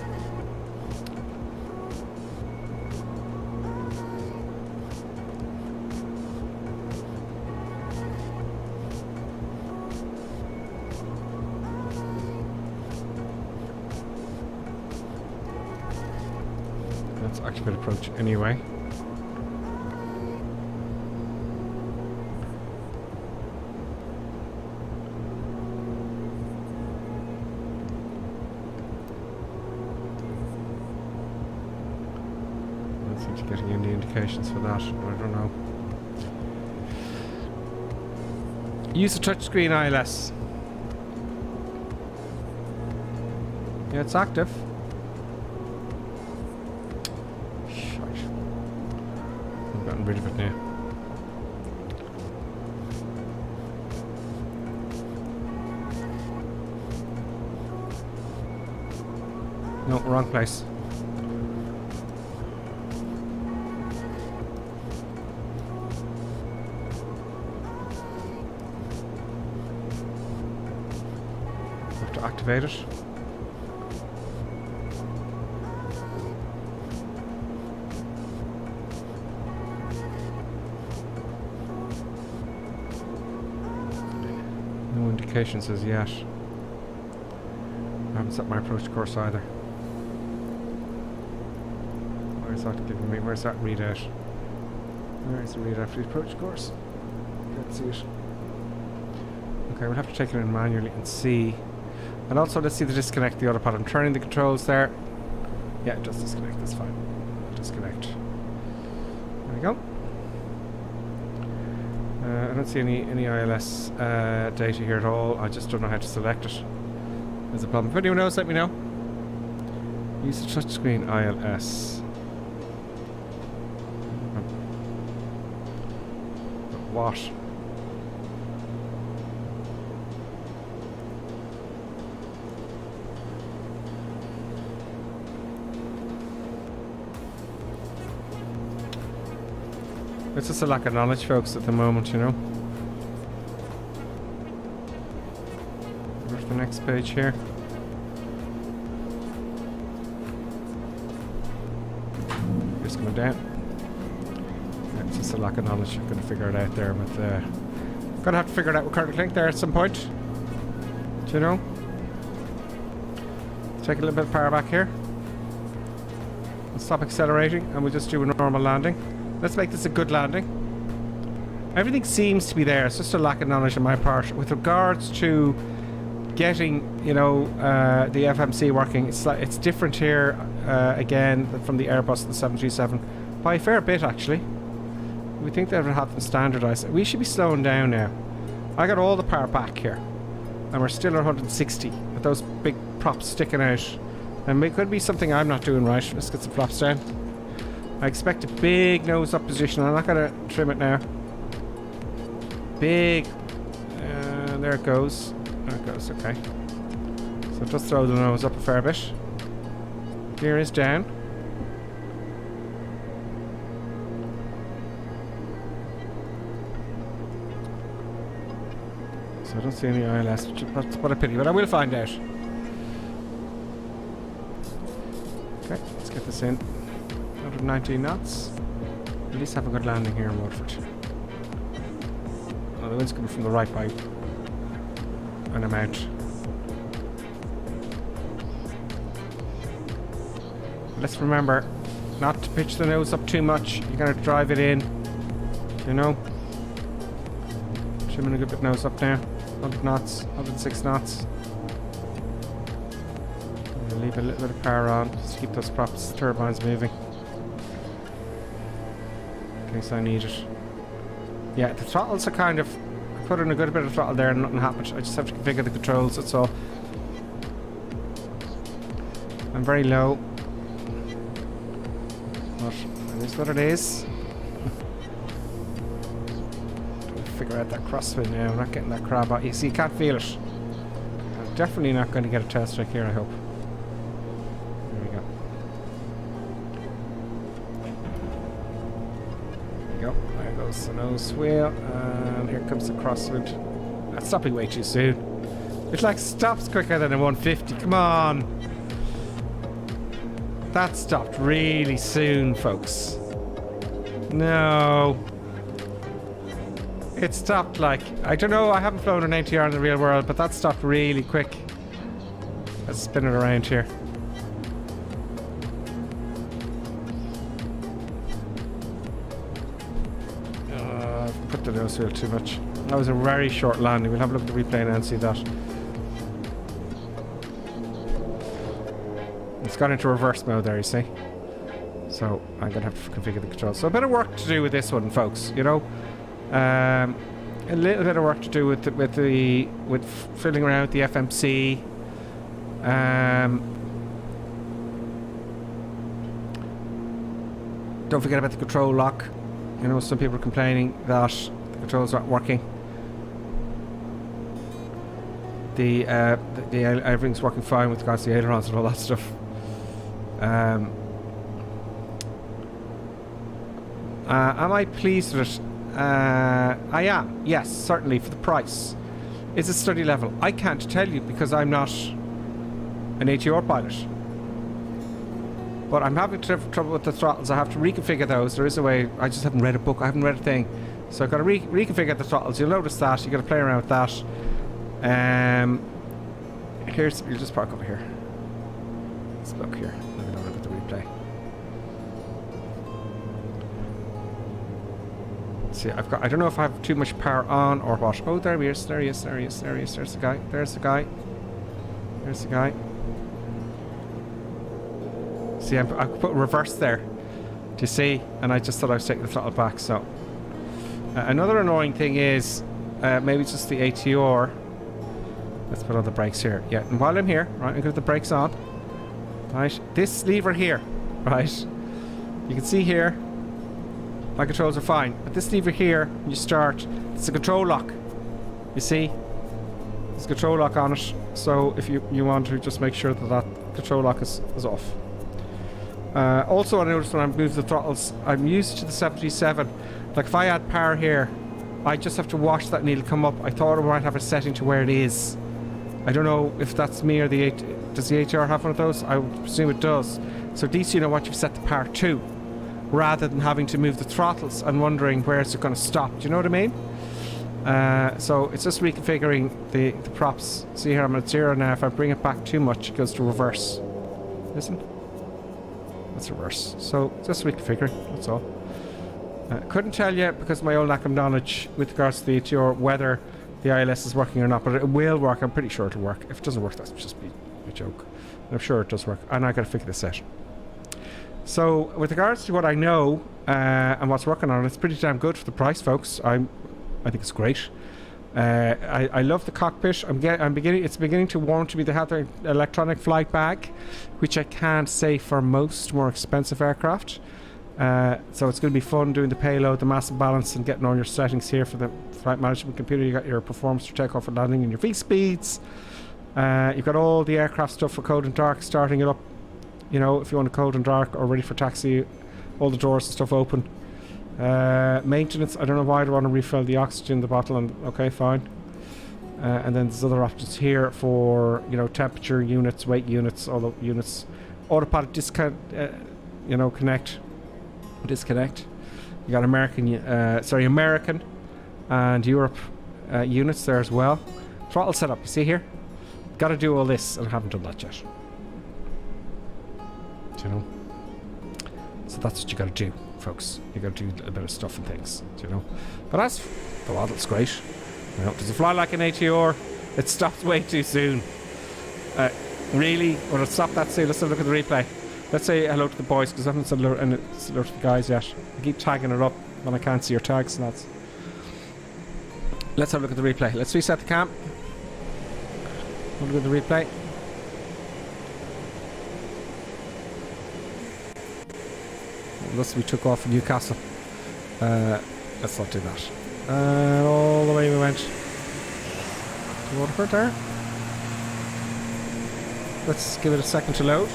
Let's activate approach anyway. Don't seem to be getting any indications for that. I don't know. Use the touchscreen ILS. Yeah, it's active. Shite. I've gotten rid of it now. No, wrong place. Have to activate it. No indications as yet. I haven't set my approach course either. Where's that giving me? Where's that readout? Where's the readout for the approach course? Can't see it. Okay, we'll have to take it in manually and see. And also, let's see the disconnect, the autopilot. I'm turning the controls there. Yeah, it does disconnect. That's fine. Disconnect. There we go. I don't see any ILS data here at all. I just don't know how to select it. There's a problem. If anyone knows, let me know. Use the touchscreen ILS. What? It's just a lack of knowledge, folks, at the moment, you know. Where's the next page here? Just going down. Yeah, it's just a lack of knowledge. I'm going to figure it out there, but I'm going to have to figure it out with current link there at some point. Do you know? Take a little bit of power back here. We'll stop accelerating and we'll just do a normal landing. Let's make this a good landing. Everything seems to be there. It's just a lack of knowledge on my part. With regards to getting, you know, the FMC working, it's different here, again, from the Airbus and the 737. By a fair bit, actually. We think they would have them standardised. We should be slowing down now. I got all the power back here. And we're still at 160 with those big props sticking out. And it could be something I'm not doing right. Let's get some flaps down. I expect a big nose up position. I'm not going to trim it now. Big. There it goes. There it goes, okay. So just throw the nose up a fair bit. Gear is down. So I don't see any ILS. That's what a pity, but I will find out. Okay, let's get this in. 119 knots. At least have a good landing here in Waterford. Oh, the wind's coming from the right by an amount. Let's remember not to pitch the nose up too much. You're going to drive it in. You know? Trimming a good bit nose up now. 100 knots, 106 knots. Leave a little bit of power on just to keep those props, turbines moving. In case I need it. Yeah, the throttles are kind of... I put in a good bit of throttle there and nothing happened. I just have to configure the controls, that's all. I'm very low. But it is what it is. Figure out that crosswind now. I'm not getting that crab out. You see, you can't feel it. I'm definitely not going to get a tail strike here, I hope. There we go. There we go. There goes the nose wheel. And here comes the crosswind. That's stopping way too soon. It like stops quicker than a 150. Come on. That stopped really soon, folks. No. It stopped like, I don't know, I haven't flown an ATR in the real world, but that stopped really quick. Let's spin it around here. the nose wheel too much. That was a very short landing. We'll have a look at the replay now and see that. It's gone into reverse mode there, you see. So I'm going to have to configure the controls. So a bit of work to do with this one, folks, you know. A little bit of work to do with fiddling around with the FMC. Don't forget about the control lock. You know, some people are complaining that the controls aren't working. Everything's working fine with regards to the ailerons and all that stuff. Am I pleased with it? I am, yes, certainly, for the price. Is it study level? I can't tell you because I'm not an ATR pilot. But I'm having trouble with the throttles. I have to reconfigure those. There is a way. I just haven't read a book. I haven't read a thing. So I've got to reconfigure the throttles. You'll notice that. You've got to play around with that. You'll just park over here. Let's look here. Let me look at the replay. See, I don't know if I have too much power on or what. Oh, there he is. There he is. There's the guy. See, I put reverse there. Do you see? And I just thought I was taking the throttle back. So another annoying thing is maybe it's just the ATR. Let's put on the brakes here. Yeah, and while I'm here, right, I'm going to put the brakes on. Right, this lever here, right, you can see here my controls are fine, but this lever here, when you start, it's a control lock. You see, there's a control lock on it, so if you want to just make sure that control lock is off. Also, I noticed when I move the throttles, I'm used to the 77. Like if I add power here, I just have to watch that needle come up. I thought I might have a setting to where it is. I don't know if that's me or does the ATR have one of those? I would presume it does. So at least you know what you've set the power to, rather than having to move the throttles and wondering where it's going to stop. Do you know what I mean? So it's just reconfiguring the props. See here, I'm at 0 now. If I bring it back too much, it goes to reverse. Listen. That's reverse. So just reconfiguring, that's all. Couldn't tell you, because of my own lack of knowledge with regards to the ATR, whether the ILS is working or not, but it will work. I'm pretty sure it'll work. If it doesn't work, that's just be a joke. I'm sure it does work, and I got to figure this out. So with regards to what I know and what's working on it, it's pretty damn good for the price, folks. I think it's great. I love the cockpit. It's beginning to warm to me. They have their electronic flight bag, which I can't say for most more expensive aircraft. So it's going to be fun doing the payload, the massive balance, and getting all your settings here for the flight management computer. You got your performance for takeoff and landing and your V speeds. You've got all the aircraft stuff for cold and dark, starting it up. You know, if you want a cold and dark or ready for taxi, all the doors and stuff open. Maintenance, I don't know why I want to refill the oxygen in the bottle, and okay, fine. And then there's other options here for, you know, temperature units, weight units, all the units. Autopilot disconnect, disconnect. You got American and Europe units there as well. Throttle setup, you see here? Got to do all this, and I haven't done that yet. Do you know? So that's what you got to do, folks. You got to do a bit of stuff and things, do you know? But that's the model's great. You know, does it fly like an ATR? It stopped way too soon. Really? Will it stop that soon? Let's have a look at the replay. Let's say hello to the boys, because I haven't said hello to the guys yet. I keep tagging it up when I can't see your tags, and that's. Let's have a look at the replay. Let's reset the cam. Have a look at the replay. Unless we took off from Newcastle. Let's not do that. All the way we went to Waterford there. Let's give it a second to load.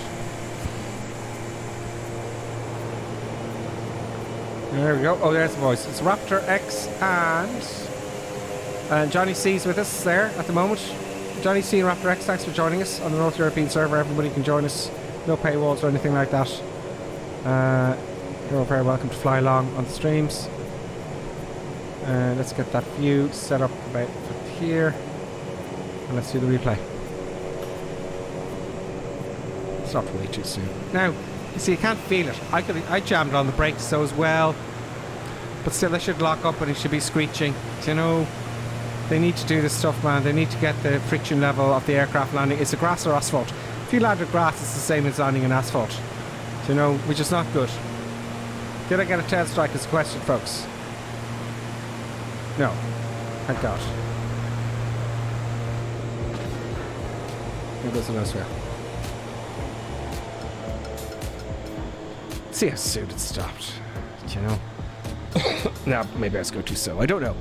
There we go. Oh, there's the voice. It's Raptor X and Johnny C's with us there at the moment. Johnny C and Raptor X, thanks for joining us on the North European server. Everybody can join us. No paywalls or anything like that. You're very welcome to fly along on the streams. Let's get that view set up about here. And let's do the replay. Stopped way too soon. Now, you see, you can't feel it. I jammed on the brakes so as well. But still, they should lock up and it should be screeching. You know, they need to do this stuff, man. They need to get the friction level of the aircraft landing. Is it grass or asphalt? If you land with grass, it's the same as landing in asphalt. You know, which is not good. Did I get a tail strike is the question, folks? No. Thank God. Here goes the nose wheel. See how soon it stopped. You know? Now, maybe I was going too slow. I don't know.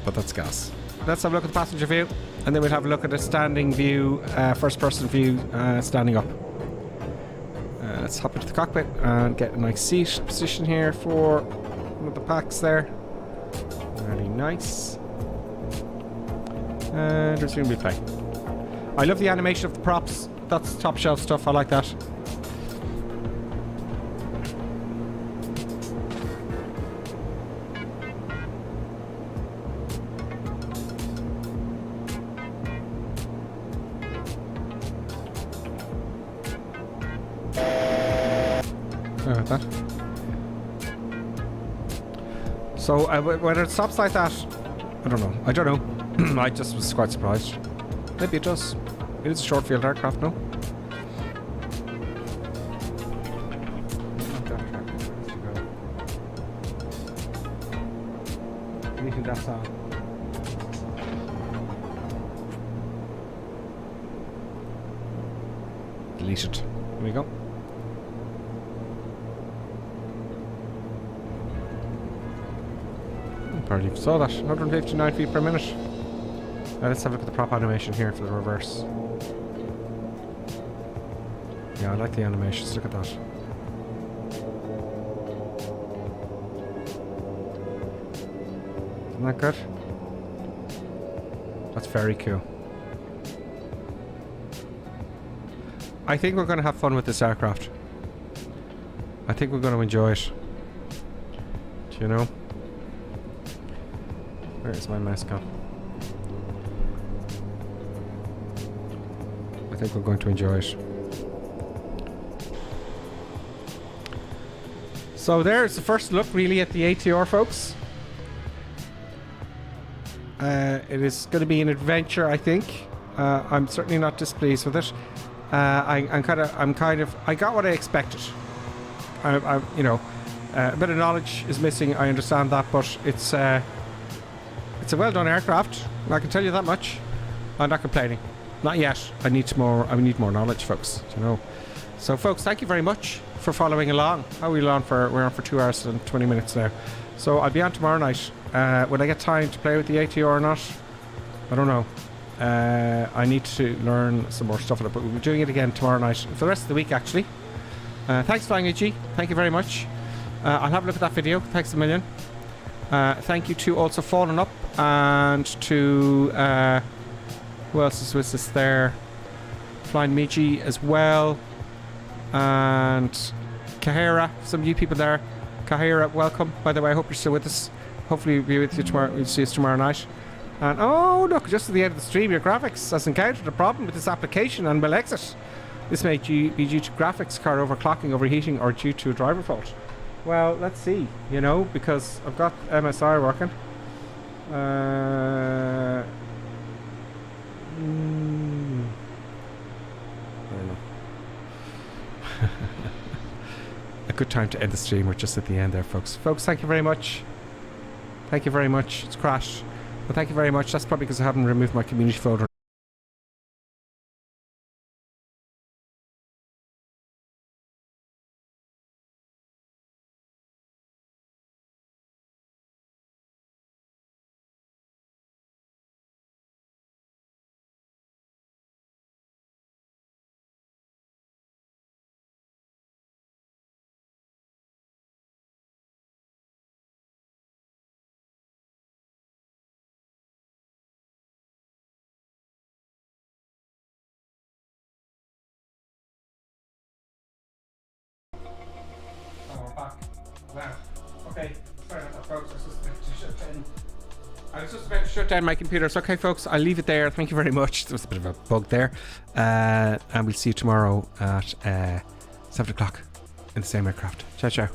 But that's gas. Let's have a look at the passenger view. And then we'll have a look at the standing view, first person view, standing up. Let's hop into the cockpit and get a nice seat position here for one of the packs there. Very nice. And resume replay. I love the animation of the props. That's top shelf stuff. I like that. Sorry about that. So whether it stops like that, I don't know. I don't know. I just was quite surprised. Maybe it does. It is a short-field aircraft, no? Anything that's on. Delete it. Here we go. Barely saw that. 159 feet per minute. Let's have a look at the prop animation here for the reverse. Yeah, I like the animations. Look at that. Isn't that good? That's very cool. I think we're going to have fun with this aircraft. I think we're going to enjoy it. Do you know? Where is my mouse gone? I think we're going to enjoy it. So there's the first look really at the ATR, folks. It is going to be an adventure, I think. I'm certainly not displeased with it. I got what I expected. You know, a bit of knowledge is missing. I understand that, but it's a well-done aircraft. I can tell you that much. I'm not complaining. Not yet. I need more knowledge, folks. You know. So, folks, thank you very much for following along. How are we on for? We're on for 2 hours and 20 minutes now. So I'll be on tomorrow night. Will I get time to play with the ATR or not? I don't know. I need to learn some more stuff on it, but we'll be doing it again tomorrow night for the rest of the week, actually. Thanks, Flying AG. Thank you very much. I'll have a look at that video. Thanks a million. Thank you to also Fallen Up and to who else is with us there? Flying Michi as well, and Kahira. Some new people there. Kahira, welcome. By the way, I hope you're still with us. Hopefully we'll be with you tomorrow. We'll see us tomorrow night. And oh look, just at the end of the stream, your graphics has encountered a problem with this application and will exit. This may be due to graphics card overclocking, overheating, or due to a driver fault. Well, let's see, you know, because I've got MSI working. I don't know. A good time to end the stream. We're just at the end there, folks. Folks, thank you very much. Thank you very much. It's crashed. But thank you very much. That's probably because I haven't removed my community folder. Wow. Okay. Sorry about that, folks. I was just about to shut down my computer. So, okay, folks, I'll leave it there. Thank you very much. There was a bit of a bug there. And we'll see you tomorrow at 7 o'clock in the same aircraft. Ciao, ciao.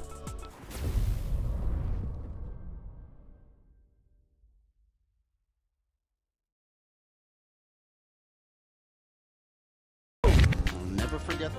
forget that.